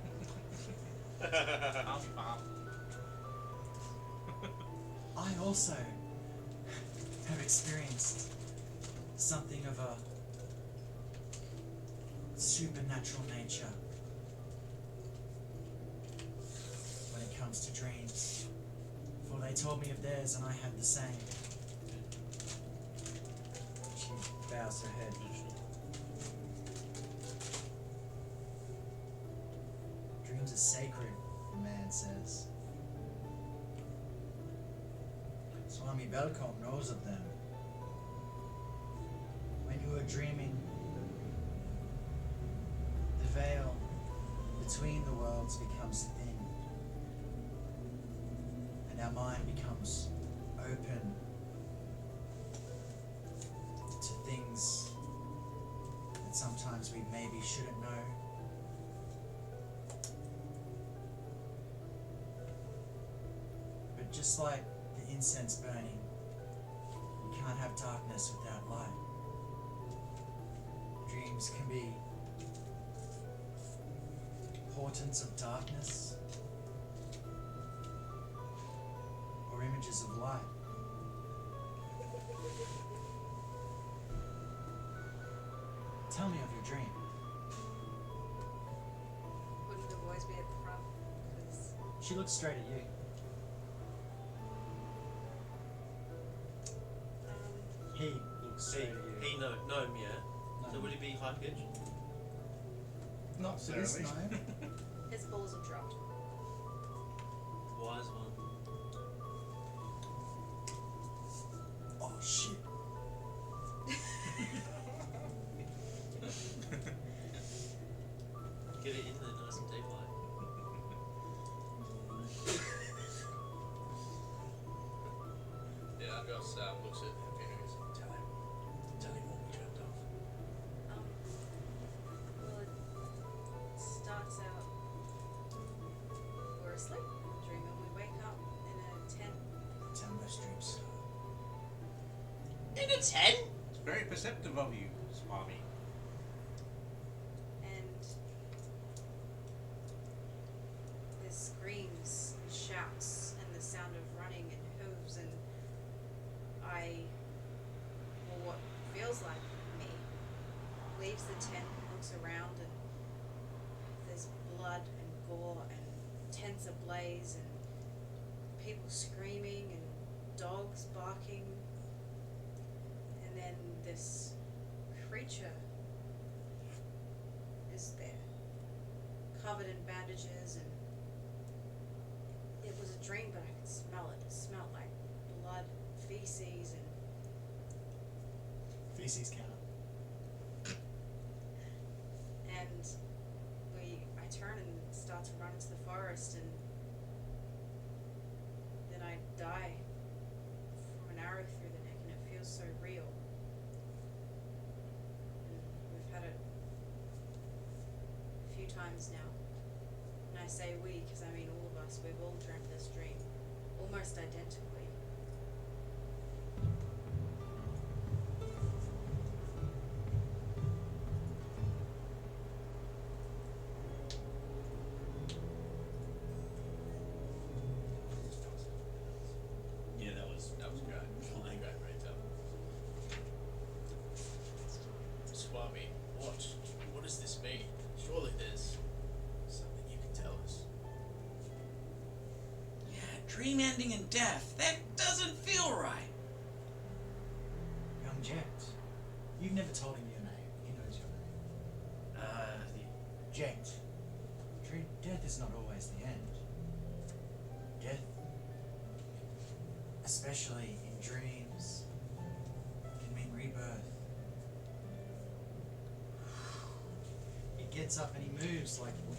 I also have experienced something of a supernatural nature when it comes to dreams, for they told me of theirs and I had the same. She bows her head. Dreams are sacred, the man says. Swami Belcom knows of them. When you are dreaming, the veil between the worlds becomes thin, and our mind becomes open to things that sometimes we maybe shouldn't know. But just like the incense burning, you can't have darkness without light. Dreams can be portents of darkness or images of light. Tell me of your dream. Wouldn't the boys be at the front? 'Cause She looks straight at you. He looks straight at you. He gnome, yeah. So No. would he be high pitched? Not For this necessarily. gnome, his balls have dropped. Wise one. oh shit. Get it in there nice and deep like. Yeah, Argos looks at Finn and goes, tell him what we dreamt of. Well, it starts out, we're asleep in a dream and we wake up in a tent. Tell most dreams. In a tent? It's very perceptive of you, Swami. And there's screams and shouts and the sound of running and hooves and what feels like me, leaves the tent and looks around and there's blood and gore and tents ablaze and people screaming and dogs barking, and then this creature is there, covered in bandages, and it was a dream, but I could smell it. It smelled like blood, feces, and Feces counter. I turn and start to run into the forest, and might die from an arrow through the neck, and it feels so real. And we've had it a few times now. And I say we, because I mean all of us, we've all dreamt this dream, almost identically. Yeah, that was That was great. fine. Great, great job. Swami, what does this mean? Surely there's something you can tell us. Yeah, dream ending in death. That doesn't feel right. Young Jet, you've never told him your name. He knows your name. Jet. Death is not always the end. Death, especially in dreams, can mean rebirth. He gets up and he moves like wind.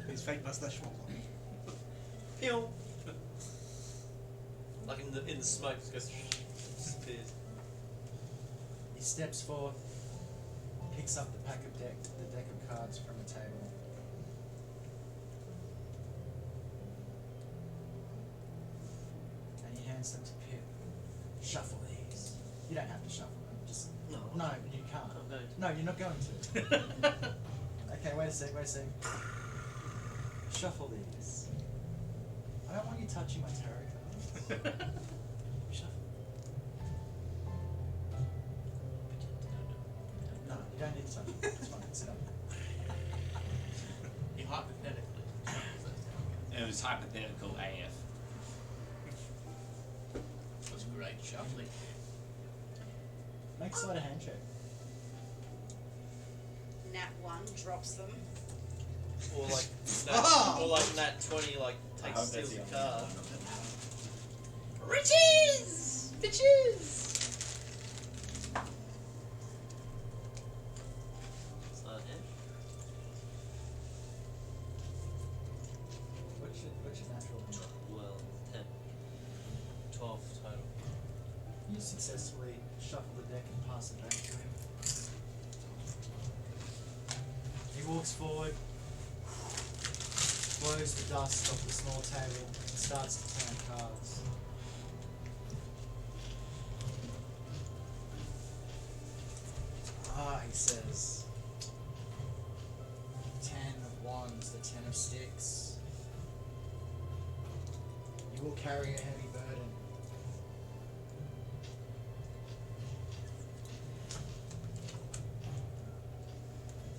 His fake mustache falls off. Pew. Like in the smoke, it goes disappears. He steps forth, picks up the deck of cards from the table. And he hands them to Pip. Shuffle these. You don't have to shuffle them. Just No. no, you can't. I'm going to. No, you're not going to. Okay, wait a sec. Shuffle these. I don't want you touching my tarot cards. Shuffle. No, you don't need to touch them. It's fine. Sit up. You hypothetically. It was hypothetical AF. That was great shuffling. Make a sleight of hand check. Nat 1 drops them. Or like Ah! or like Nat 20 like I takes hope steals that's a the card. Riches! Bitches! Sleight of hand. What's your natural number? Well, 10. 12 total. You successfully shuffle the deck and pass it back to him. He walks forward, blows the dust off the small table, and starts to turn cards. He says, 10 of wands, the 10 of sticks. You will carry a heavy burden.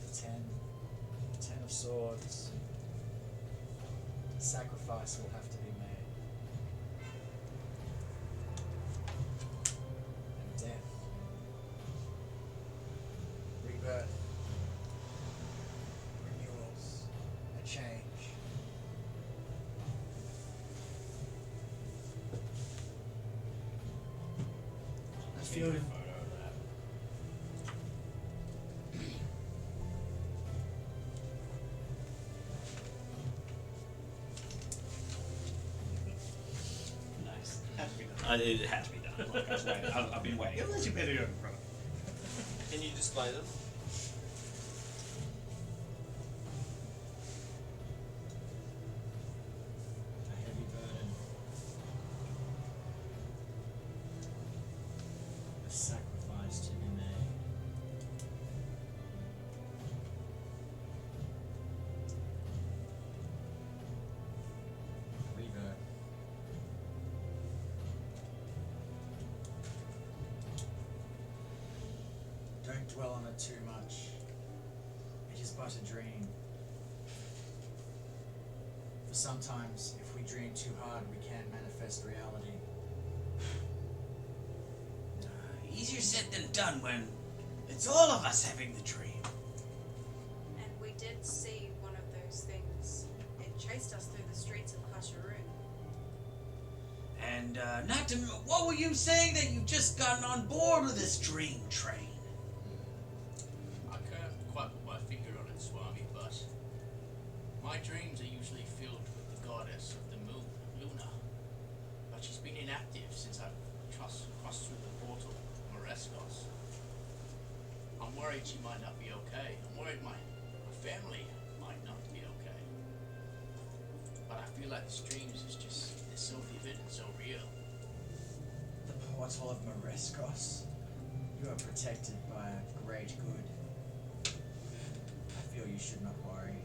The 10 of swords. Sacrifice will have to be made. And death. Rebirth. Renewals. A change. I feel it. Nice. Has to be done. It had to be done. Like I was waiting. I've been waiting. Unless you better go in front of Can you display them? A heavy burden. A sacrifice to be made. Rebirth. Don't dwell on it too much. It is but a dream. For sometimes, if we dream too hard, we can't manifest reality. Easier said than done when it's all of us having the dream. And we did see one of those things. It chased us through the streets of Kasharun. And not to, what were you saying that you've just gotten on board with this dream train? I can't quite put my finger on it, Swami, but my dreams are usually filled with the since I crossed through the portal, Mareskos. I'm worried she might not be okay. I'm worried my family might not be okay. But I feel like this dream is just it's so vivid and so real. The portal of Mareskos. You are protected by a great good. I feel you should not worry.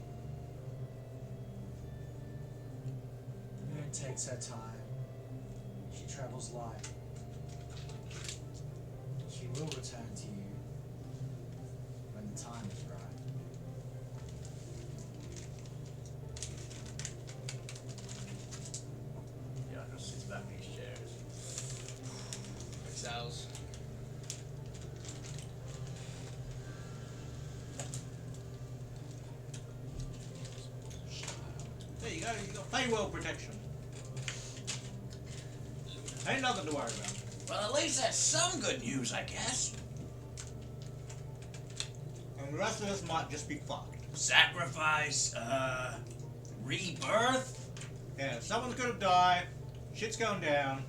The moon takes her time. She travels light. She will return to you when the time is right. Yeah, I just sits back in his chairs. Exhales. There you go. You got Feywild protection. Ain't nothing to worry about. Well, at least that's some good news, I guess. And the rest of us might just be fucked. Sacrifice, rebirth. Yeah, someone's gonna die. Shit's going down.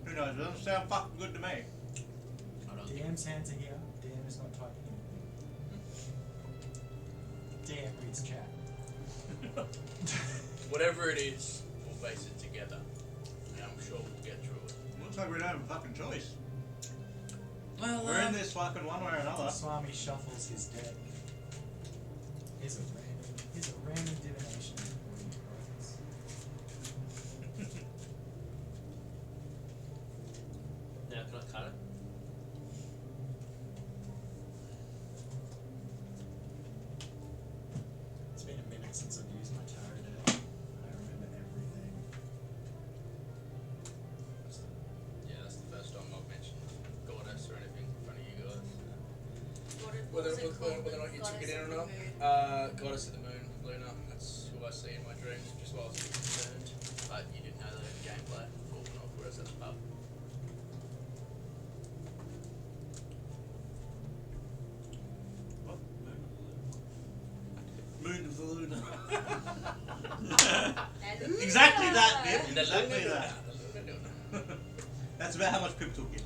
Who knows? It doesn't sound fucking good to me. I don't DM's hands are here. DM is not typing anything. DM reads chat. Whatever it is, we'll face it together. And I'm sure we'll get through it. Looks like we don't have a fucking choice. Well, We're in this fucking one way or another. Swami shuffles his deck. Here's a random divination. Now can I cut it? It's been a minute since I've used my tarot deck. I remember everything. That's the first time I've mentioned goddess or anything in front of you guys. What Whether was it called? or not you took it in or not. Goddess Goddess of the Moon, Luna. That's who I see in my dreams, just while I was concerned. But you didn't know the gameplay before when I was at the pub. What? Moon of the Luna. And Exactly that, Luna! Nip. Exactly that. That's about how much Pip took in.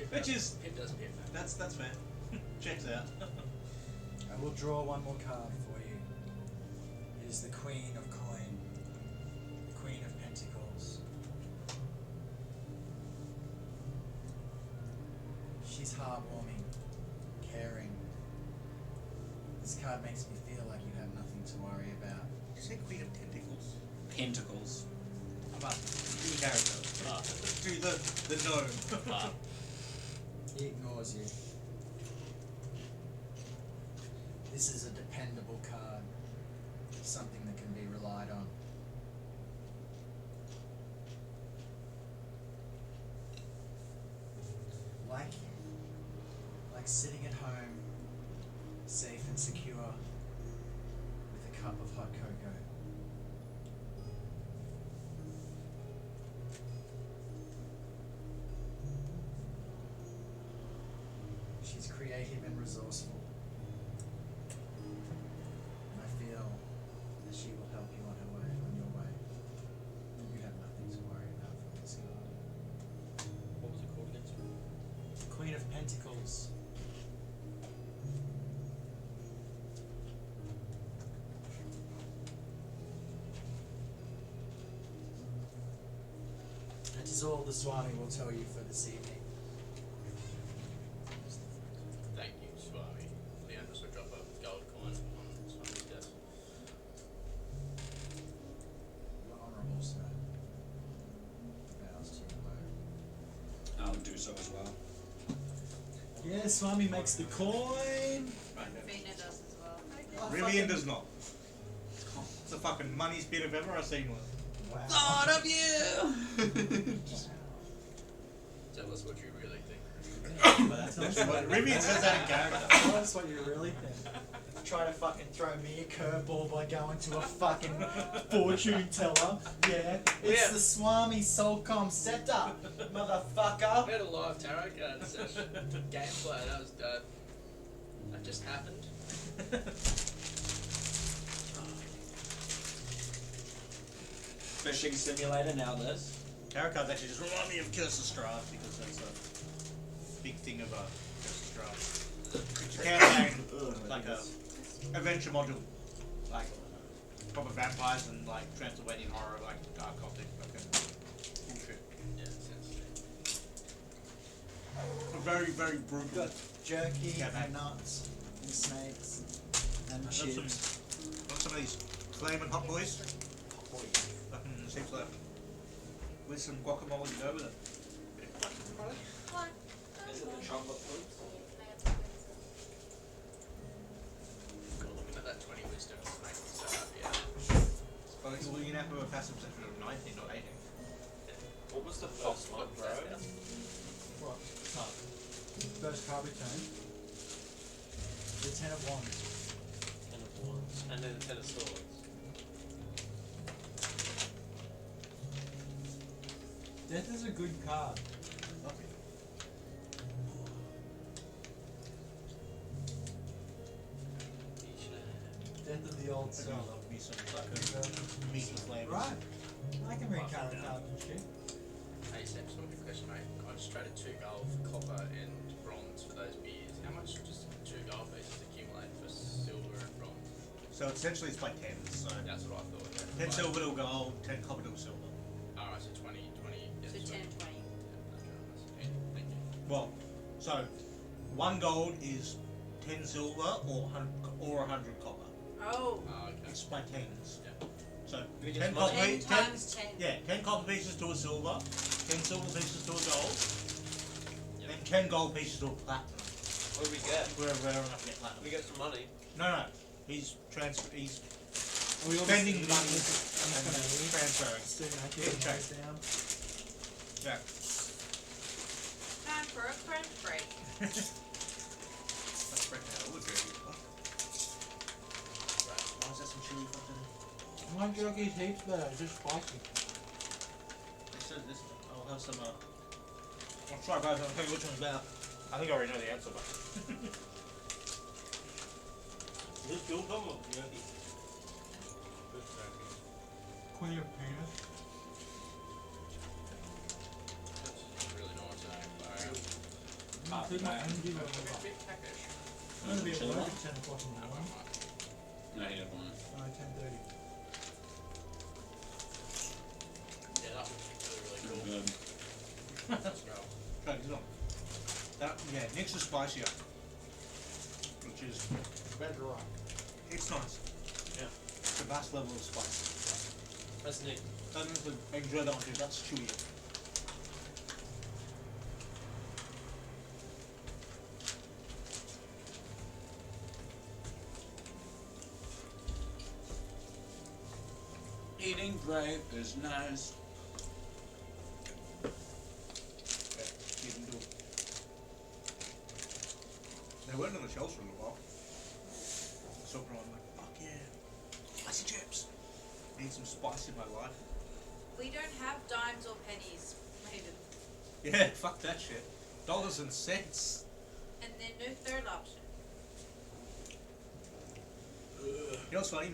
Which is Pip does Pip. that's fair. Checks out. I will draw one more card for you. It is the Queen of Coin. The Queen of Pentacles. She's heartwarming, caring. This card makes me feel like you have nothing to worry about. Did you say Queen of Tentacles? Pentacles. How about the character? The gnome. He ignores you. This is a dependable card. Something that can be relied on. Like sitting at home, safe and secure, with a cup of hot cocoa. She's creative and resourceful. And I feel that she will help you on your way. You have nothing to worry about from this card. What was it called again? Sorry? Queen of Pentacles. That is all the Swami will tell you for this evening. Thank you, Swami. Leon just will drop a gold coin on Swami's desk. Your honourable sir. Bows to you low. I'll do so as well. Yeah, Swami makes the coin. Fina does as well. Rivian does not. It's the fucking moneyest bit I've ever seen one. Wow. Thought of you. Tell us what you really think. Tell us what Rivian says that in character. Tell us what you really think. Try to fucking throw me a curveball by going to a fucking fortune teller. Yeah, it's Yeah. the Swami Soulcom setup, motherfucker. We had a live tarot card session. Gameplay, that was dope. That just happened. Fishing simulator, now this. Tarot cards actually just remind me of Curse of Strahd because that's a big thing of Curse of Strahd. It's a campaign, like a adventure module, like proper vampires and like Transylvanian horror, like dark gothic, fucking bullshit. Yeah, sounds A very, very brutal. Got jerky Yeah, and mate. nuts and snakes and Want chips. some of these flaming hot boys? Fucking 6 left. With some guacamole to go with it. What? Is it the chocolate flutes? Looking at that 20 wisdom makes me so happy. Yeah. Well, you're going to have a passive perception of 19, not 18. What was the first one, bro? What? First card return. The Ten of Wands. Ten of Wands. And then the Ten of Swords. Death is a good card. Okay. Death of the Old So Soul. that would be some fucking meaty flavors. Right. I can read card cards and shit. Hey Sam, so good question, mate. I just traded 2 gold for copper and bronze for those beers. How much just 2 gold pieces accumulate for silver and bronze? So essentially it's like 10s, so That's what I thought. 10 silver to gold, 10 copper to silver. Alright, so 20. Yeah, So 10 and 20. Yeah, that's right. That's handy. Thank you. Well, so 1 gold is 10 silver or 100 copper. Oh. Okay. It's by 10s. Yeah. So We 10 just copper, 10 10, times 10. yeah, 10 copper pieces to a silver, 10 silver pieces to a gold, Yep. and 10 gold pieces to a platinum. What do we get? We're rare enough to get platinum. We get some money. No, he's spending money I'm just and gonna leave. transferring. Stephen, I keep Yeah, check. those down. Yeah. Time for a crunch break. That's freaking out. It would really fuck. Why is that some chili fucking? My jerky's heaps better, it's just spicy. They said this. I'll have some. I'll try both. I'll tell you which one's better. I think I already know the answer, but. Is this fuel come or jerky? Queen of penis. That's really nice, eh? Half Could an not hour. undo Fire. it. A bit peckish. I'm gonna be at Chili work one? at 10 o'clock in the No, morning. I might. No, he didn't want it. 10:30. Yeah, that was really cool. Good. Let's go. Try this one. Yeah, Nick's is spicier. Which is, Bedrock. it's nice. Yeah. It's the best level of spice. That's Nick. I enjoy that one too. That's chewy. Eating grape is nice. Yeah, even do. They weren't on the shelves for a little while. So I'm like, fuck yeah. Spicy chips. Need some spice in my life. We don't have dimes or pennies, Raven. Yeah, fuck that shit. Dollars and cents. And then no third option. You know what's funny?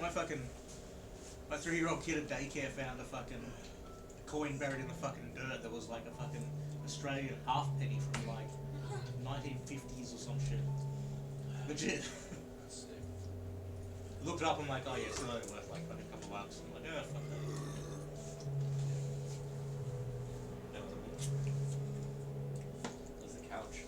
My 3-year-old kid at daycare found a fucking coin buried in the fucking dirt that was like a fucking Australian halfpenny from like 1950s or some shit. Legit. That's sick. Looked it up and I'm like, oh yeah, it's only worth like fucking a couple bucks. I'm like, yeah, fuck that. That was a bit. There's the couch.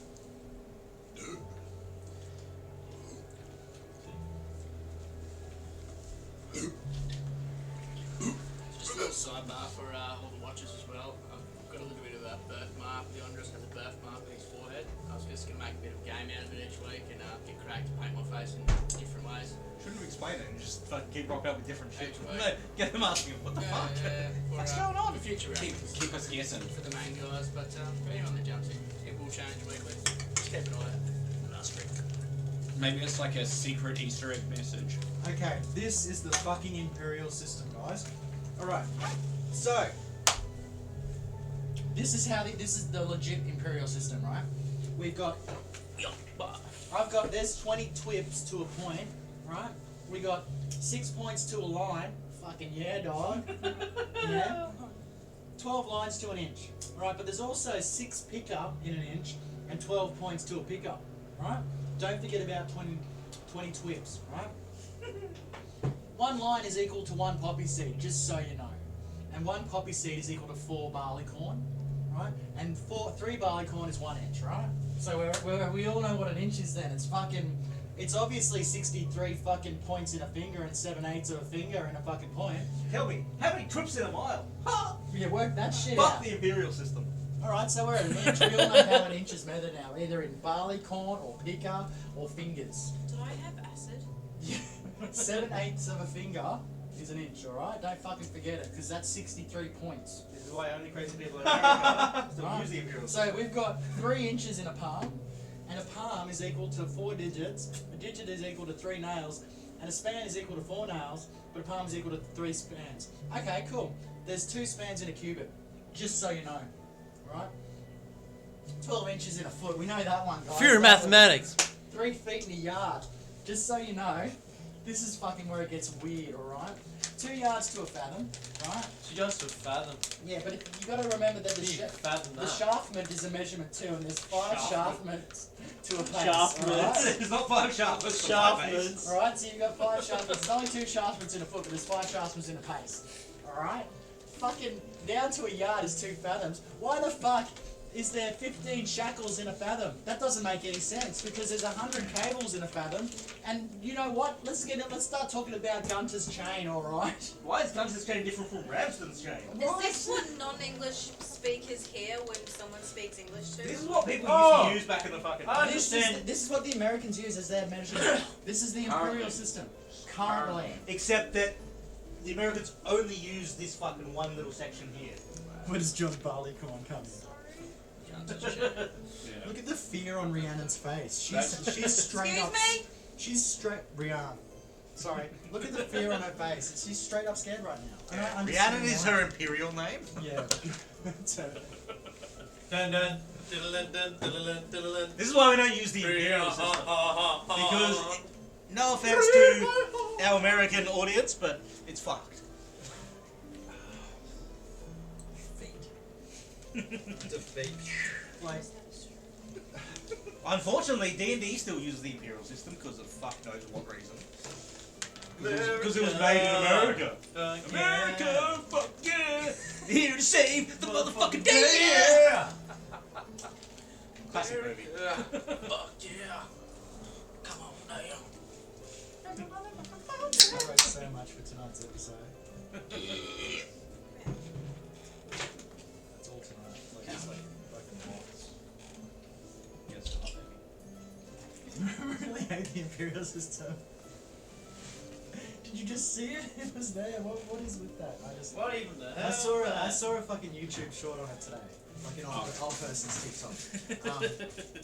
Just a little sidebar for all the watchers as well. I've got a little bit of a birthmark. The Andres has a birthmark on his forehead. I was just going to make a bit of a game out of it each week and get Craig to paint my face in different ways. Shouldn't have explained it and just fucking keep rocking up with different shit. Actually. No, get them asking, what the fuck? For, What's going on? For future reference. Keep us guessing. For the main guys, but for anyone that jumps in, it will change weekly. Just keep an eye out. Maybe it's like a secret Easter egg message. Okay, this is the fucking Imperial system, guys. Alright, so this is the legit Imperial system, right? We've got there's 20 twips to a point, right? We got 6 points to a line, Fucking yeah, dog. Yeah. 12 lines to an inch. Right, but there's also 6 pickup in an inch and 12 points to a pickup. Right? Don't forget about 20 twips, right? 1 line is equal to 1 poppy seed, just so you know. And 1 poppy seed is equal to 4 barley corn, right? And 3 barley corn is 1 inch, right? So we all know what an inch is then. It's obviously 63 fucking points in a finger and 7/8 of a finger in a fucking point. Tell me, how many trips in a mile? Ha! Yeah, work that shit Fuck out. the imperial system. Alright, so we're at an inch. We all know how an inch is measured now, either in barley corn or picker or fingers. Did I have acid? Yeah. 7/8 of a finger is an inch, alright? Don't fucking forget it, because that's 63 points. This is why only crazy people in America still Right. use the imperial system. So we've got 3 inches in a palm, and a palm is equal to 4 digits, a digit is equal to 3 nails, and a span is equal to 4 nails, but a palm is equal to 3 spans. Okay, cool. There's 2 spans in a cubit, just so you know, right? 12 inches in a foot, we know that one, guys. Fear of mathematics. 3 feet in a yard, just so you know. This is fucking where it gets weird, alright? 2 yards to a fathom, right? She goes to fathom. Yeah, but you gotta remember that You fathom the that. shaftment is a measurement too, and there's 5 shaftments to a pace. Shaftments. It's not 5 shaftments. Shaftments. Alright, so you've got 5 shaftments. There's only 2 shaftments in a foot, but there's 5 shaftments in a pace. Alright? Fucking down to a yard is 2 fathoms. Why the fuck is there 15 shackles in a fathom? That doesn't make any sense, because there's 100 cables in a fathom. And you know what? Let's start talking about Gunter's chain, alright? Why is Gunter's chain different from Ramsden's chain? Is this what non-English speakers hear when someone speaks English to This is them? what people Oh! used to use back in the fucking. I This understand. is what the Americans use as their measurement. This is the imperial Currently. system. Currently. Except that the Americans only use this fucking one little section here. Where does John Barleycorn come in? Look at the fear on Rhiannon's face. She's straight Excuse up. me? She's straight. Rhiannon. Sorry. Look at the fear on her face. She's straight up scared right now. I don't understand Rhiannon is why. her imperial name. Yeah. So- Dun dun. Diddle dun diddle diddle. This is why we don't use the imperial system. Because, Because no offense to our American audience, but it's fucked. like, Unfortunately, D&D still uses the imperial system because of fuck knows what reason. Because it was made in America. America, fuck yeah! Here to save the motherfucking day! Yeah! Classic movie. Fuck yeah. Come on now. I wrote so much for tonight's episode. That's all tonight. Like, it's like fucking lots. Yes, hot baby. I really hate the imperial system. Did you just see it? It was there. What is with that? What even the hell? I saw a fucking YouTube short on it today, like an old person's TikTok,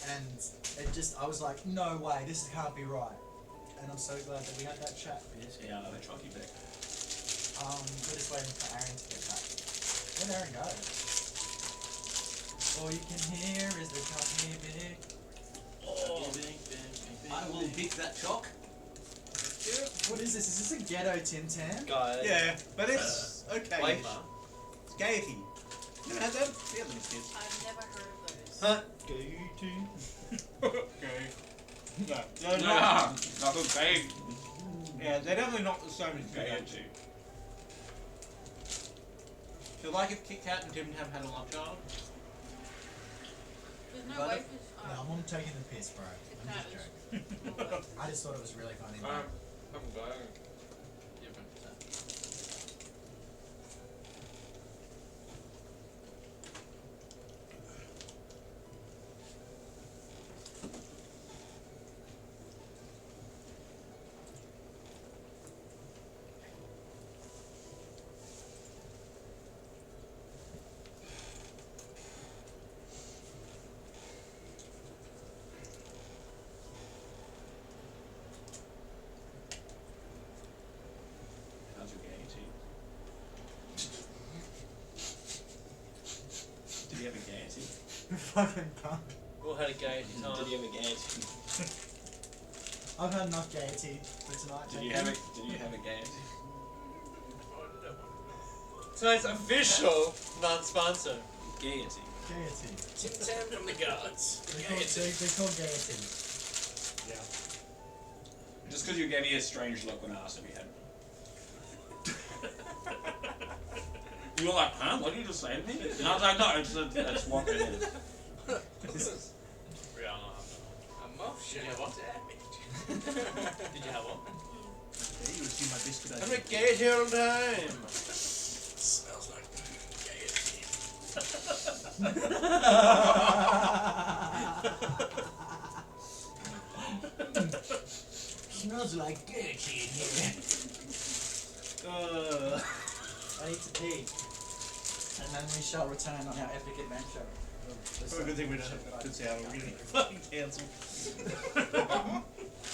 and it just I was like, no way, this can't be right, and I'm so glad that we had that chat. Yes, yeah, I'll chuck you back. We're just waiting for Aaron to get back. Where'd Aaron go? All you can hear is the coffee big. Oh. I will pick that chalk. What is this? Is this a ghetto Tim Tam? Guy. Yeah, but it's okay. Wafer. It's gaiety. You ever had them? Yeah, them kids. I've never heard of those. Huh? Okay. No, Ah, not okay. Yeah, they're definitely not the same as gaiety. Feel like if Kit Kat and Tim Tam had a love child? There's no But- wafers. No, I'm taking the piss, bro. I'm just joking. I just thought it was really funny. I'm going. Yeah, but, How's your gaiety? Did he have a gaiety? Fucking cunt. All had a gay time. Did he have a gaiety? I've had enough gaiety for tonight. Did you have a gaiety? Tonight's official non-sponsor. Gaiety. Gaiety. Tim Tam from the guards. They're called Gaiety. Yeah. Just because you gave me a strange look when I asked if you had. You were like, huh? What did you just say to me? And I was like, no, it's what it is. Rihanna. Emotion. Did you have one? Did you have one? Yeah, you would see my biscuit. I'm a gay here all the time. Smells like gaiety. Smells like Gaiety in here. I need to pee. And then we shall return on our epic adventure. It's a good thing we don't have good sound. We're getting fucking cancelled.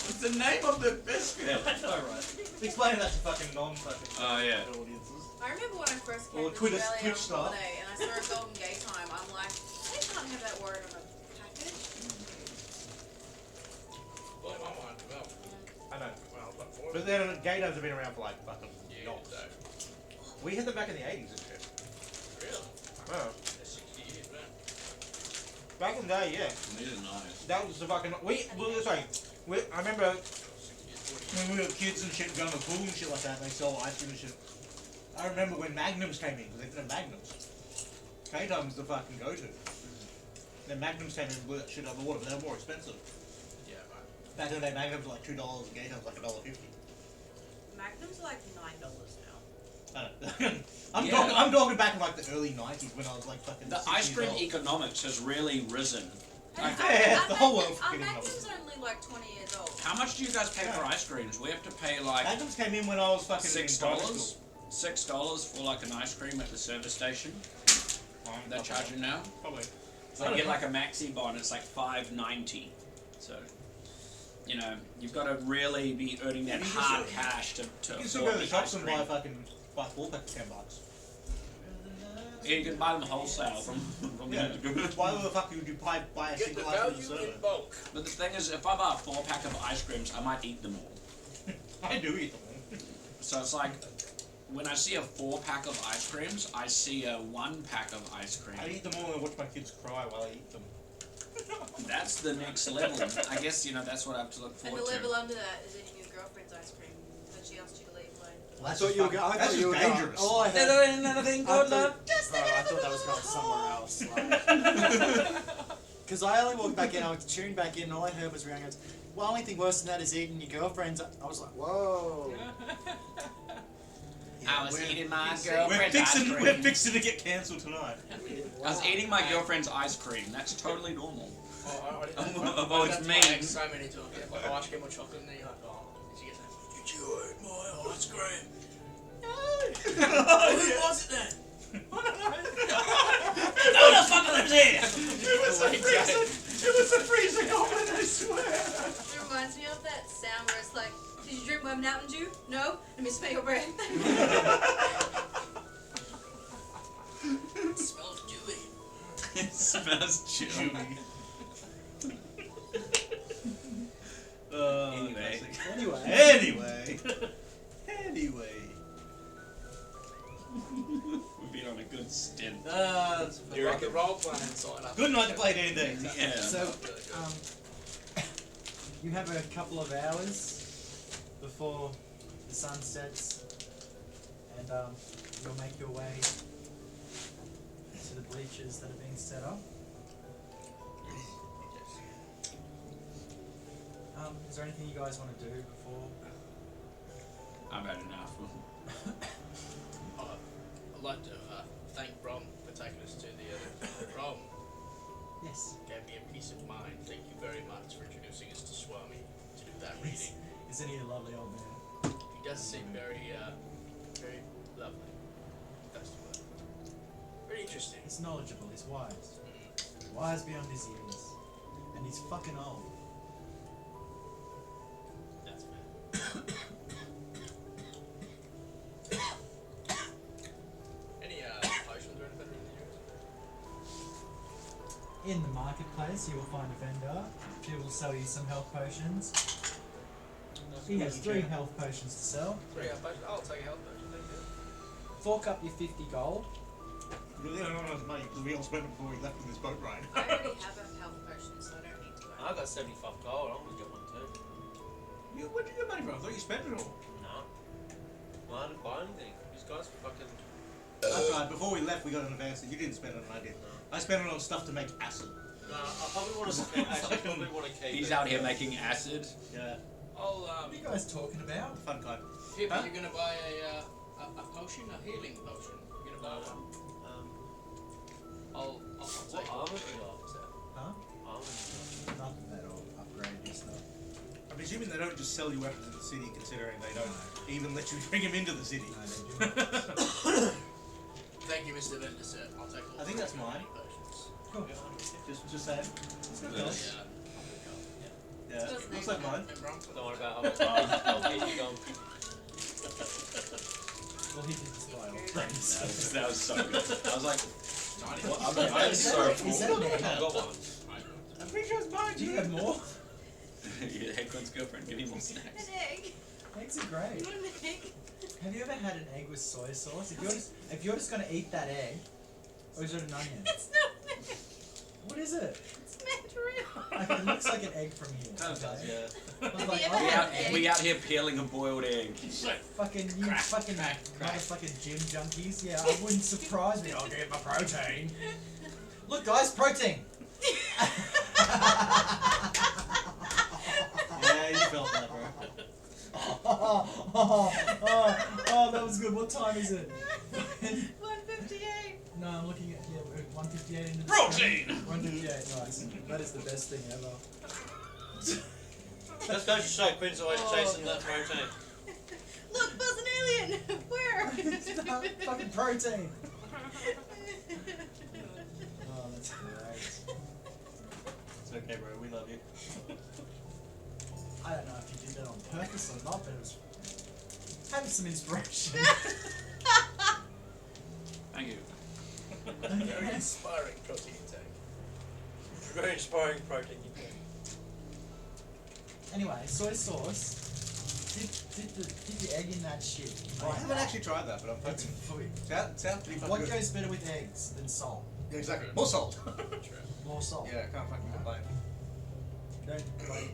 What's the name of the biscuit? Alright. Explain that to fucking non-fucking Oh, yeah. audiences. I remember when I first Or came to Twitch Australia on star. holiday and I saw a Golden Gay Time, I'm like, they can't have that word on a package. Blow my mind. Well, I know. but for But then gay domes have been around for like fucking yeah, yonks. so, We had them back in the 80s and shit. really? Oh. That's 60 years, man. Back in the day, yeah. These are nice. That was the fucking. I remember 60 years, 40 years. when we were kids and shit, going to the pool and shit like that, they sell ice cream and shit. I remember when Magnums came in, because they didn't have Magnums. K-Time's the fucking go-to. Then Magnums came in and blew that shit out of the water, but they were more expensive. Yeah, man. Back in the day, Magnums were like $2 and K-Time's like $1.50. Magnums are like $9 now. I don't know. I'm, Yeah. talking, I'm talking back in like the early 90s when I was like fucking The 6 ice years cream old. economics has really risen. And Yeah, the whole world's Our getting Magnums are only like 20 years old. How much do you guys pay for ice creams? We have to pay like Magnums came in when I was fucking in primary $6. school. $6 for like an ice cream at the service station. They're charging now. Probably. So you get like a maxi bon, it's like $5.90. So, you know, you've got to really be earning that You can hard still- cash to You can afford still go to the the shops ice and cream. buy a 4-pack for $10. Yeah, you can buy them wholesale from Yeah. the Why the fuck would you buy a Get the single ice cream value soda? in bulk. But the thing is, if I buy a 4-pack of ice creams, I might eat them all. I do eat them. So it's like, when I see a 4-pack of ice creams, I see a 1-pack of ice cream. I eat them all and watch my kids cry while I eat them. That's the next level. I guess, you know, that's what I have to look And forward the to. level under that is eating your girlfriend's ice cream when she asked you to leave alone. I thought you were going. I That's thought you were just going. dangerous. All I heard. Anything I thought, I thought that was going somewhere else. Because I only walked back in, I was tuned back in, and all I heard was Rihanna goes, well, only thing worse than that is eating your girlfriend's. I was like, whoa. I was eating my We're girlfriend's ice fixing, cream. we're fixing to get cancelled tonight. I was eating my girlfriend's ice cream. That's totally normal. Oh, I Oh, it's that's me. why I ate so many times. Yeah, like ice cream or chocolate, and then you're like, oh, did you get that? Did you eat my ice cream? No. Who was it then? Who the fuck lives here? It was a freezing oven, I swear. It reminds me of that sound where it's like, did you drink my Mountain Dew? No? Let me smell your breath. It smells dewy. It smells chewy. Anyway. Anyway. We've been on a good stint. You're at the role playing side. Good night to play D&D. Yeah. So, you have a couple of hours before the sun sets, and you'll make your way to the bleachers that are being set up. Is there anything you guys want to do before? I've had enough. I'd like to thank Brom for taking us to the other Brom. Yes. Gave me a peace of mind. Thank you very much for introducing us to Swami to do that reading. Isn't he a lovely old man? He does seem very, very lovely. That's the word. Very interesting. He's knowledgeable, he's wise. Wise beyond his years. And he's fucking old. That's fair. Any potions or anything in the In the marketplace, you will find a vendor who will sell you some health potions. He has 3 health potions to sell. 3 health potions? I'll take a health potion, thank you. fork up your 50 gold. Really, I don't know his money because we all spent it before we left in this boat ride. I already have a health potion, so I don't need to go. I got 75 gold. I'm gonna get one too. Where did you get money from? I thought you spent it all. No. Well, I didn't buy anything. These guys fucking. That's right. Before we left, we got an advance that you didn't spend it on. I did. I spent it on stuff to make acid. No, I probably want to spend. Actually, I probably want to keep. He's it. out here making acid. Yeah, I'll What are you guys talking about? fun kind. Pip, Huh? you're gonna buy a potion, a healing potion. You're gonna buy one. I'll What take armor one. do you have, Seth? Huh? Armor do you have? Nothing that'll upgrade your stuff. I'm assuming they don't just sell you weapons in the city, considering they don't even let you bring them into the city. No, they do. Thank you, Mr. Vendor, sir. I'll take all I think that's mine. potions. Cool. Just saying. It's good, Yeah. guys. Yeah, Doesn't looks like mine. And wrong. Don't worry about it. I'll keep you going. Well, he did just buy all things. That was so good. I was like, Well, I'm so Is that full. an egg? I've got one. I'm pretty sure it's mine. Do you have more? Yeah, Headquin's girlfriend, give me more snacks. An egg. Eggs are You great. want an egg? Have you ever had an egg with soy sauce? If you're just gonna eat that egg, or is it an onion? It's not an egg. What is it? It's mandarin. Like, it looks like an egg from here. Kind of does, okay? yeah. I was Have like, you ever oh, had We egg? we out here peeling a boiled egg. fucking you fucking motherfucking gym junkies. Yeah, I wouldn't surprise me. I'll get my protein. Look, guys, protein. Yeah, you felt that, bro. Oh, that was good. What time is it? 158. No, I'm looking at 1:58 into the Protein! 1:58. Nice. That is the best thing ever. Let's go to show Quinn's always chasing that protein. Look, Buzz an alien. Where? It's not fucking protein. Oh, that's great. It's okay, bro. We love you. I don't know if you did that on purpose or not, but it was having some inspiration. Thank you. Very inspiring protein intake. Very inspiring protein intake. Anyway, soy sauce. Dip the egg in that shit. Oh, I haven't actually tried that, but I'm It's hoping. food. Sounds pretty fucking What good. goes better with eggs than salt? Yeah, exactly. More salt. More salt. Yeah, I can't fucking complain. Don't like. Okay.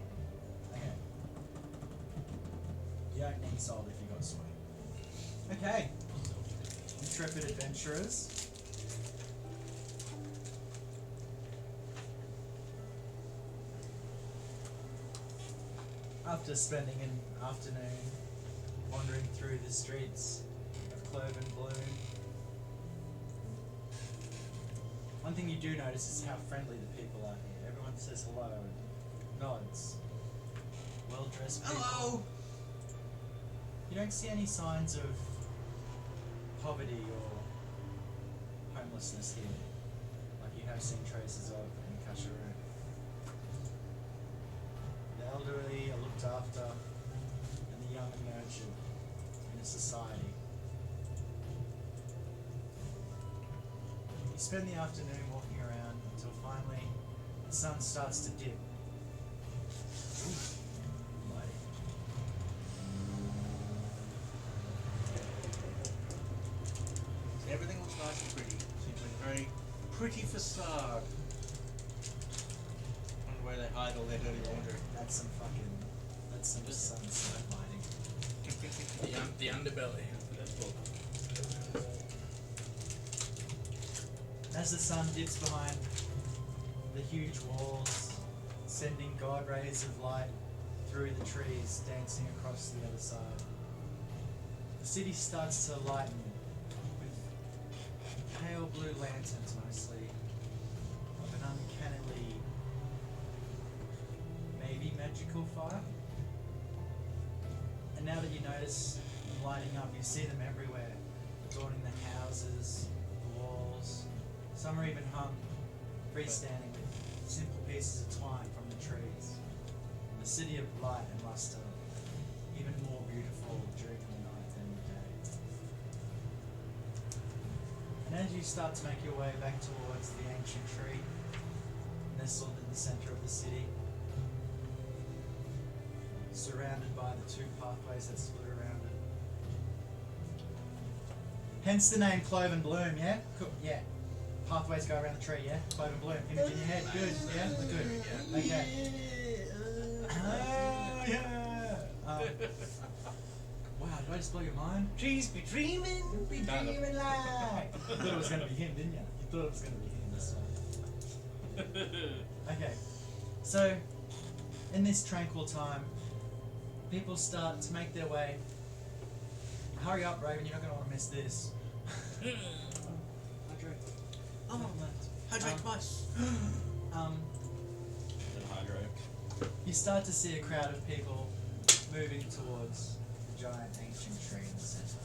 You don't need salt if you got soy. Okay. Intrepid adventurers. After spending an afternoon wandering through the streets of Cloven Bloom, one thing you do notice is how friendly the people are here. Everyone says hello and nods. Well-dressed people. Hello! You don't see any signs of poverty or homelessness here, like you have seen traces of in Kasharu. The elderly are looked after, and the young are nurtured in a society. You spend the afternoon walking around until finally the sun starts to dip. Lighting. So everything looks nice and pretty. Seems like a very pretty facade. Wonder where they hide all their dirty laundry. That's some sunset lighting. The underbelly. As the sun dips behind the huge walls, sending god rays of light through the trees, dancing across the other side, the city starts to lighten with pale blue lanterns mostly, of an uncannily, maybe magical fire. And now that you notice them lighting up, you see them everywhere, adorning the houses, the walls. Some are even hung freestanding with simple pieces of twine from the trees. The city of light and luster, even more beautiful during the night than the day. And as you start to make your way back towards the ancient tree, nestled in the center of the city, surrounded by the two pathways that split around it, Hence the name Cloven Bloom, yeah? Yeah. Pathways go around the tree, yeah? Cloven Bloom. Image in your head, good, yeah? Good. Okay. Oh, yeah. Wow, did I just blow your mind? Trees be dreaming. Be dreaming like. You thought it was going to be him, didn't you? You thought it was going to be him, so. Okay. So, in this tranquil time, people start to make their way. Hurry up, Raven, you're not going to want to miss this. Hydrate. Oh, hydrate twice. Then hydro. You start to see a crowd of people moving towards the giant ancient tree in the center.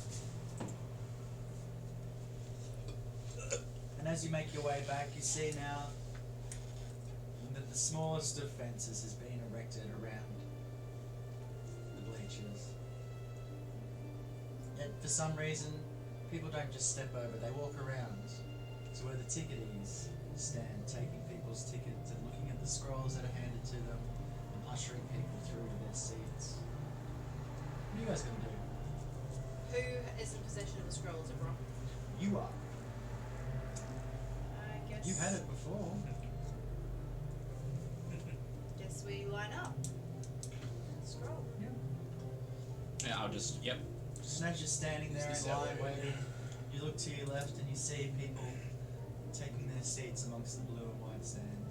And as you make your way back, you see now that the smallest of fences has been erected around the bleachers. Yet for some reason, people don't just step over, they walk around to where the ticketies stand, taking people's tickets and looking at the scrolls that are handed to them and ushering people through to their seats. What are you guys going to do? Who is in possession of the scrolls, everyone? You are. I guess. You've had it before. Guess we line up. Scroll. Yeah, I'll just, yep. And as you're standing there in line waiting, you look to your left and you see people taking their seats amongst the blue and white sand.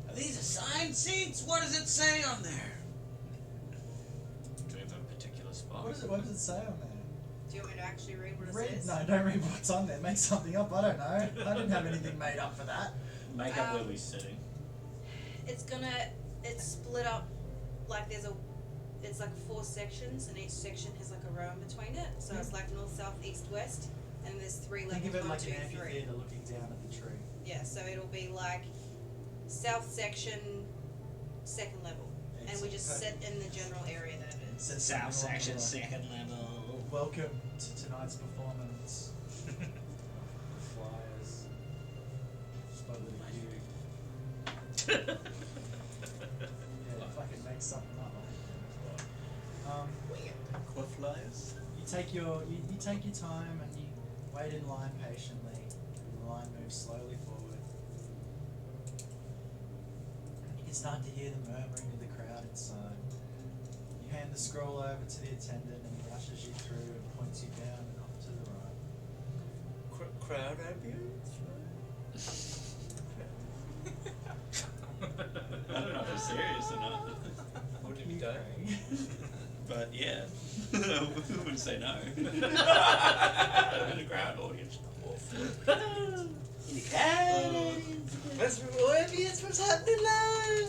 Are these assigned seats? What does it say on there? Do we have a particular spot? What does it say on there? Do you want me to actually read what it Read, says? no, don't read what's on there. Make something up. I don't know. I didn't have anything made up for that. Make up where we're sitting. It's split up like it's like 4 sections, and each section has like a row in between it. So it's like north, south, east, west, and there's 3 levels. Think of it 1, like 2, an 3. amphitheater looking down at the tree. Yeah, so it'll be like south section, 2nd level, and we just sit in the general area that it is. Says South something along section, the- second level. Welcome to tonight's performance. Flyers. Spoken to you. Yeah, fucking make something up. Quad flyers. You take your time and you wait in line patiently. And the line moves slowly forward. You can start to hear the murmuring of the crowd inside. You hand the scroll over to the attendant and he rushes you through and points you down and off to the right. Crowd ambience. I don't know if it's serious or not. What have you done? But yeah, I wouldn't say no. In a crowd audience. In the crowd. What's ambience? What's happening now?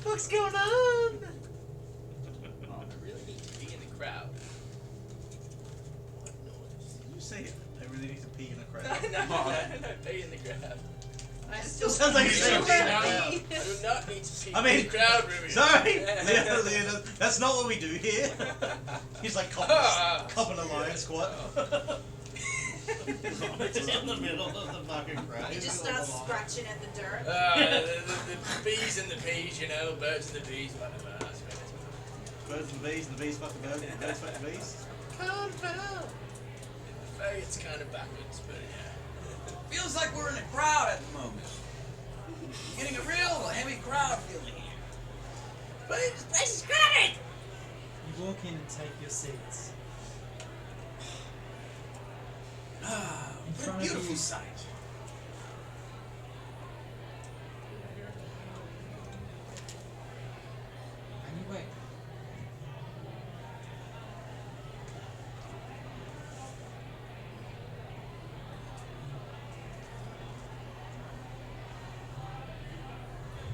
What's going on? Oh, I really need to be in the crowd. What noise? You say it. I really need to pee in a crowd. No, be in the crowd. I still Sounds like I you do say not pee in a need- crowd. I do not need to pee I mean, in the crowd, Ruby. Sorry! That's not what we do here. He's like copping a lion squat. It's in the middle of the fucking crowd. You just start scratching at the dirt. The bees and the peas, you know, birds and the bees, whatever. That's what it is. Birds and the bees fuck the birds, and the birds fuck the bees. Carnival. It's kind of backwards, but yeah. Feels like we're in a crowd at the moment. Getting a real heavy crowd feeling here. But this place is crowded! You walk in and take your seats. Ah, In what a front of beautiful you. sight. And you wait.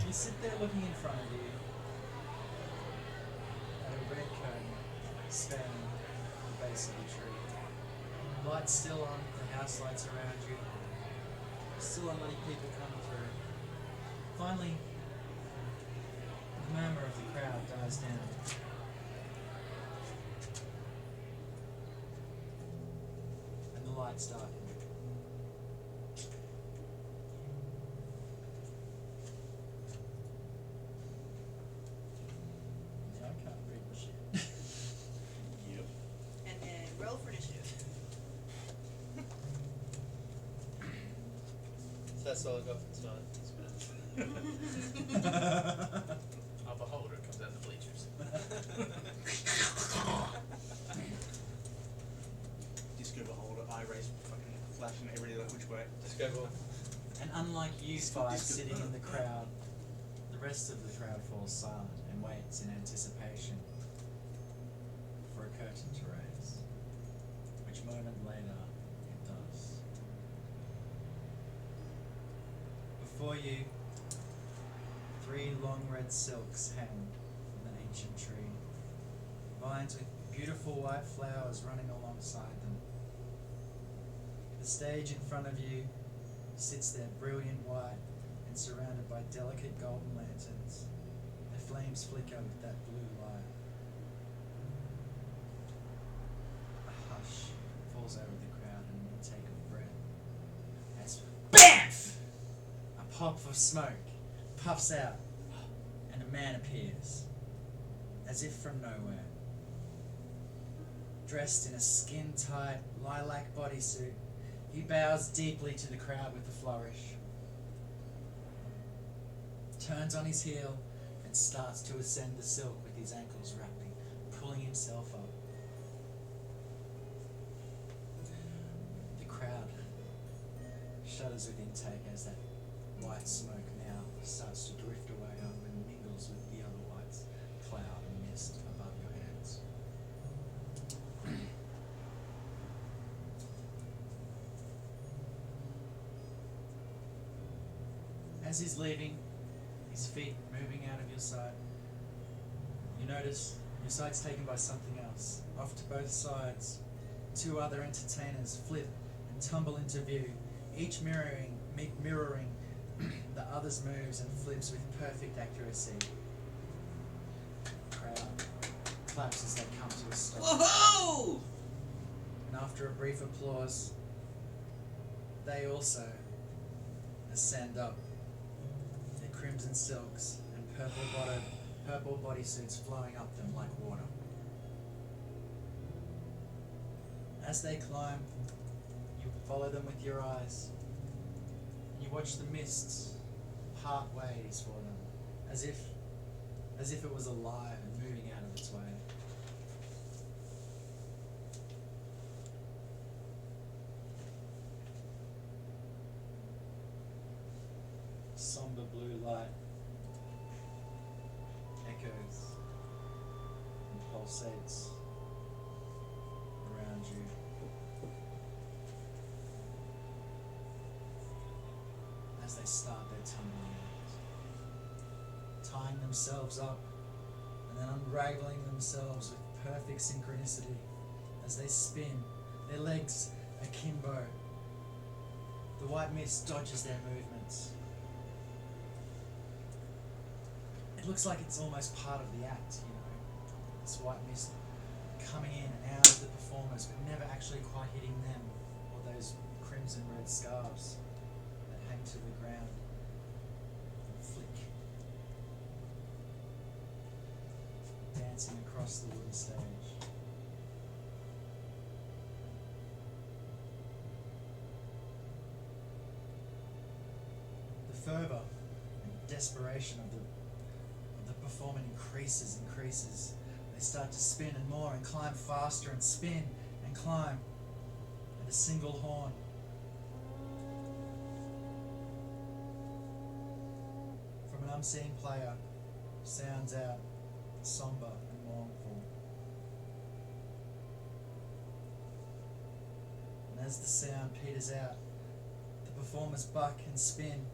You sit there looking in front of you at a red cone spanning the base of the tree. Lights still on, the house lights around you. Still on letting people come through. Finally, the murmur of the crowd dies down. And the lights darken. Yeah, I can't read the shit. Yep. And then That's all I got for tonight. It's been Our beholder comes out the bleachers. Disco beholder, eye race, fucking flashing every which way. Disco ball. And unlike you Disco, five disco. sitting in the crowd, the rest of the crowd falls silent and waits in anticipation for a curtain to raise, which moment later it does. Before you, 3 long red silks hang from the ancient tree, vines with beautiful white flowers running alongside them. The stage in front of you sits there brilliant white and surrounded by delicate golden lanterns. The flames flicker with that blue light. A hush falls over the crowd and an intake of breath as BAMF! A pop of smoke puffs out and a man appears, as if from nowhere. Dressed in a skin-tight lilac bodysuit, he bows deeply to the crowd with a flourish, turns on his heel and starts to ascend the silk with his ankles wrapping, pulling himself up. The crowd shudders with intake as that white smoke now starts to drift away up and mingles with the other white cloud and mist above your heads. As he's leaving, his feet moving out of your sight, you notice your sight's taken by something else. Off to both sides, 2 other entertainers flip and tumble into view, each mirroring the other's moves and flips with perfect accuracy. The crowd claps as they come to a stop. Whoa! And after a brief applause, they also ascend up, their crimson silks and purple bodysuits flowing up them like water. As they climb, you follow them with your eyes, and you watch the mists part ways for them, as if it was alive and moving out of its way. Somber blue light echoes and pulsates around you. As they start their tumbling out, tying themselves up and then unraveling themselves with perfect synchronicity as they spin, their legs akimbo. The white mist dodges their movements. It looks like it's almost part of the act, you know. This white mist coming in and out of the performers, but never actually quite hitting them or those crimson red scarves that hang to the ground and flick, dancing across the wooden stage. The fervour and desperation of the performer increases. They start to spin and more and climb faster and spin and climb. And a single horn from an unseen player sounds out somber and mournful. And as the sound peters out, the performers buck and spin.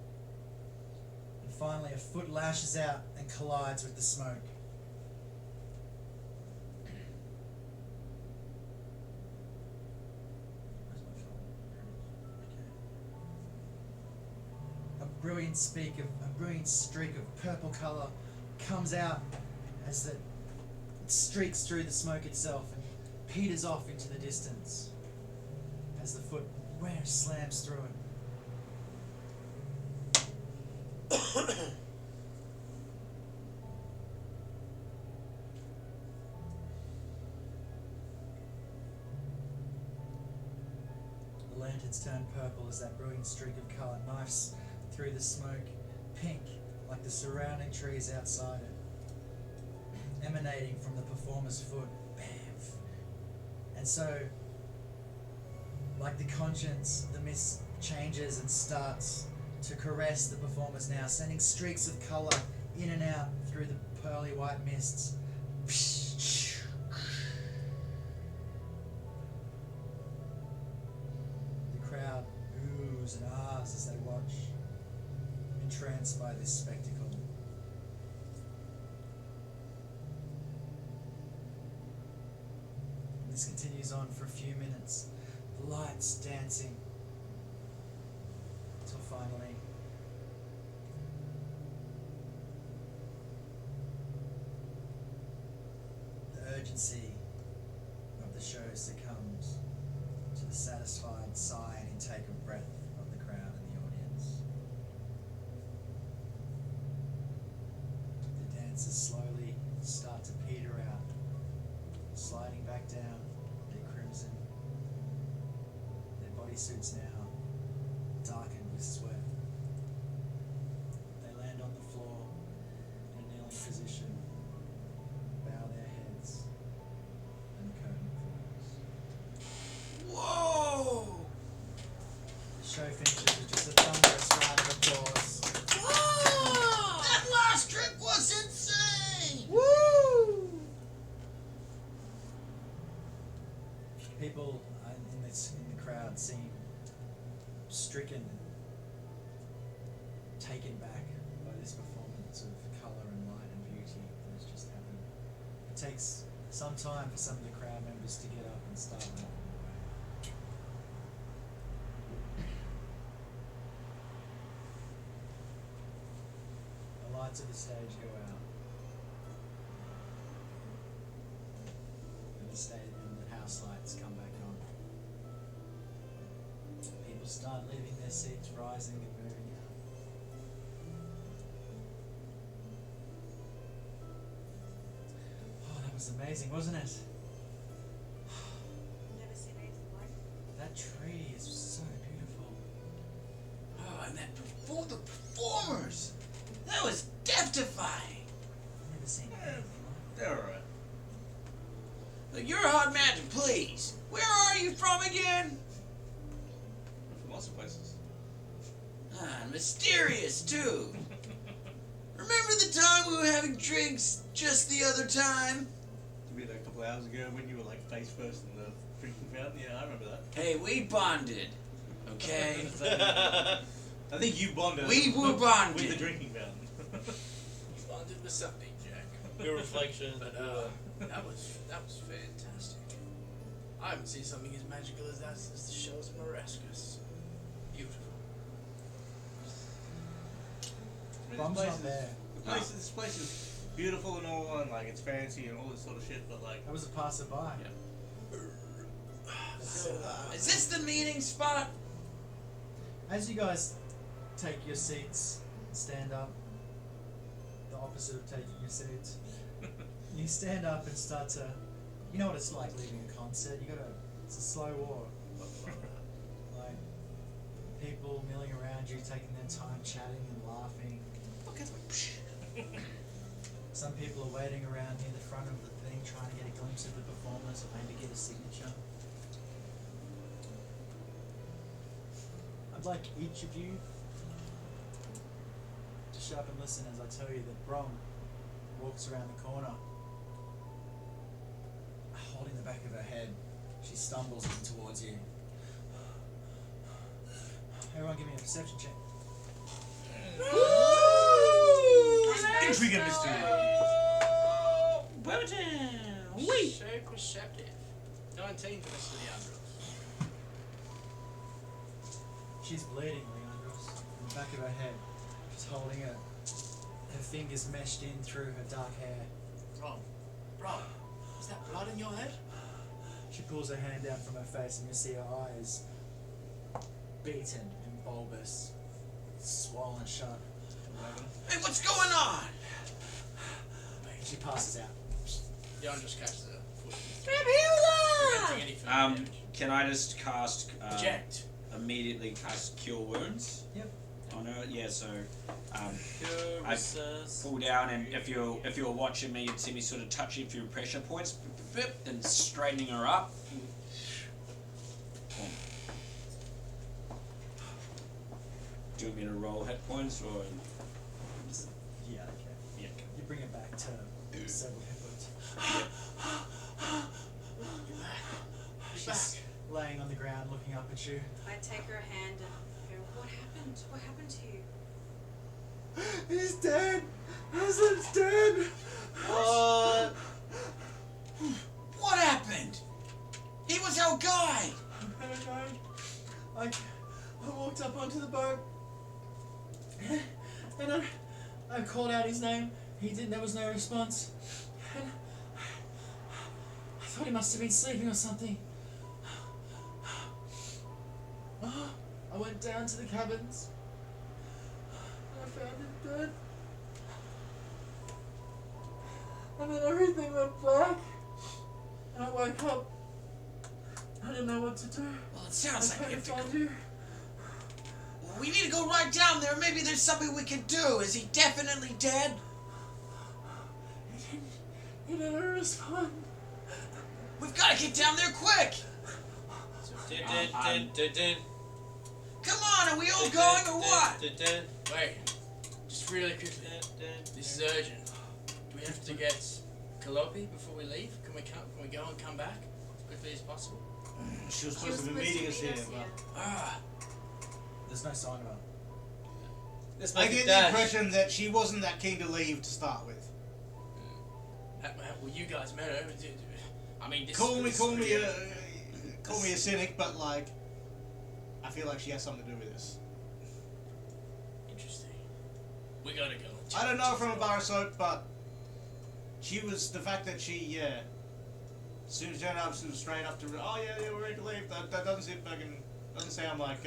And finally a foot lashes out and collides with the smoke. A brilliant streak of purple colour comes out as it streaks through the smoke itself and peters off into the distance as the foot slams through it. The lanterns turn purple as that brilliant streak of colour knifes through the smoke, pink like the surrounding trees outside it, emanating from the performer's foot. Bam! And so, like the conscience, the mist changes and starts to caress the performers now, sending streaks of colour in and out through the pearly white mists. The crowd oohs and ahs as they watch, entranced by this spectacle. And this continues on for a few minutes, the lights dancing, until finally the urgency of the show succumbs to the satisfied sigh and intake of breath of the crowd and the audience. The dancers slowly start to peter out, sliding back down, their crimson, their bodysuits now darkened with sweat. They land on the floor in a kneeling position, bow their heads, and the curtain falls. Whoa! The show finishes with just a thunderous round of applause. Whoa! That last trick was insane! Woo! People in the crowd seem stricken and taken back by this performance of colour and light and beauty that has just happened. It takes some time for some of the crowd members to get up and start walking away. The lights of the stage go out. And the house lights come back on. People start leaving their seats, rising and moving out. Oh, that was amazing, wasn't it? Never seen anything like it. That tree is so beautiful. Oh, and the performers! That was death-defying! I've never seen anything like They're alright. Look, you're a hot magic, please. Where are you from again? From lots of places. Ah, and mysterious, too. Remember the time we were having drinks just the other time? You mean a couple of hours ago when you were like face first in the drinking fountain? Yeah, I remember that. Hey, we bonded, okay? I think you bonded. We were bonded. With the drinking fountain. Bonded with something, Jack. Your reflection. But that was fantastic. I haven't seen something as magical as that since the shows in Marascus. Beautiful. Bomb's not there. This place is beautiful and all, and like it's fancy and all this sort of shit, but like That was a passerby. Yeah. Is this the meeting spot? As you guys take your seats, stand up, the opposite of taking your seats, you stand up and start to, you know what it's like leaving a concert, it's a slow walk. Like, people milling around you, taking their time chatting and laughing. Some people are waiting around near the front of the thing, trying to get a glimpse of the performers or maybe get a signature. I'd like each of you to shut up and listen as I tell you that Brom walks around the corner, holding the back of her head. She stumbles in towards you. Everyone give me a perception check. intrigue and mystery. Wait. So perceptive. 19 for Mr. Leandros. She's bleeding, Leandros, in the back of her head. She's holding it. Her fingers meshed in through her dark hair. Rob, is that blood in your head? She pulls her hand down from her face and you see her eyes beaten and bulbous, swollen shut. Hey, what's going on? She passes out. Leandros catches her foot. Rabula! Preventing any further damage. Can I just cast Eject. immediately cast Cure Wounds? Yep. Oh no, yeah. So, Pure I recess. pull down, and if you're watching me, you'd see me sort of touching a few pressure points, and straightening her up. Boom. Do you want me to roll hit points or? Yeah, okay. Yeah. You bring it back to several hit points. She's laying on the ground looking up at you. I take her hand and go, what happened? What happened to you? He's dead! Aslan's dead! What? What happened? He was our guy. I walked up onto the boat and I called out his name. There was no response. And I thought he must have been sleeping or something. I went down to the cabins and I found him dead. And then everything went black. And I woke up. I didn't know what to do. Well, it sounds like we have to go. Find you. Well, we need to go right down there. Maybe there's something we can do. Is he definitely dead? He didn't respond. We've got to get down there quick. Come on, are we all going or what? Wait, just really quickly. This is urgent. Do we have to get Calliope before we leave? Can we go and come back as quickly as possible? She was supposed to be meeting us here, but Ah, There's no sign of her. Let's I make get it the dash. impression that she wasn't that keen to leave to start with. well, you guys met her. I mean, this Call me this- a cynic, but like, I feel like she has something to do with this. Interesting. We gotta go. I don't know from a bar of soap, but she was the fact that she, as soon as she turned up, she was straight up to, oh yeah, we're ready to leave. That doesn't seem fucking, doesn't sound like,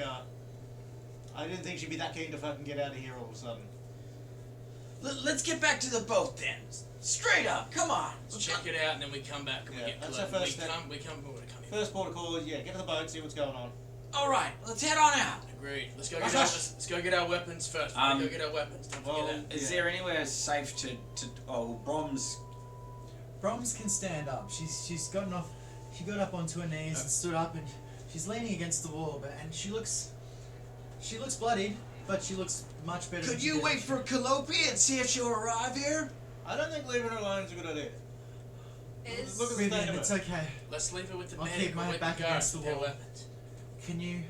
I didn't think she'd be that keen to fucking get out of here all of a sudden. Let's get back to the boat then. Straight up, come on. Let's check it out and then we come back and Yeah, we get that's Calliope. our first step. We come here. First port of call is, get to the boat, see what's going on. All right, let's head on out. Agreed. Let's go Rush, get our, rush. let's go get our weapons first. Go get our weapons. Don't forget that. Is there anywhere safe to Brom's? Brahms can stand up. She's gotten off. She got up onto her knees and stood up, and she's leaning against the wall. She looks bloodied, but she looks much better. Could than she you did. wait for Calliope and see if she'll arrive here? I don't think leaving her alone is a good idea. Look at the state Vivian, of it's her. okay. Let's leave it with the I'll medic keep my or with back the guard against the with their wall. weapons. Can you?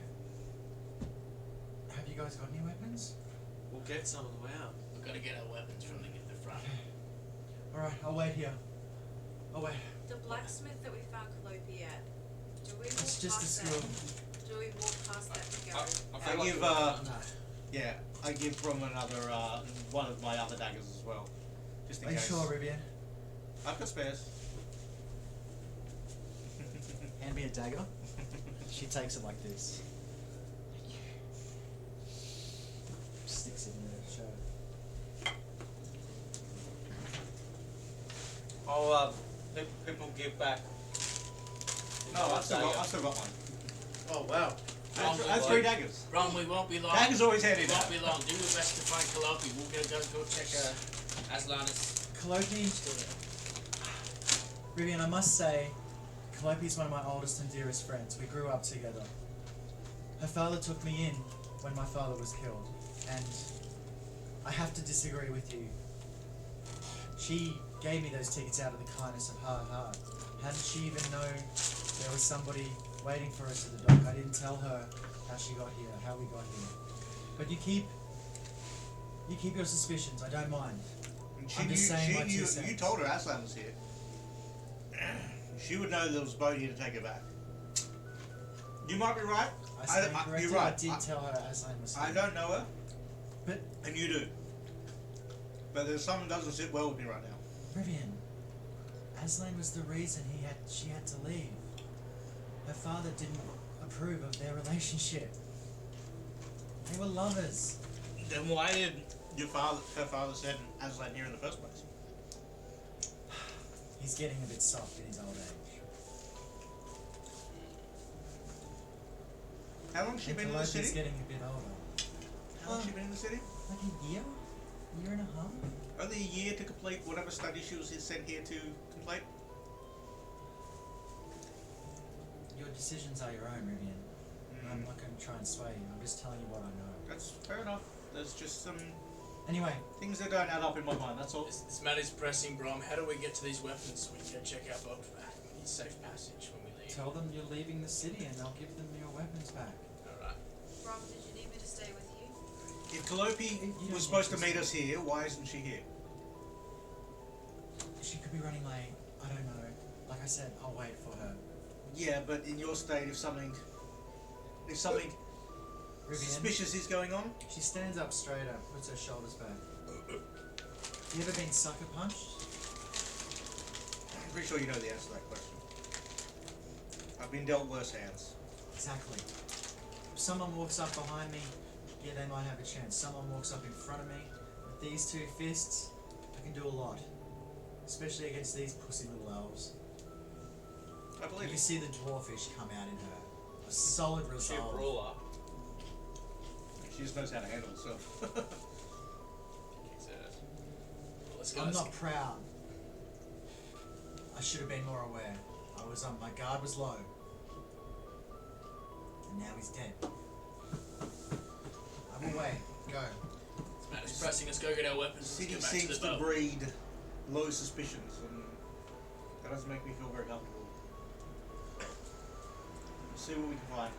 Have you guys got any weapons? We'll get some on the way out. We've got to get our weapons from the front. All right, I'll wait here. I'll wait. The blacksmith that we found Calliope at, do we walk It's just a past school. that? Do we walk past that and go? I give, No. I give Brom another, one of my other daggers as well. Just in Are you case. sure, Rivian? I've got spares. Hand me a dagger. She takes it like this. Sticks it in her shirt. I'll people give back. No, I've still got one. Oh wow. I have 3 daggers. Ron, we won't be long. Daggers always handy We now. won't be long. Do your best to find Calliope. We'll go check Aslan's. Calliope. Rivian, I must say, Calliope is one of my oldest and dearest friends. We grew up together. Her father took me in when my father was killed, and I have to disagree with you. She gave me those tickets out of the kindness of her heart. How did she even know there was somebody waiting for us at the dock? I didn't tell her how she got here, how we got here. But you keep your suspicions. I don't mind. She I'm knew, just saying my 2 you cents. told her Aslan was here. She would know there was a boat here to take her back. You might be right. I stand corrected. you're right. I did tell her Aslan was I here. don't know her, But and you do. But there's something that doesn't sit well with me right now. Rivian, Aslan was the reason she had to leave. Her father didn't approve of their relationship. They were lovers. Then why did her father send Aslan here in the first place? He's getting a bit soft in his old age. How long has she And been in the Calliope's city? getting a bit older. How How long has she been in the city? Like a year and a half. Only a year to complete whatever study she was sent here to complete. Your decisions are your own, Rivian. I'm not going to try and sway you. I'm just telling you what I know. That's fair enough. There's just some Anyway, things that don't add up in my mind, that's all. This matter's pressing, Brom. How do we get to these weapons so we can check our boat back? We need safe passage when we leave. tell them you're leaving the city and they'll give them your weapons back. Alright. Rom, did you need me to stay with you? If Calliope You don't was supposed to need meet to us here, why isn't she here? She could be running late. I don't know. Like I said, I'll wait for her. Yeah, but in your state, if something Rivian, suspicious is going on, she stands up straighter, puts her shoulders back. You ever been sucker punched? I'm pretty sure you know the answer to that question. I've been dealt worse hands. Exactly. If someone walks up behind me, yeah, they might have a chance. Someone walks up in front of me, with these two fists, I can do a lot. Especially against these pussy little elves. I believe You you. see the dwarfish come out in her. A solid She a resolve. brawler. She just knows how to handle herself. Let's go. I'm not proud. I should have been more aware. I was on, my guard was low. And now he's dead. I'm away. Go. This matter's pressing. Let's go get our The weapons. city Let's get back seems to the to boat. breed low suspicions, and that doesn't make me feel very comfortable. We'll see what we can find.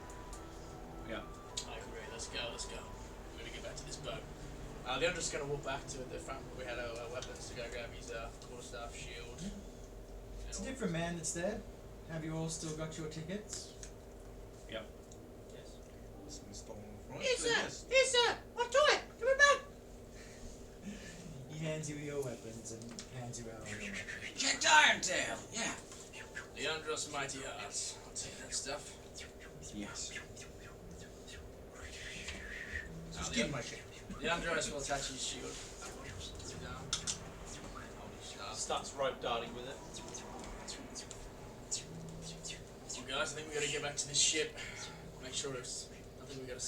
Yeah. I agree. Let's go. Let's go. We gotta get back to this boat. Leon just gonna walk back to the front where we had our weapons to go grab his quarterstaff shield. It's a different man that's there. Have you all still got your tickets? Yep. Yes. Some stolen from us, Yes, but sir. yes. Yes, sir. I'll do it. Give it back. He hands you your weapons and hands you out all your weapons. Checked Irontail. Yeah. Leandros Mighty Hearts. I'll take that stuff. Yes. Just give my shit. Leandros will attach his shield. Down. Hold his staff. Starts rope darting with it. Well, guys, I think we gotta get back to this ship. Make sure it's. I think we don't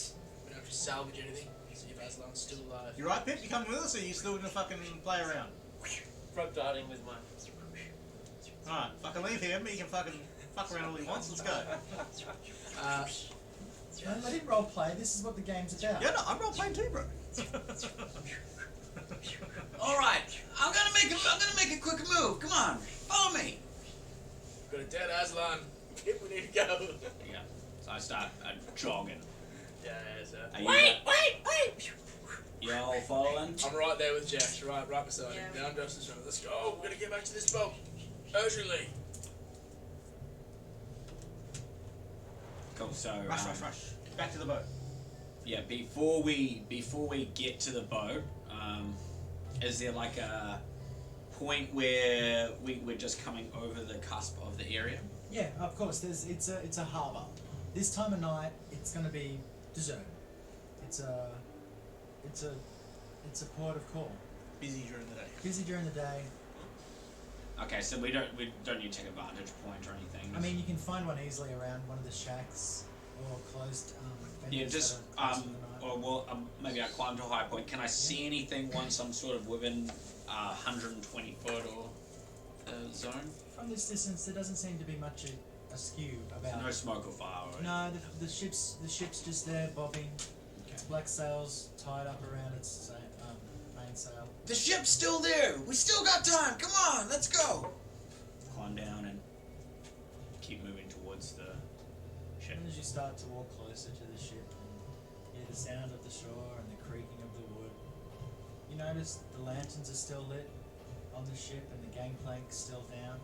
have to salvage anything. See if Aslan's still alive. You right, Pip? You coming with us, or you still gonna fucking play around? Rope darting with my. Alright, fucking leave him. He can fucking fuck around all he wants. Let's go. Let him role play. This is what the game's about. Yeah, no, I'm role playing too, bro. All right. I'm gonna make a quick move. Come on. Follow me. Got a dead Aslan. Pip, we need to go. Yeah. So I start jogging. Yeah, sir. Are you Wait. You all following? I'm right there with Jack. Right beside him. Yeah. Leandros is right. Let's go. We're gonna get back to this boat. Urgently. Cool. So Rush, rush, rush. Back to the boat. yeah, before we get to the boat, is there like a point where we're just coming over the cusp of the area? Yeah, of course. It's a harbour. This time of night, it's going to be deserted. It's a port of call. Busy during the day. Busy during the day. Okay, so we don't need to take a vantage point or anything. I mean, you can find one easily around one of the shacks or closed venues yeah, just that are closed in the night. or well, maybe I climb to a high point. Can I see anything once I'm sort of within 120 foot or zone? From this distance, there doesn't seem to be much askew about. No smoke or fire. Or No, the ship's just there bobbing. Its black sails tied up around its main sail. The ship's still there. We still got time. Come on. Let's go. climb down and keep moving towards the ship. And as you start to walk closer to the ship and hear the sound of the shore and the creaking of the wood, you notice the lanterns are still lit on the ship and the gangplank's still down.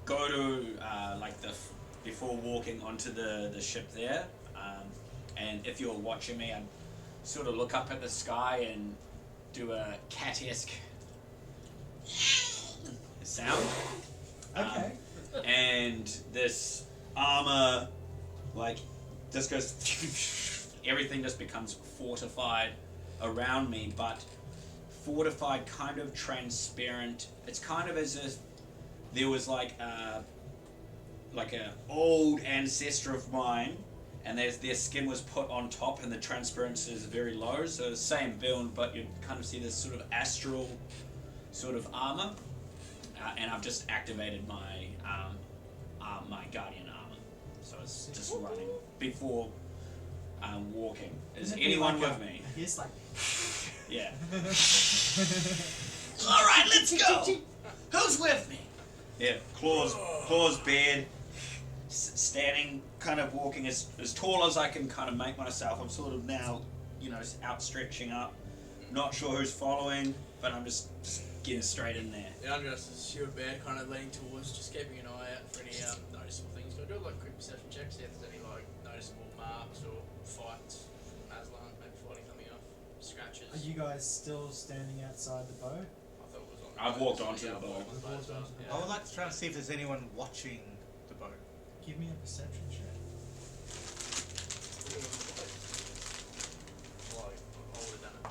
Go to before walking onto the ship there, and if you're watching me, I'd sort of look up at the sky and do a cat-esque sound. Okay. And this armor, like, this goes, everything just becomes fortified around me, but fortified, kind of transparent. It's kind of as if there was like like a old ancestor of mine, and their skin was put on top, and the transparency is very low. So the same build, but you kind of see this sort of astral sort of armor, and I've just activated my my guardian armor. So it's just running before walking. Is Wouldn't it be anyone like with a- me? He's like. Yeah. All right, let's go. Who's with me? Yeah, claws bared, standing, kind of walking as tall as I can kind of make myself. I'm sort of now, outstretching up. Not sure who's following, but I'm just getting straight in there. Yeah, I'm just a sheer bear kind of leaning towards, just keeping an eye out for any noticeable things. Do I do like quick perception checks, see if there's any like noticeable marks or fights from Aslan, maybe fighting coming off, scratches. Are you guys still standing outside the boat? I thought it was on the I've boat, walked so onto yeah, the I've boat. walked on the boat as well, I've yeah. I would like to try and see if there's anyone watching the boat. Give me a perception check. Like, I would have done it.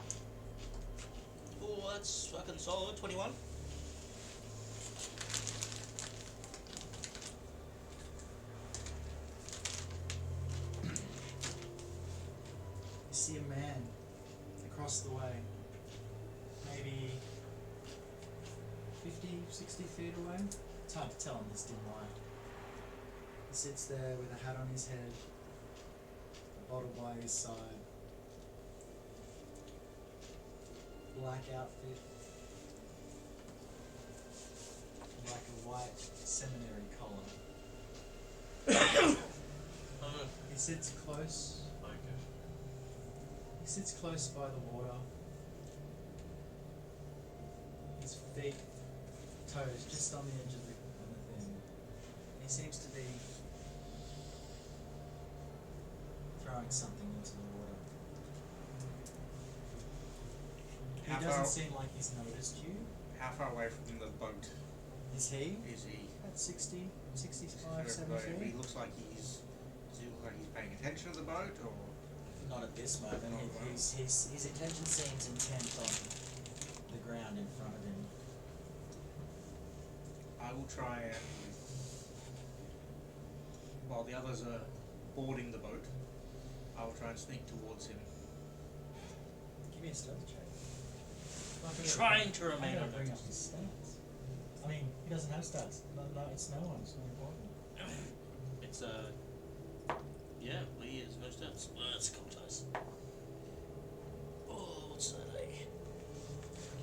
Oh, that's fucking solid. 21. You see a man across the way, maybe 50, 60 feet away. It's hard to tell in this dim light. He sits there with a hat on his head, a bottle by his side, black outfit, like a white seminary collar. He sits close. He sits close by the water. His feet, toes, just on the edge of the thing. He seems to be throwing something into the water. How He doesn't far- seem like he's noticed you. How far away from the boat Is he? is he? At 60, 65, 70 He feet? looks like does he look like he's paying attention to the boat, or Not at this moment. Not right. His attention seems intent on the ground in front of him. I will try and, while the others are boarding the boat, I will try and sneak towards him. Give me a stealth check. Trying to I'm remain gonna bring up unnoticed. his stats. I mean, he doesn't have stats. No, it's no one. It's not important. It's yeah, he is no stats. Let's couple dice. Oh, what's that?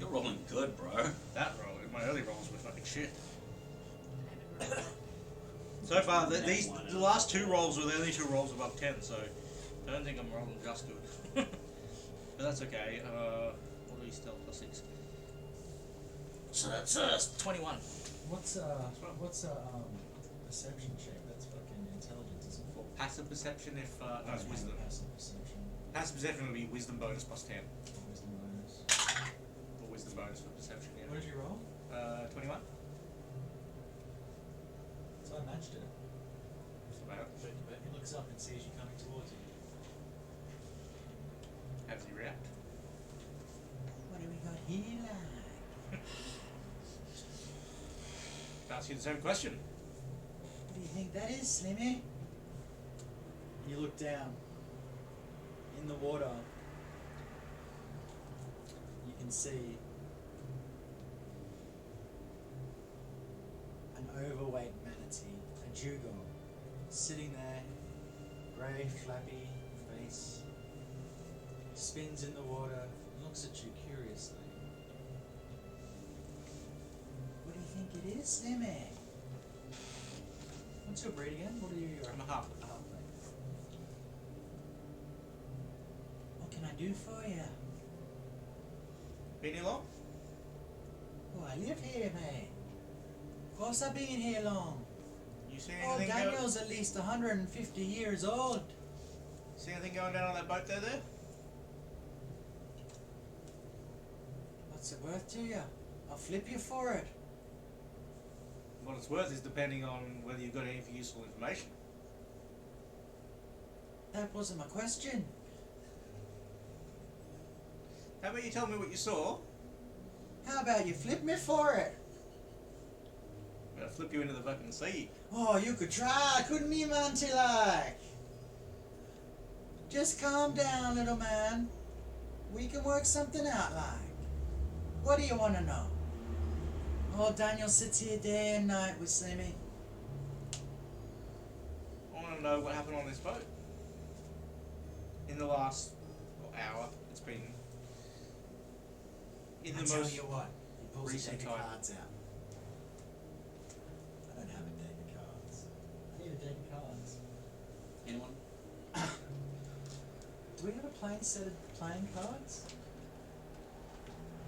You're rolling good, bro. That roll, my early rolls were fucking shit. So far, the last two rolls were the only two rolls above 10, so I don't think I'm rolling just good. But that's okay. What are we still? +6. So that's 21. What's perception check? That's fucking intelligence, isn't it? For passive perception, if no, it's wisdom. Passive perception. Passive perception would be wisdom bonus +10. Wisdom bonus. Or wisdom bonus for perception, What did you roll? 21. So I matched it. Just about. He looks up and sees you coming towards him. How does he react? What do we got here? Ask you the same question. What do you think that is, Slimmy? You look down. In the water, you can see an overweight manatee, a dugong, sitting there, grey, flappy face, spins in the water, looks at you curiously. What do you think it is, Slimmy? What's your breed again? What are you? I'm a halfling. What can I do for you? Been here long? Oh, I live here, mate. Of course I've been here long. You see Oh, anything? Daniel's at least 150 years old. See anything going down on that boat there? What's it worth to you? I'll flip you for it. What it's worth is depending on whether you've got any useful information. That wasn't my question. How about you tell me what you saw? How about you flip me for it? gonna flip you into the fucking sea. Oh, you could try, couldn't you, Monty, like? Just calm down, little man. We can work something out, like. What do you want to know? Oh, Daniel sits here day and night with Slimmy. I want to know what happened on this boat. In the last hour, it's been in I the tell most. you what, he pulls a recent deck of time. cards out. I don't have a deck of cards. I need a deck of cards. Anyone? Do we have a plain set of playing cards?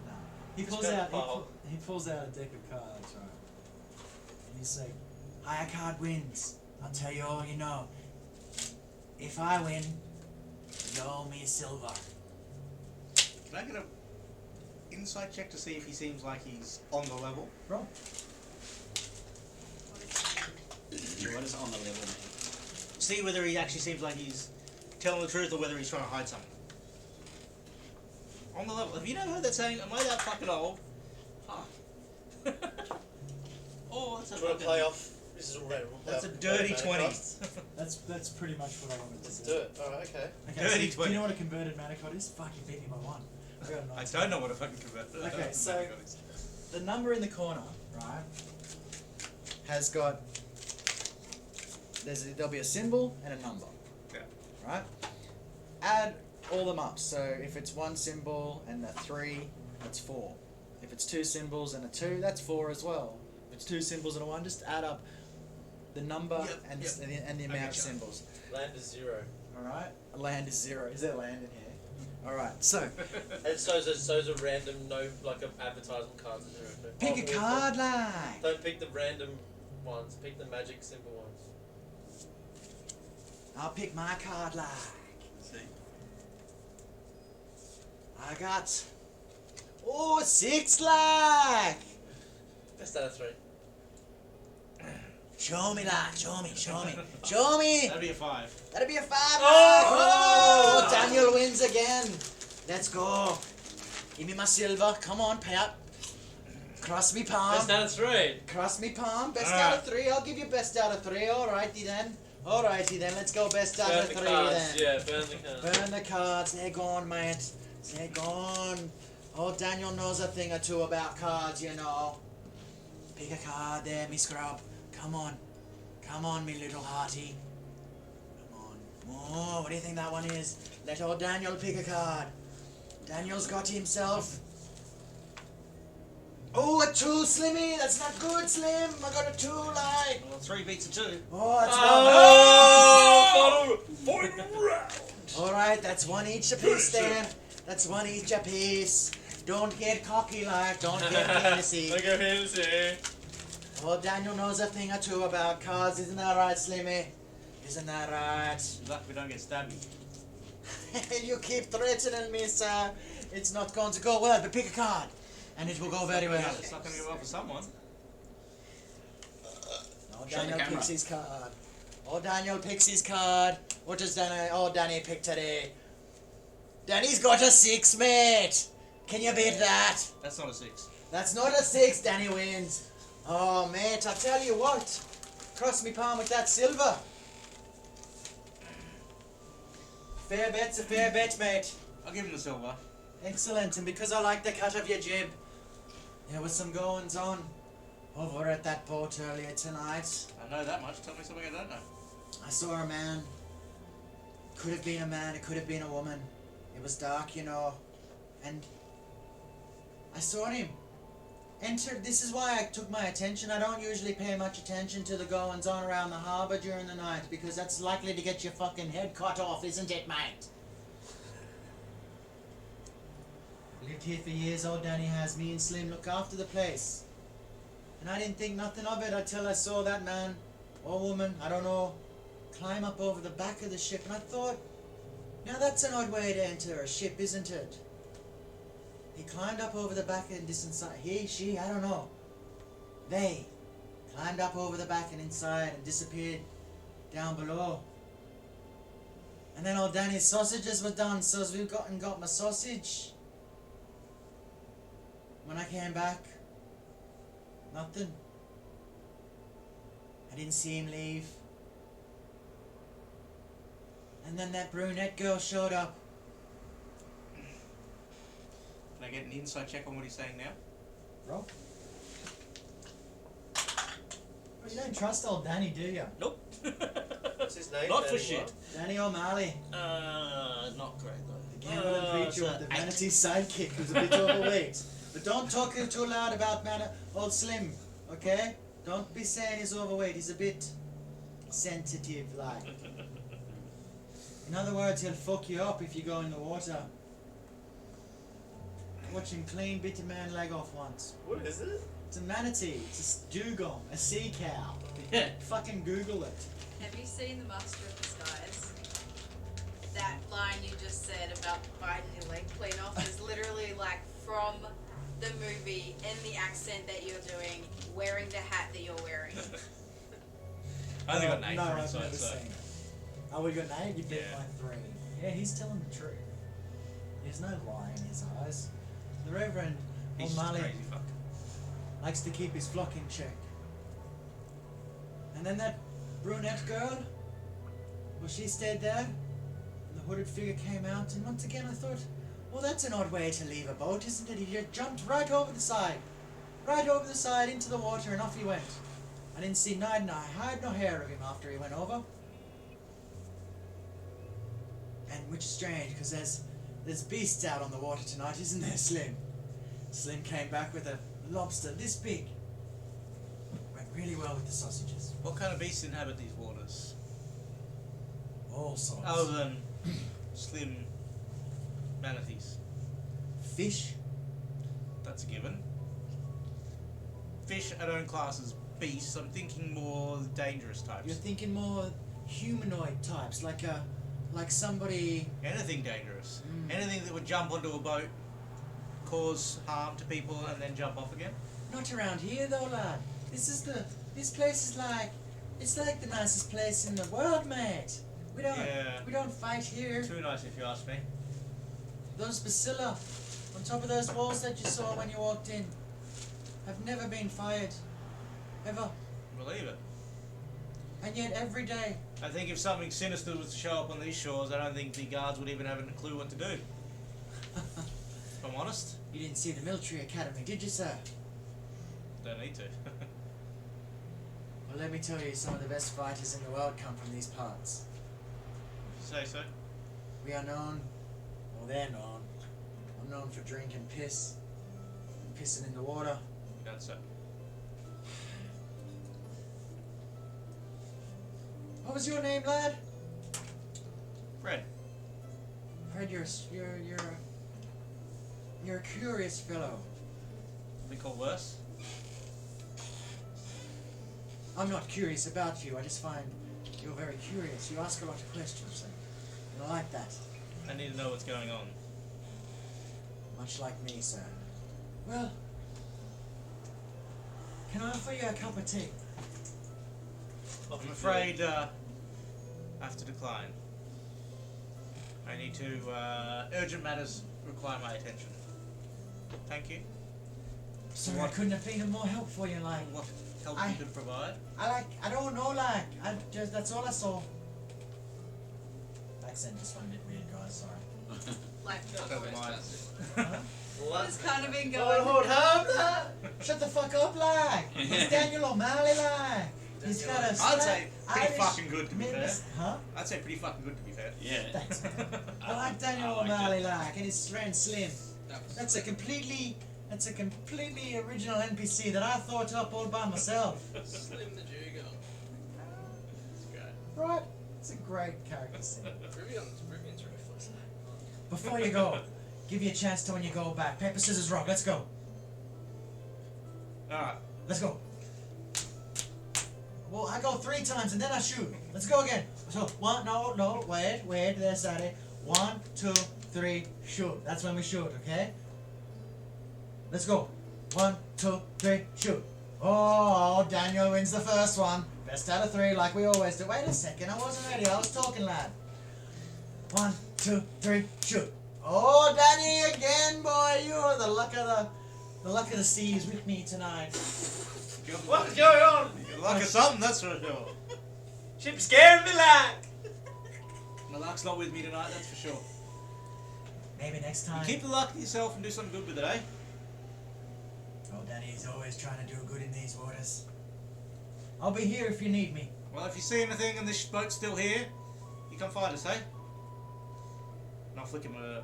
No. He Just pulls got a out. pile. He pulls out a deck of cards, right? And he's like, "Higher card wins. I'll tell you all you know. If I win, you owe me silver." Can I get a insight check to see if he seems like he's on the level? Roll. What does on the level mean? See whether he actually seems like he's telling the truth or whether he's trying to hide something. On the level. Have you never heard that saying? Am I that fucking old? Huh. Oh, that's a Do you want fucking. to play off? This is all right. We'll play That's a off dirty mana 20. costs. That's pretty much what I wanted to Let's do. do it. Alright, okay. Okay, Dirty so do 20. you know what a converted mana card is? Fuck, you beat me by one. I got a I 19. don't know what a fucking convert. Okay, so the number in the corner, right, has got there'll be a symbol and a number. Yeah. Right? Add all them up. So if it's one symbol and a 3, that's 4. If it's 2 symbols and a 2, that's 4 as well. If it's 2 symbols and a 1, just add up the number Yep, and, yep. and the I amount of getcha. symbols. Land is 0. Alright? Land is 0. Is there land in here? Alright, so And so's a random, no, like, advertisement cards and everything. pick a card, like. Don't pick the random ones. Pick the magic symbol ones. I'll pick my card, like. See. I got 6, like. Best out of 3. Show me, like. Show me. Show me. That'd be a 5. That'll be a 5. Oh! Oh, Daniel wins again. Let's go. Give me my silver. Come on, pay up. Cross me palm. Best out of 3. Cross me palm. Best Ah. out of 3. I'll give you best out of 3. Alrighty then. Let's go best out Burn of the 3 cards. then. Yeah, burn the cards. Burn the cards. They're gone, mate. They're gone. Oh, Daniel knows a thing or two about cards, you know. Pick a card there, me scrub. Come on. Come on, me little hearty. Come on. Oh, what do you think that one is? Let old Daniel pick a card. Daniel's got himself. Oh, a 2, Slimmy. That's not good, Slim. I got a 2, like. Well, 3 beats a 2. Oh, that's Oh! Final round. Alright, that's 1 each a piece then. That's 1 each a piece. Don't get cocky like, don't get fancy. Look at him, see. Oh, Daniel knows a thing or two about cards, isn't that right, Slimmy? Isn't that right? Lucky we don't get stabby. You keep threatening me, sir. It's not going to go well, but pick a card. And it will go very well. It's not going to go well for someone. Oh, Show the Daniel camera. picks his card. Oh, Daniel picks his card. What does Danny pick today? Danny's got a 6, mate. Can you beat that? That's not a 6. That's not a 6, Danny wins. Oh, mate, I tell you what. Cross me palm with that silver. Fair bet's a fair bet, mate. I'll give him the silver. Excellent, and because I like the cut of your jib, there was some goings on over at that boat earlier tonight. I know that much. Tell me something I don't know. I saw a man. Could have been a man, it could have been a woman. It was dark, you know. And I saw him enter. This is why I took my attention. I don't usually pay much attention to the goings on around the harbour during the night, because that's likely to get your fucking head cut off, isn't it, mate? Lived here for years, old Danny has. Me and Slim look after the place. And I didn't think nothing of it until I saw that man, or woman, I don't know, climb up over the back of the ship, and I thought, now that's an odd way to enter a ship, isn't it? He climbed up over the back and this inside. He, she, I don't know. They climbed up over the back and inside and disappeared down below. And then old Danny's sausages were done, so we got my sausage. When I came back, nothing. I didn't see him leave. And then that brunette girl showed up. Can I get an inside check on what he's saying now? Rob? Well, you don't trust old Danny, do you? Nope. What's his name? Not for Danny shit. what? Danny O'Malley. Not great though. The gambling preacher with the vanity sidekick who's a bit overweight. But don't talk too loud about old Slim, okay? Don't be saying he's overweight. He's a bit sensitive, like. In other words, he'll fuck you up if you go in the water. I watched him clean bit a man leg off once. What is it? It's a manatee. It's a dugong, a sea cow. Yeah. Fucking Google it. Have you seen The Master of Disguise? That line you just said about biting your leg clean off is literally like from the movie in the accent that you're doing, wearing the hat that you're wearing. I only got an 8 no, for I've inside, never so. seen it. Oh, we got an 8? You beat Yeah. my 3. Yeah, he's telling the truth. There's no lie in his eyes. The Reverend He's just a O'Malley crazy fuck. likes to keep his flock in check. And then that brunette girl, well, she stayed there, and the hooded figure came out, and once again I thought, well, that's an odd way to leave a boat, isn't it? He just jumped right over the side into the water, and off he went. I didn't see hide no hair of him after he went over. And which is strange, because there's beasts out on the water tonight, isn't there, Slim? Slim came back with a lobster this big. Went really well with the sausages. What kind of beasts inhabit these waters? All sorts. Other than slim manatees. Fish. That's a given. Fish I don't class as beasts. I'm thinking more dangerous types. You're thinking more humanoid types, like somebody. Anything dangerous. Mm. Anything that would jump onto a boat, cause harm to people, and then jump off again. Not around here though, lad. This place is it's like the nicest place in the world, mate. We don't fight here. Too nice if you ask me. Those bacilla on top of those walls that you saw when you walked in have never been fired. Ever. Believe it. And yet every day. I think if something sinister was to show up on these shores, I don't think the guards would even have a clue what to do. If I'm honest. You didn't see the military academy, did you, sir? Don't need to. Well, let me tell you, some of the best fighters in the world come from these parts. Say so. We are known, well, they're known. I'm known for drinking piss, and pissing in the water. That's it. What was your name, lad? Fred. Fred, you're a curious fellow. Be called worse. I'm not curious about you. I just find you're very curious. You ask a lot of questions, and I like that. I need to know what's going on. Much like me, sir. Well, can I offer you a cup of tea? I'm afraid I have to decline. I need to, urgent matters require my attention. Thank you. Sorry, I couldn't have been of more help for you, like. What help I- you could provide? I don't know, like. That's all I saw. Accent just went a bit weird, guys, sorry. Like, Don't mind. what's kind of been Hold going on? on, Shut the fuck up, like. It's Daniel O'Malley, like. He's got a I'd say pretty Irish fucking good to be fair. miss- Huh? I'd say pretty fucking good to be fair. Yeah. Thanks. I like Daniel I like O'Malley, it. like, and his friend Slim. That's a completely original NPC that I thought up all by myself. Slim the Jugo. It's great. Right? It's a great character set. Rivian's ruthless. Before you go, give you a chance to when you go back. Paper, scissors, rock. Let's go. Alright. Let's go. Well, I go 3 times and then I shoot. Let's go again. So, wait, there's that. 1, 2, 3, shoot. That's when we shoot, okay? Let's go. 1, 2, 3, shoot. Oh, Daniel wins the first one. Best out of 3, like we always do. Wait a second, I wasn't ready. I was talking, lad. 1, 2, 3, shoot. Oh, Danny again, boy. You are the luck of the sea is with me tonight. What's going on? Luck or something, that's for sure. Ship scaring me like. My luck's not with me tonight, that's for sure. Maybe next You time. keep the luck to yourself and do something good with it, eh? Oh, Danny's always trying to do good in these waters. I'll be here if you need me. Well, if you see anything and this boat's still here, you come find us, eh? And I'll flick him a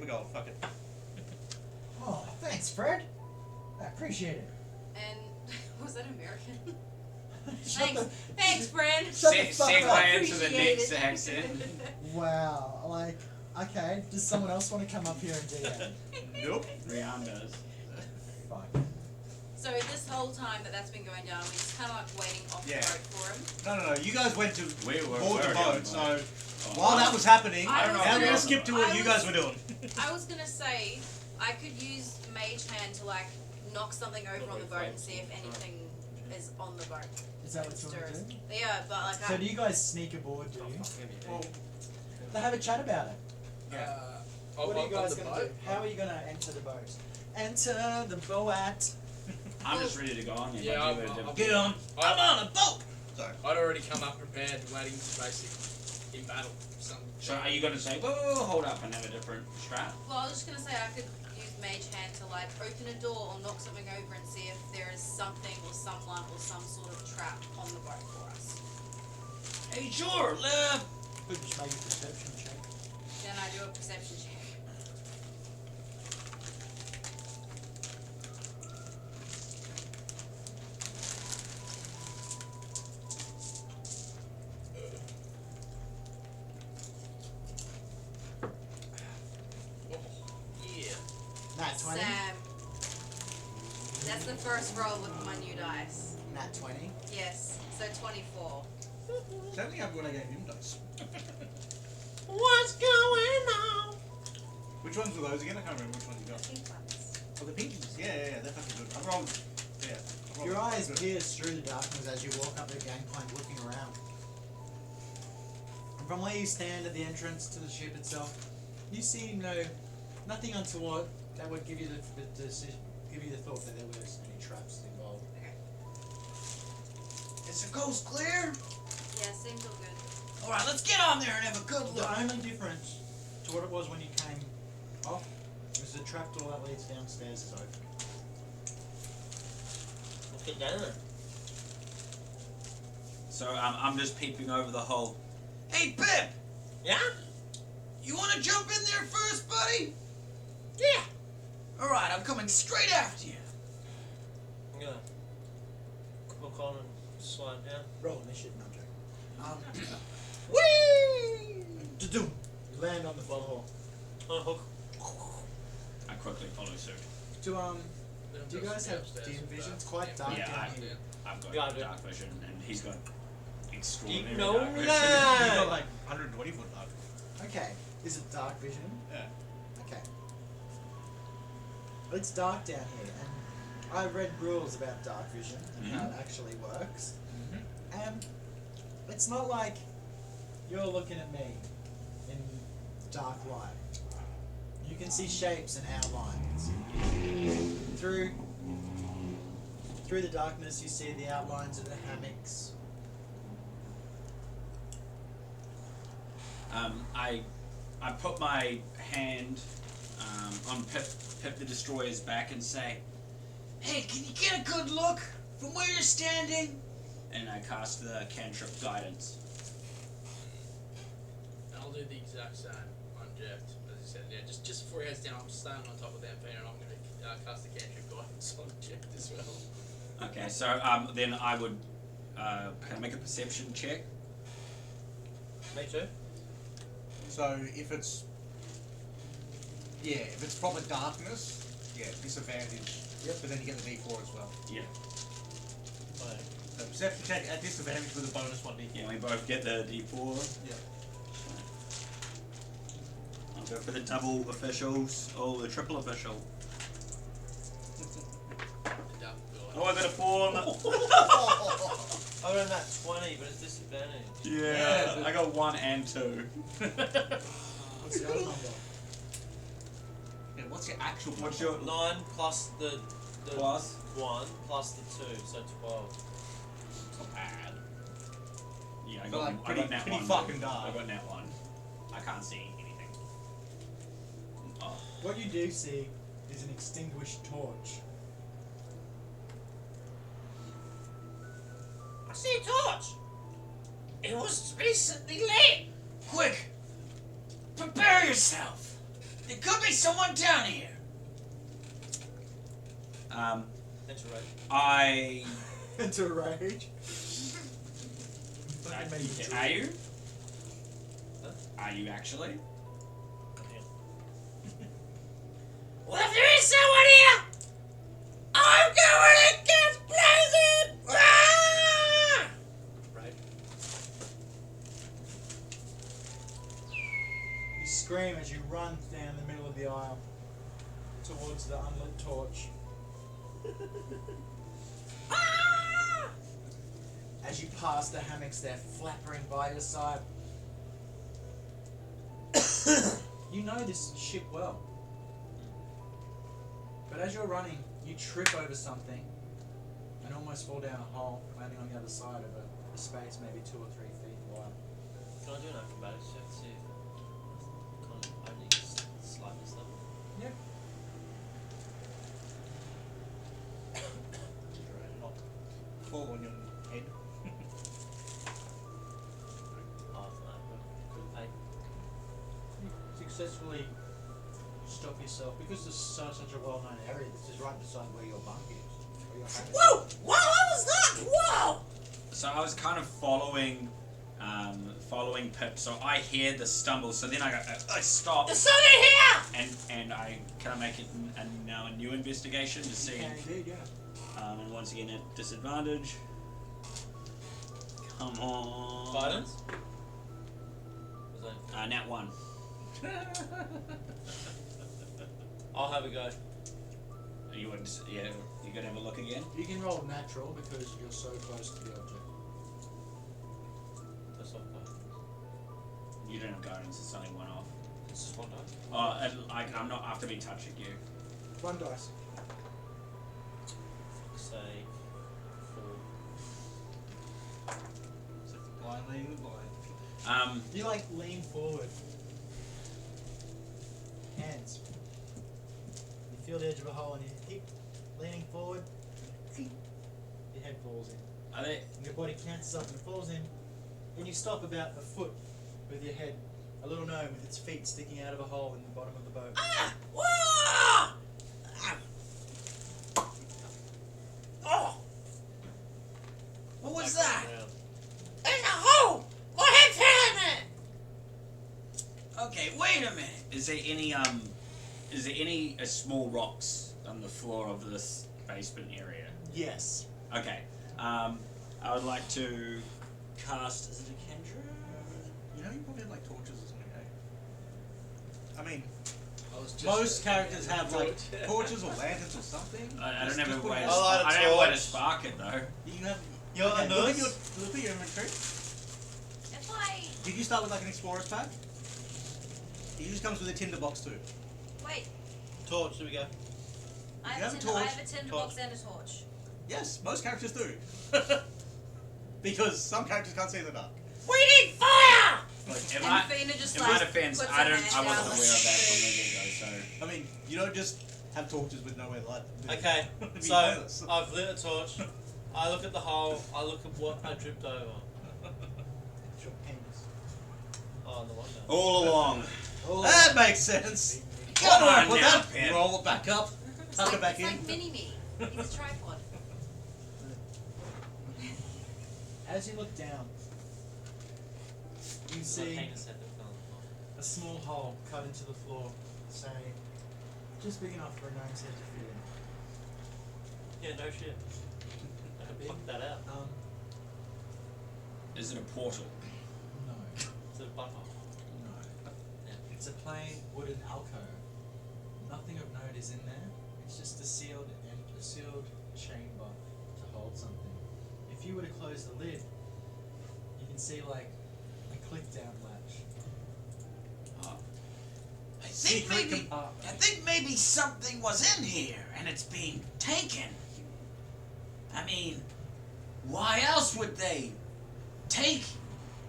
gold, fuck it. Oh, thanks, Fred. I appreciate it. And was that American? Shut Thanks, the- thanks, friend. Shut the fuck up. Segue into the Appreciate next it. accent. Wow, like, okay, does someone else want to come up here and DM? Nope. Rihanna does. Fuck. So this whole time that's been going down, we're just kind of like waiting off Yeah. the boat for him. No, you guys went to We were board the already boat, on the so boat. while that was happening, I don't know now if we're we're gonna on skip to the what boat. you I guys was- were doing. I was gonna say I could use Mage Hand to like knock something over on the boat and see if anything is on the boat. Is that what you want to Stirs. do? Yeah, but like So do you guys sneak aboard, do you? Well, They have a chat about it. What are you guys on the going to boat? do? How are you going to enter the boat? Enter the boat. I'm just ready to go on there. Yeah, like, I'll- get on. I'm on a boat. I'd already come up prepared, waiting to basic in battle. So are you going to say, whoa, hold up, and have a different strat? Well, I was just gonna say I could use Mage Hand to like open a door or knock something over and see if there is something or someone or some sort of trap on the boat for us. Hey, sure, Could just make a perception check. Then I do a perception check. Yeah. Nat 20. Sam. That's the first roll with my new dice. Nat 20. Yes. So 24. Certainly have when I gave him dice. What's going on? Which ones were those again? I can't remember which ones you got. Pink ones. Oh, the pinkies. Yeah, they're fucking good. I rolled. Yeah. I rolled Your eyes good. pierce through the darkness as you walk up the gangplank looking around. And from where you stand at the entrance to the ship itself, you see nothing untoward that would give you the thought that there was any traps involved. Is the coast clear? Yeah, seems all good. Alright, let's get on there and have a good look. The only difference to what it was when you came off was the trapdoor that leads downstairs is open. Let's get down there. So I'm just peeping over the hole. Hey, Pip! Yeah? You want to jump in there first, buddy? Yeah. Alright, I'm coming straight after you. I'm gonna hook on and slide down. Roll initiative, no joke. Whee! You land on the floor. On a hook. I quickly follow suit. Do you guys have dim vision? It's quite dark Yeah, down here. I've got Yeah, I do. dark vision, and he's got extraordinary Deep know dark vision. You that. got like 120 foot dark. Okay. Is it dark vision? Yeah. Okay. It's dark down here, and I read rules about dark vision and how it actually works. And it's not like you're looking at me in dark light. You can see shapes and outlines. Through the darkness, you see the outlines of the hammocks. I put my hand on Pip the Destroyer's back and say, Hey, can you get a good look from where you're standing? and I cast the cantrip guidance. And I'll do the exact same on Jeff, as you said. Yeah, just before he heads down, I'm staying on top of that pen, and I'm going to cast the cantrip guidance on Jeff as well. Okay, so then I would can I make a perception check? Me too. So if it's proper darkness, yeah, disadvantage. Yep. But then you get the D4 as well. Yeah. So perception check at disadvantage with a bonus 1D4. Yeah, we both get the D4. Yeah. I'll go for the double officials. Oh, the triple official. Oh, I got a 4 on the... I got that 20, but it's disadvantage. Yeah, I got 1 and 2. What's the other number? Yeah, what's your actual? What's your... 9 plus the the Plus? 1 plus the 2, so 12. It's not bad. Yeah, I So, got, like, I pretty- got nat pretty 1. fucking though. dark. I got nat 1. I can't see anything. Oh. What you do see is an extinguished torch. I see a torch. It was recently lit. Quick, prepare yourself. There could be someone down here. Enter rage. I. Into a rage. Are you? Huh? Are you actually? Well, if there is someone here, I'm going to get blazing. Ah! Rage. You scream as you run down the middle of the aisle towards the unlit torch. Ah! As you pass the hammocks, they're flappering by your side. You know this ship well. But as you're running, you trip over something and almost fall down a hole, landing on the other side of a space maybe 2 or 3 feet wide. Can I do an acrobatics check to see if kind of only slightly level? Yeah. Not fall on your head. Oh, no, good pay. You successfully stop yourself because this is such a well-known area. This is right beside where your bunk is. Where your hammock is. Whoa! What was that? Whoa! So I was kind of following Pip. So I hear the stumble. So then I stop There's something here! and I can I make it now a new investigation to see. You can indeed, yeah. And once again at disadvantage. Come on. Guidance? Was that- Nat 1. I'll have a go. You would, yeah. You gonna have a look again? You can roll natural because you're so close to the object. That's not guidance. You don't have guidance. It's only 1 off. It's just 1 die. Oh, I'm not after me touching you. 1 dice. Say 4. So blind leading the blind. You like lean forward. Hands. You feel the edge of a hole and you keep leaning forward. Your head falls in. Are they? And your body cancels up and falls in. And you stop about a foot with your head. A little gnome with its feet sticking out of a hole in the bottom of the boat. Ah! Whoa! Oh! What was Back that? around. There's a hole! My head's hitting it! Okay, wait a minute. Is there any small rocks on the floor of this basement area? Yes. Okay. I would like to cast. Is it a cantrip? You know, you probably have like torches or something, eh? I mean, I was just most characters have like torches or lanterns or something. I don't Just have a put way. it To out. I light a I don't have a way to torch. spark it though. You have. You're okay, a look at nurse? your inventory. If I Did you start with like an explorer's pack? It usually comes with a tinderbox too. wait, Torch, there we go. I You have, have a a tinder, I torch. have a tinderbox and a torch. Yes, most characters do. Because some characters can't see in the dark. We need fire! Like, in And my, Fina just in like my defense, puts I her don't. hand I wasn't down, aware of that like, from the get-go. So I mean, you don't just have torches with nowhere to light them. Okay, Be so honest. I've lit a torch. I look at the hole. I look at what I dripped over. It's your penis. Oh, no wonder. all along. That makes sense. Come on Put now, that, Pip. roll it back up, It's tuck like, it back it's in. like mini-me. He's a tripod. As you look down, you My see penis had to fill a small hole cut into the floor, say, just big enough for a gnome's head to fit in. Yeah, no shit. I can pluck that out. Is it a portal? No, Is it a butthole? no. Yeah. It's a plain wooden alcove. Nothing of note is in there. It's just a sealed chamber to hold something. If you were to close the lid, you can see like a click down latch. Oh. I think secret maybe compartment. I think maybe something was in here and it's being taken. I mean, why else would they take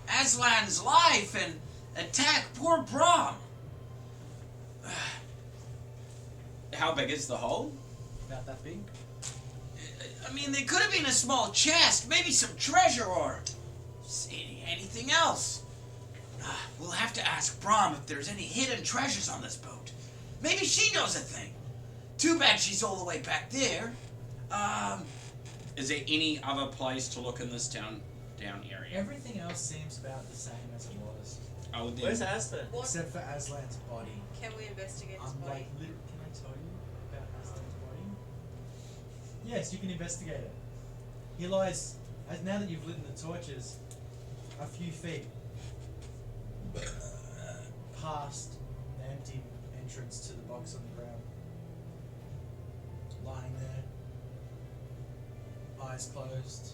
Aslan's life and attack poor Brahm? How big is the hole? About that big. I mean, there could have been a small chest, maybe some treasure or anything else. We'll have to ask Brahm if there's any hidden treasures on this boat. Maybe she knows a thing. Too bad she's all the way back there. Is there any other place to look in this down area? Everything else seems about the same as it was, I would then. Where's Aslan? What except for Aslan's body. can we investigate his I'm body? like, can I tell you about Aslan's body? Yes, you can investigate it. He lies, now that you've lit the torches, a few feet past the empty entrance to the box on the ground. Lying there, eyes closed,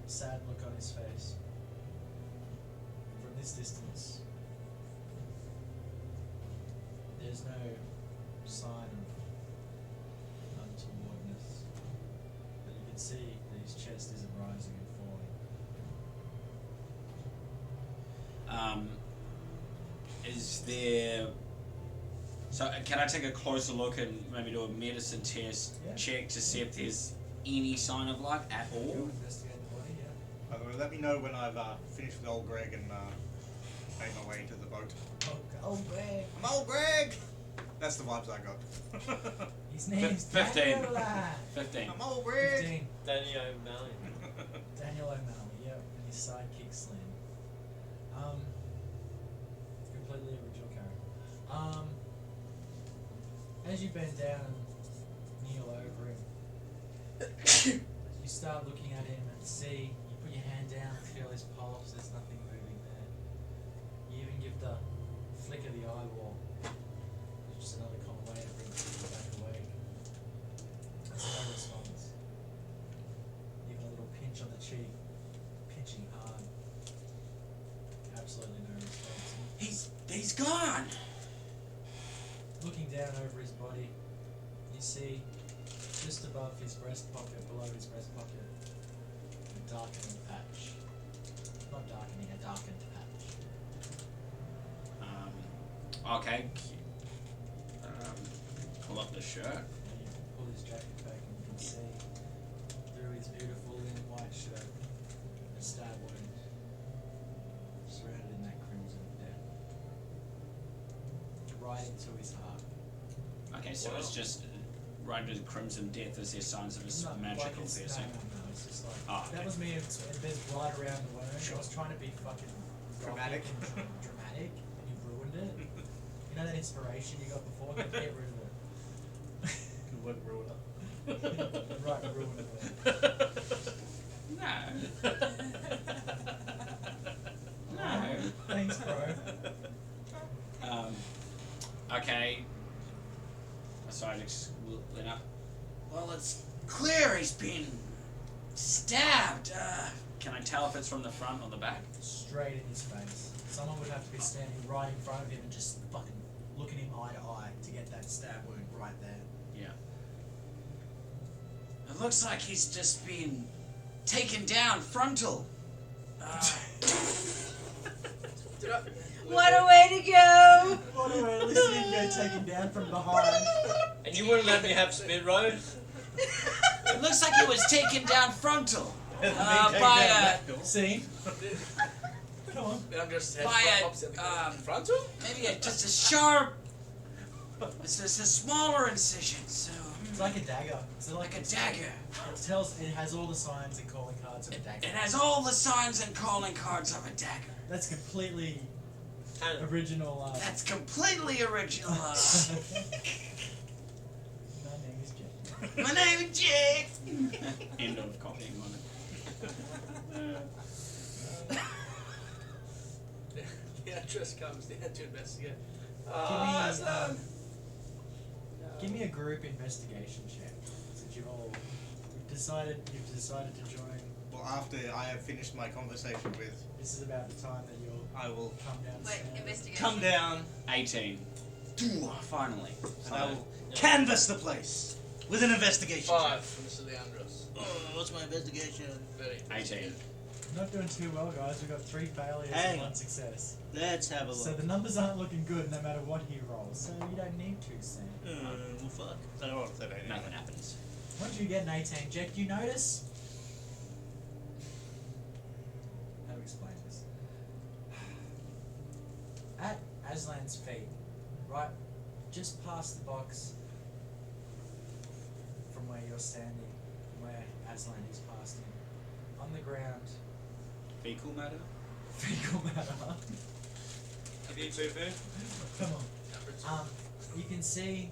sad look on his face. From this distance, there's no sign of untowardness, but you can see that his chest isn't rising and falling. Is there? So can I take a closer look and maybe do a medicine test Yeah. check to see if there's any sign of life at Go all? investigate the body, yeah. By the way, let me know when I've finished with old Greg and made my way to the boat. Oh, Greg. I'm old Greg! That's the vibes I got. His name's 15. Daniel O'Malley. 15. I'm old Greg! 15. Danny O'Malley. Daniel O'Malley, yep, and his sidekick Slim. Completely original character. As you bend down and kneel over him, you start looking at him and see, you put your hand down and feel his pulse, there's nothing moving there. You even give the flick of the eyeball, which is another common way to bring people back awake. There's no response. Even a little pinch on the cheek, pinching hard. Absolutely no response. He's gone. Looking down over his body, you see just above his breast pocket, below his breast pocket, a darkening patch. Not darkening, a darkened patch. Okay. Pull up the shirt. And you pull his jacket back and you can see through his beautiful linen white shirt a stab wound surrounded in that crimson death. Right into his heart. Okay, so Wow. it's just right into the crimson death. Is there signs of a No, magical like it's, piercing? no, it's just like Ah, okay. that was me. There's blood around the wound. I was trying to be fucking Dramatic. gothic and dramatic, and you ruined it. You know that inspiration you got before? Get rid of it. Good work, ruiner. Right, ruined it. No. No. Thanks, bro. Okay. Sorry, Lena. Well, it's clear he's been stabbed. Can I tell if it's from the front or the back? Straight in his face. Someone would have to be standing right in front of him and just fucking looking him eye to eye to get that stab wound right there. Yeah. It looks like he's just been taken down frontal. Did I? What a way to go! What a way, at least he didn't get taken down from behind. And you wouldn't let me have Spit Road? It looks like he was taken down frontal by See? Come on. Then I'm just head By a, pops in um, frontal? just a sharp. It's just a smaller incision, so It's like a dagger. It's like a dagger. It has all the signs and calling cards of a dagger. It has all the signs and calling cards of a dagger. That's completely Canon. original. That's completely original. My name is Jake. My name is Jake. End of copying on it. The actress comes down to investigate. Give me a group investigation check. Since you've decided to join. Well, after I have finished my conversation with, This is about the time that you'll I will come downstairs. Wait, investigation. come down 18. Finally. and I will canvass the place with an investigation. 5 from Mr. Leandros. Oh, what's my investigation? 30. 18. Not doing too well, guys. We've got 3 failures Hang and on. 1 success. Let's have a look. So the numbers aren't looking good no matter what he rolls. So you don't need to, Sam. Well, fuck. I rolled a 13. Nothing happens. What did you get an 18? Jack, you notice? How to explain this? At Aslan's feet, right just past the box from where you're standing, where Aslan is past him, on the ground, Fecal matter? fecal matter. You need food? Come on. You can see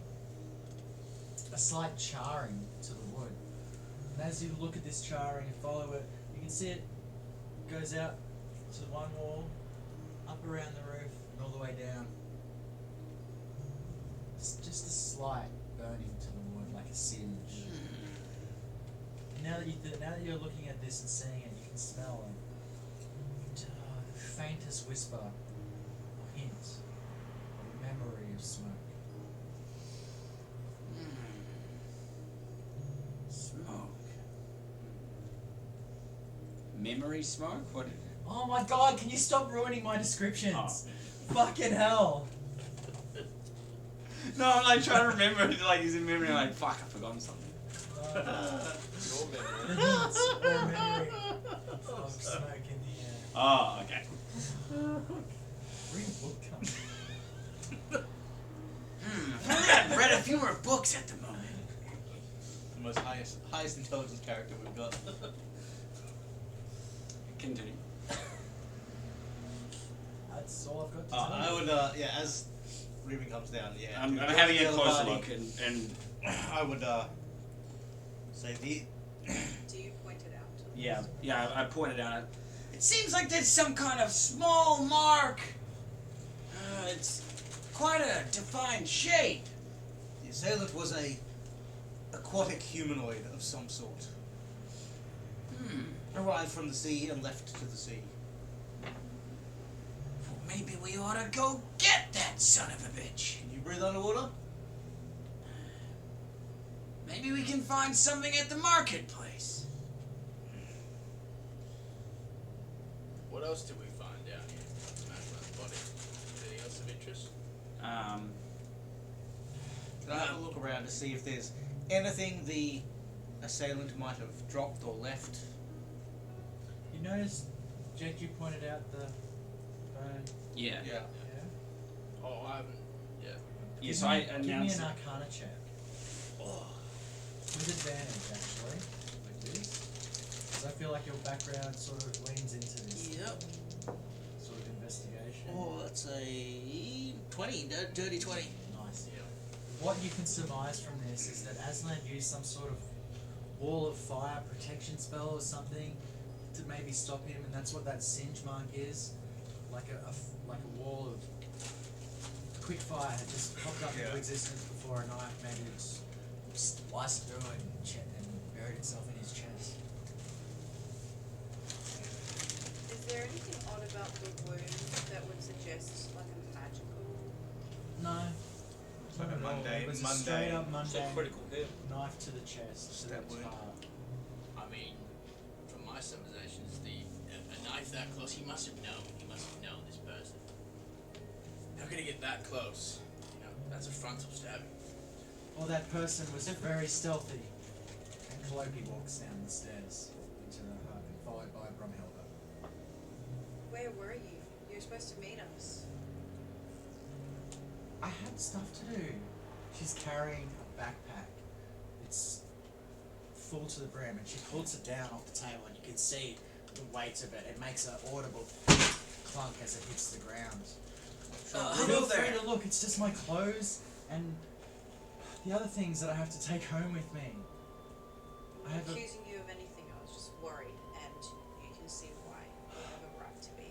a slight charring to the wood. And as you look at this charring and follow it, you can see it goes out to one wall, up around the roof, and all the way down. It's just a slight burning to the wood, like a singe. Now that you're looking at this and seeing it, you can smell the faintest whisper or hint of memory of smoke. Smoke. Memory smoke? What? Oh my god, can you stop ruining my descriptions? Oh. Fucking hell. No, I'm like trying to remember. Like he's in memory. Like fuck, I've forgotten something. Your The memory. hints or memory of smoke in the air. Oh, okay. Read a book, cunt. If only I'd read a few more books at the moment. The most highest intelligence character we've got. Continue. That's all I've got to I tell you. would, as Ruben comes down, I'm to having a the other closer party, look and I would, say the. Do you point it out to them? yeah, I pointed out. It seems like there's some kind of small mark. It's quite a defined shape. The assailant was a aquatic humanoid of some sort. Arrived from the sea and left to the sea. Well, maybe we ought to go get that son of a bitch. Can you breathe underwater? Maybe we can find something at the marketplace. What else did we find down here? Aslan's body. Anything else of interest? Can I have a look around to see if there's anything the assailant might have dropped or left? You noticed, Jack, you pointed out the burn. Yeah. Yeah. Yeah? Oh, I haven't. Yeah. Yeah. So I Give me announced. an Arcana check. With advantage, actually, like this. Because I feel like your background sort of leans into this Yep. sort of investigation. Oh, that's a 20, dirty 20. Nice. Yeah. What you can surmise from this is that Aslan used some sort of wall of fire protection spell or something to maybe stop him, and that's what that singe mark is. Like a wall of quick fire had just popped up into Yeah. existence before a knife maybe it's sliced through it and buried itself in his chest. Is there anything odd about the wound that would suggest like a magical? No. It's like not a at all. mundane- It was a mundane- straight up It's a mundane critical hit. knife to the chest. Stab to the wound. heart. I mean, from my summations, a knife that close, he must have known. He must have known this person. How could he get that close? You know, that's a frontal stabbing. Well, that person was very stealthy, and Cloaky walks down the stairs into the hut, followed by Brumhilda. Where were you? You were supposed to meet us. I had stuff to do. She's carrying a backpack. It's full to the brim, and she pulls it down off the table, and you can see the weight of it. It makes an audible clunk as it hits the ground. Hello Feel free there. to look. It's just my clothes and the other things that I have to take home with me. I'm I not have a- accusing you of anything. I was just worried, and you can see why. You have a right to be.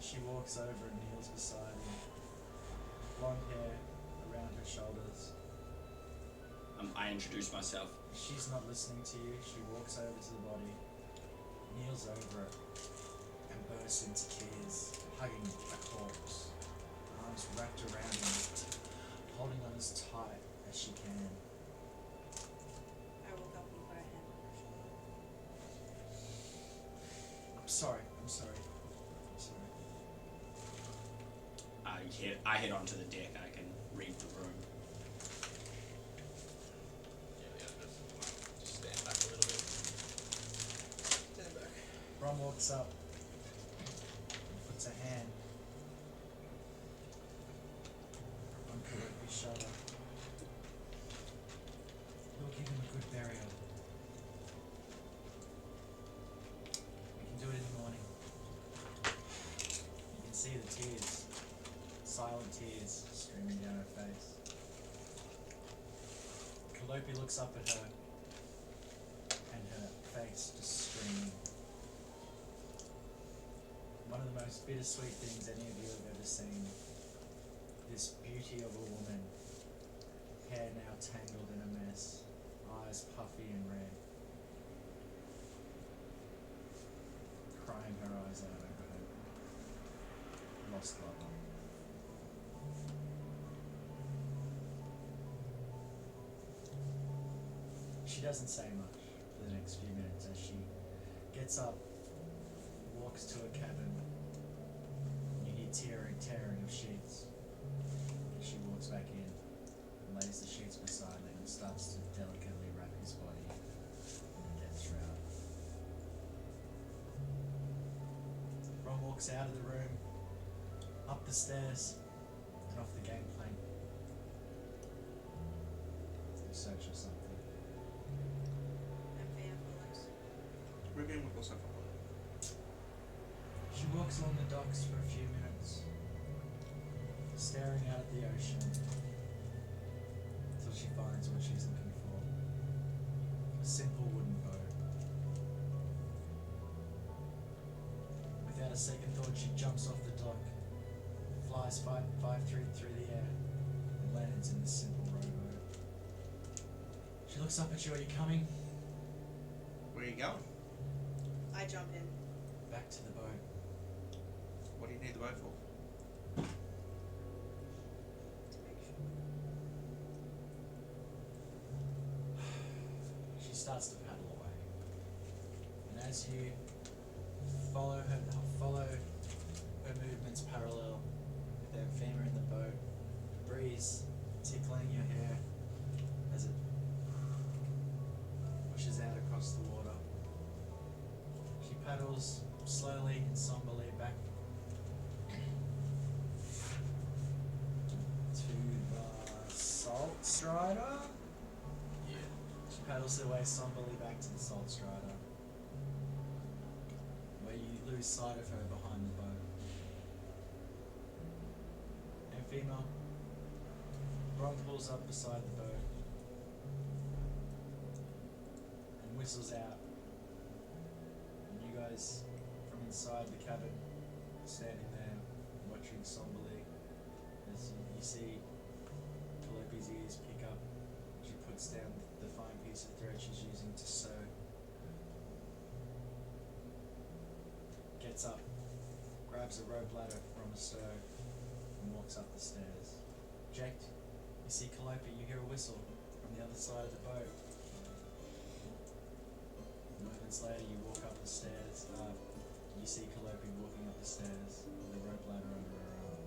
She walks over and kneels beside him. Blonde hair around her shoulders. I introduced myself. She's not listening to you. She walks over to the body, kneels over it and bursts into tears, hugging a corpse, arms wrapped around him, holding on as tight as she can. I walk up and put a hand on her shoulder. I'm sorry. I head onto the deck. I can read the room. Just stand back a little bit. Stand back. Brom walks up and puts a hand on Karopi's shoulder. We'll give him a good burial. We can do it in the morning. You can see the tears, silent tears streaming down her face. Kalopi looks up at her and her face just screaming. One of the most bittersweet things any of you have ever seen. This beauty of a woman, hair now tangled in a mess, eyes puffy and red, crying her eyes out over her lost lover. She doesn't say much for the next few minutes as she gets up, walks to a cabin. You hear tearing of sheets. And she walks back in and lays the sheets beside him and starts to delicately wrap his body in a death shroud. Ron walks out of the room, up the stairs, and off the gangplank. In search of something. And Van follows. Rivian would also follow. She walks along the docks for a few minutes, staring out at the ocean, until she finds what she's looking for. A simple wooden boat. Without a second thought, she jumps off the dock, flies 5 feet through the air, and lands in this simple rowboat. She looks up at you. Are you coming? Where are you going? I jump in. Back to the boat. What do you need the boat for? To make sure. She starts to paddle away, and as you follow her movements parallel with Amphema in the boat, breeze tickling your hair as it pushes out across the water. She paddles slowly and somberly back to the Salt Strider. Yeah. She paddles her way somberly back to the Salt Strider, where you lose sight of her behind the boat. Amphema, Bron pulls up beside the boat and whistles out. And you guys, from inside the cabin, standing there, watching somberly, as you see Calliope's ears pick up. She puts down the fine piece of thread she's using to sew. Gets up, grabs a rope ladder from a stove, and walks up the stairs. Jacked, you see Calliope, you hear a whistle from the other side of the boat. Moments later, you walk up the stairs. You see Calliope walking up the stairs with a rope ladder under her arm.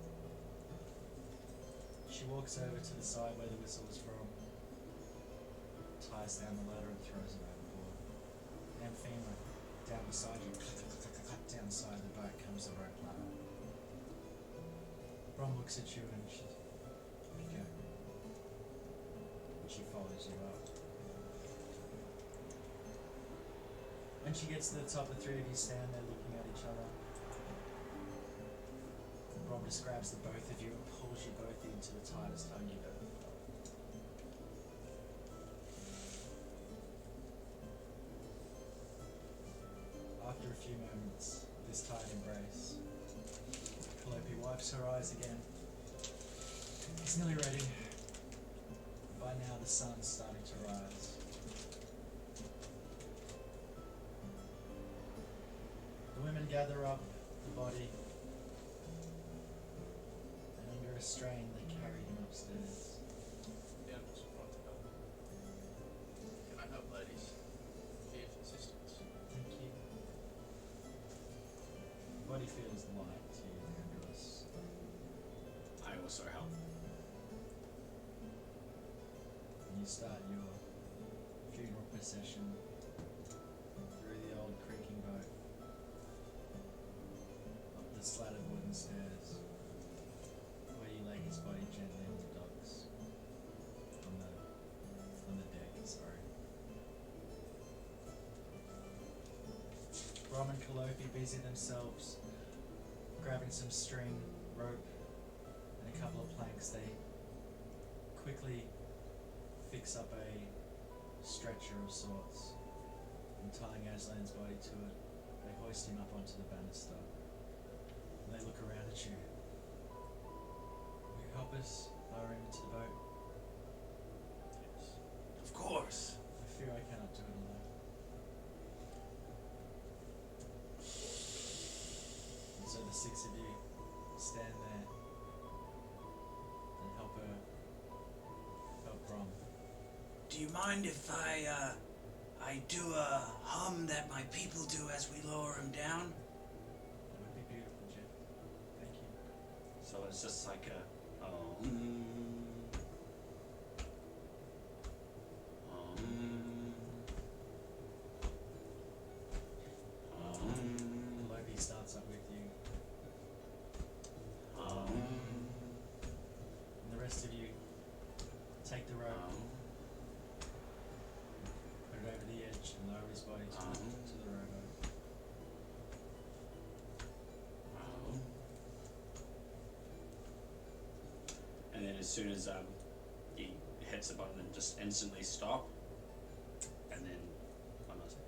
She walks over to the side where the whistle was from, ties down the ladder and throws it overboard. Amphema, down beside you, down the side of the boat comes the rope ladder. Bron looks at you and she, okay. And she follows you up. When she gets to the top, the three of you stand there looking at each other. Rob just grabs the both of you and pulls you both into the tightest hug you've ever felt. After a few moments of this tight embrace, Calliope wipes her eyes again. It's nearly ready. By now the sun's starting to rise. women gather up the body, and under a strain, they carry him upstairs. Yeah, I'm just want to help. Can I help, ladies? Here for assistance. Thank you. The body feels light to you, Andros. I also help. And you start your funeral procession through the old creaking boat, up the slatted wooden stairs, where you lay his body gently on the docks, on the deck, sorry. Brom and Calliope busy themselves, grabbing some string, rope, and a couple of planks. They quickly fix up a stretcher of sorts, and tying Aslan's body to it, they hoist him up onto the banister. And they look around at you. Will you help us lower him into the boat? Yes. Of course. I fear I cannot do it alone. And so the six of you stand there and help Brom. Do you mind if I do a hum that my people do as we lower him down? That would be beautiful, Jeff. Thank you. So it's just like a Loki starts up with you, and the rest of you take the rope, put it over the edge, and lower his body to the rowboat. and then as soon as he hits the button and just instantly stop, and then I'm not saying,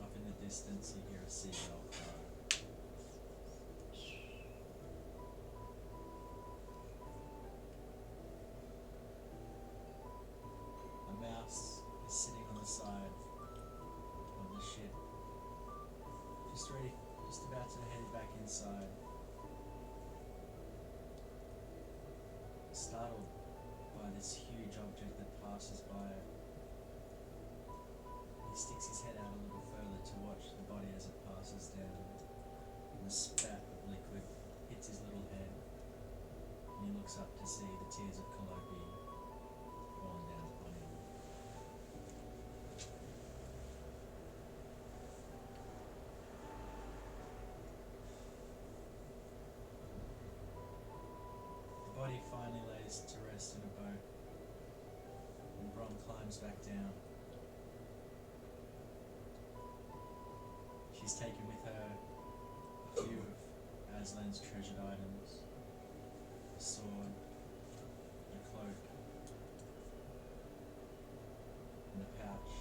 Up in the distance, you hear a seagull cry. A mouse is sitting on the side of the ship, just about to head back inside. Startled by this huge object that passes by it, he sticks his head out a little further to watch the body as it passes down, and a spat of liquid hits his little head, and he looks up to see the tears of Calliope falling down upon him. The body finally lays to rest in a boat, and Brom climbs back down. She's taken with her a few of Aslan's treasured items, a sword, a cloak, and a pouch.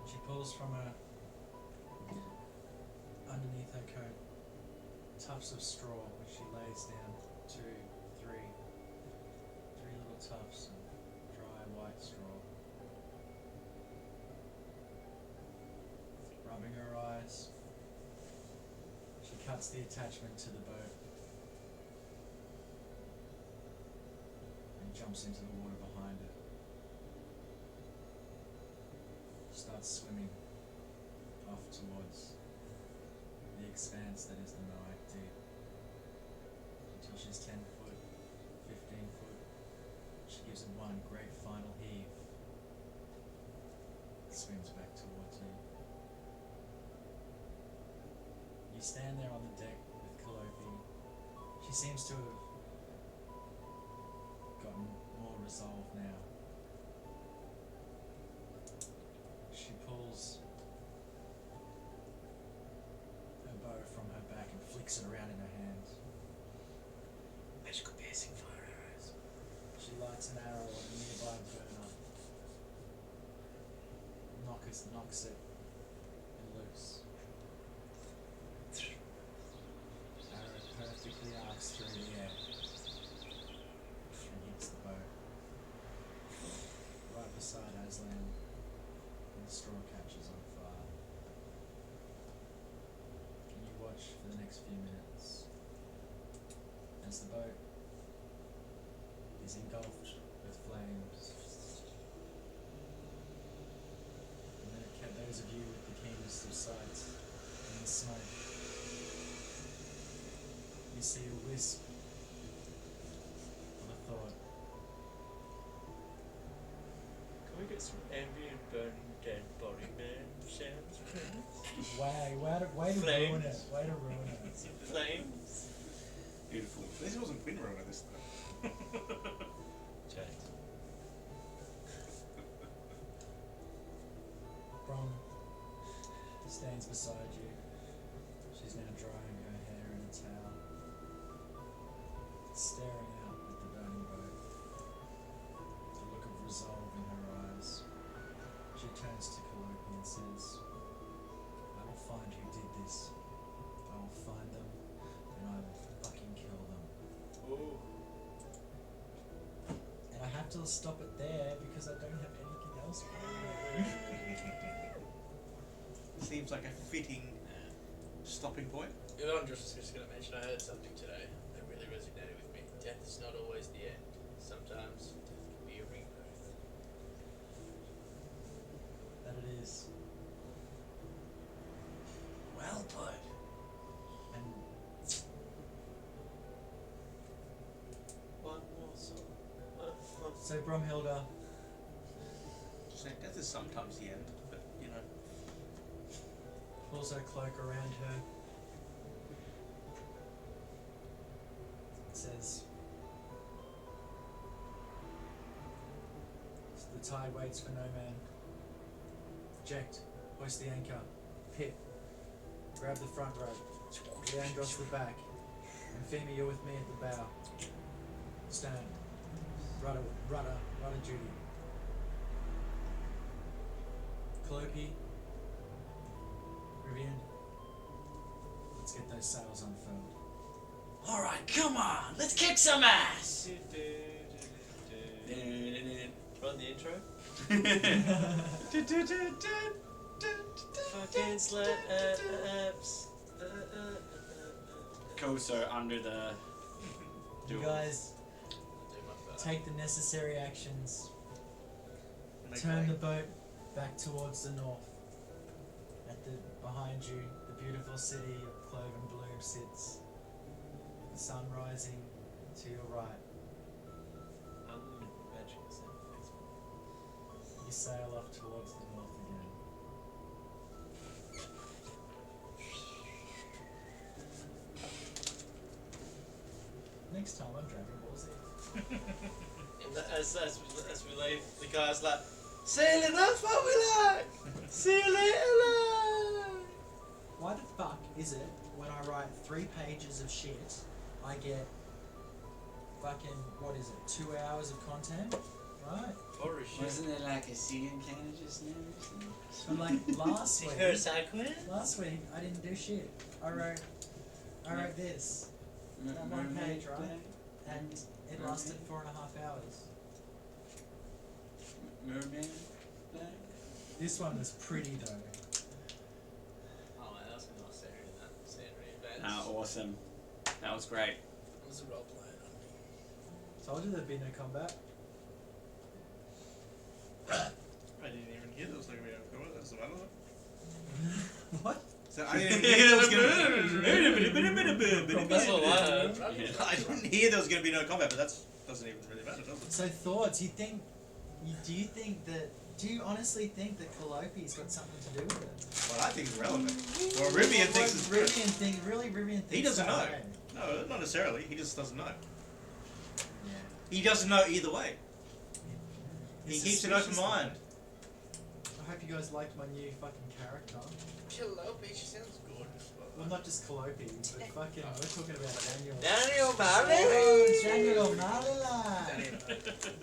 She pulls from underneath her coat tufts of straw, which she lays down three little tufts of dry white straw. Rubbing her eyes, she cuts the attachment to the boat and jumps into the water behind it. Starts swimming off towards the expanse that is the Moac Deep until she's 10 foot, 15 foot. She gives it one great final heave, swims back towards you. You stand there on the deck with Calliope. She seems to have gotten more resolve now. She pulls her bow from her back and flicks it around in her hands. Magical piercing fire arrows. She lights an arrow on a nearby burner. Knocks it and loose. Arrow perfectly arcs through the air and hits the boat right guys land, and the straw catches on fire. And you watch for the next few minutes as the boat is engulfed with flames. And then it kept those of you with the keenest of sights in the smoke. You see a wisp of a thought. Can we get some ambient burning dead body man sounds, please? Way to Flames. ruin it. Way to ruin it. Flames. Beautiful. This wasn't Quinn Rona this time. James. Brom stands beside you. She's now drying her hair in a towel, staring out at the burning boat. The look of resolve in her eyes. She turns to Calliope and says, I will find who did this. I will find them, and I will fucking kill them. Ooh. And I have to stop it there because I don't have anything else for you. Seems like a fitting stopping point. I'm just going to mention, I heard something today that really resonated with me. Death is not always the end. Sometimes death can be a rebirth. That it is. Well put. And One more song. so Bromhilda, So death is sometimes the end, but you know. pulls her cloak around her. Says, the tide waits for no man. Eject, hoist the anchor, pit, grab the front rope, Leandros the back, and Femi, you're with me at the bow. Stand, rudder duty. Calliope, Rivian, let's get those sails unfurled. Alright, come on, let's kick some ass! Run the intro. Fucking slaps. Cool, so under the You duel. guys I'll do my best. take the necessary actions. Make Turn way. the boat back towards the north. Behind you, the beautiful city of Cloven Bloom sits. The sun rising to your right. I'm imagining the sound effects. You sail off towards the north again. Next time on Dragon Ball Z. And as we leave, the guy's like, sailing, that's what we like! See you later, love! Why the fuck is it when I write 3 pages of shit, I get fucking, what is it, 2 hours of content? Right? Horror shit. Wasn't there like a singing can just now? But like last week, Her side quest? last week I didn't do shit. I wrote this, that one page, right? And it lasted 4.5 hours. Merman? This one was pretty though. Oh man, that was a nice scenery event. Awesome. That was great. It was a role playing on me. Told you there'd be no combat. I didn't even hear there was going to be a combat, that's the matter. What? So I didn't hear there was going That's all I heard. to I didn't hear there was going to be no combat, but that doesn't even really matter, does it? So thoughts? Do you honestly think that Calliope's got something to do with it? Well, I think it's relevant. Well, Rivian thinks it's Rivian thinks He doesn't that know. way. No, not necessarily. He just doesn't know. Yeah. He doesn't know either way. He He's keeps an open suspicious mind. though. I hope you guys liked my new fucking character. Calliope, she sounds good. Well, not just Calliope, but fucking, we're talking about Daniel. Daniel Oh, Daniel Marlila.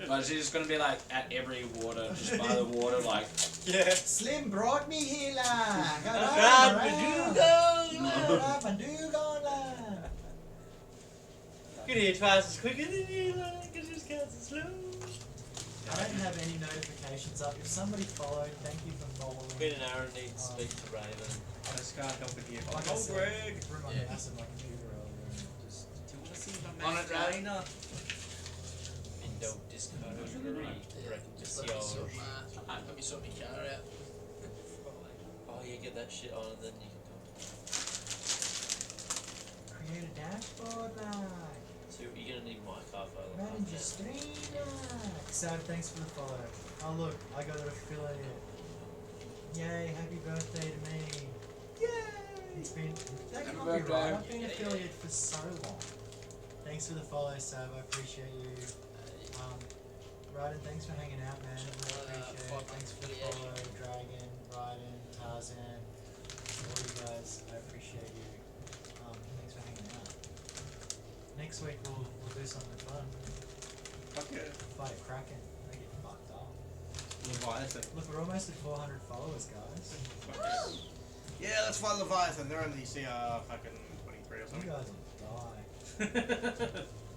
But she's just gonna be like at every water, just by the water, like. Yeah. Slim brought me here, la. You can hear twice as quicker than you like, cause this cat's slow. I don't have any notifications up. If somebody followed, thank you for following. Quinn and Aaron need to speak to Raven. I just can't help it here. Like I Oh, said, Greg! threw my Yeah. mouse at my computer earlier and just Do you want to see my On it, Ray. Dana? Window Discovery. Reckon Just it's let me yours. sort let me sort my car out. Oh, you get that shit on and then you can come. create a dashboard like. So you're gonna need my car photo. Manage your stream like. Sad, thanks for the follow. Oh look, I got an affiliate. Yay, happy birthday to me. Yay! It's been that Happy can't be birthday. right. I've been Yeah, affiliate for so long. Thanks for the follow, Sav. I appreciate you. Ryden, thanks for hanging out, man. I appreciate it. Thanks for the follow, Dragon, Ryden, Tarzan, all you guys. I appreciate you. Thanks for hanging out. Next week we'll do something fun. Fuck yeah. Fight a Kraken. They get fucked up. Leviathan. Look, we're almost at 400 followers, guys. Fuck yeah. Yeah, let's fight Leviathan. They're only CR fucking 23 or You something. guys will die.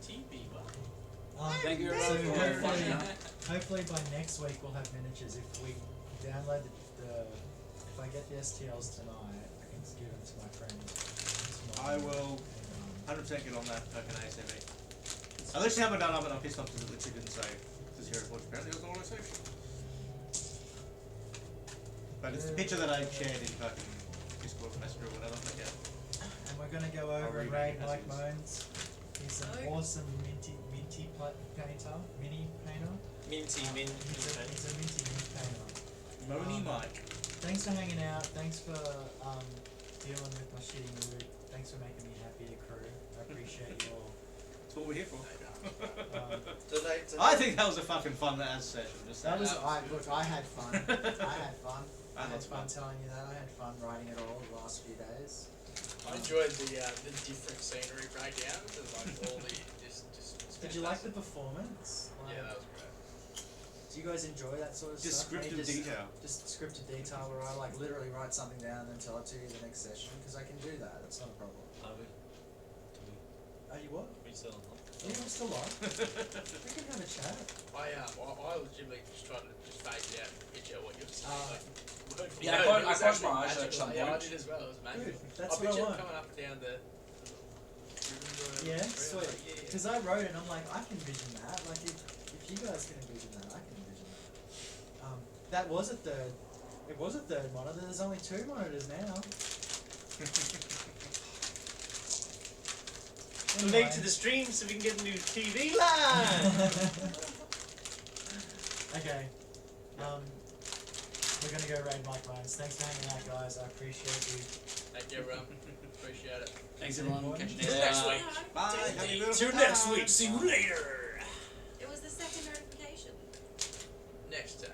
TV, what? Thank you So everyone for hopefully, watching. hopefully by next week we'll have miniatures. If we download if I get the STLs tonight, I can give them to my friends. I will And, 100% get on that fucking ACV. I literally haven't done it, but I'm pissed off because it literally didn't say the Zero Forge. Apparently it was an auto save. But it's the picture that I shared in fucking Discord Messenger or whatever, but yeah. and we're gonna go I'll over and read raid it as Mike is. Moans. He's an Oh. awesome minty painter, mini painter. Minty, He's a minty mint painter. Moni Um, Mike. Thanks for hanging out. Thanks for dealing with my shitty mood. Thanks for making me happy, crew. I appreciate you all. That's what we're here for. I I think that was a fucking fun as session. Just That saying. was look. I had fun. I had fun. I had had fun fun. telling you that. I had fun writing it all the last few days. I enjoyed the different scenery breakdowns and like all the just Did you like the performance? Yeah, that was great. Do you guys enjoy that sort of stuff? Me Descriptive detail. Just scripted detail where I like literally write something down and then tell it to you the next session because I can do that. It's not a problem. Are we? Are you what? We still on? Yeah, I'm still on. We can have a chat. I legitimately just tried to just phase it out and picture what you're saying. Like, word for Yeah, word, I it was closed my actually eyes at magical. some Yeah, I point. did as well. It was magical. Good. That's I what I pictured want. coming up and down the. Yeah, Like, sweet. yeah. Because I wrote it and I'm like, I can envision that. Like, if you guys can envision that, I can envision that. That was a third. It was a third monitor. There's only 2 monitors now. Link to the stream so we can get a new TV line. Okay. We're gonna go raid Mike Mines. Thanks for hanging out, guys. I appreciate you. Thank you, everyone. Appreciate it. Thanks everyone. Catch you Till next next week. week. Bye. Have a beautiful Till next time. week. See you later. It was the second notification. Next time.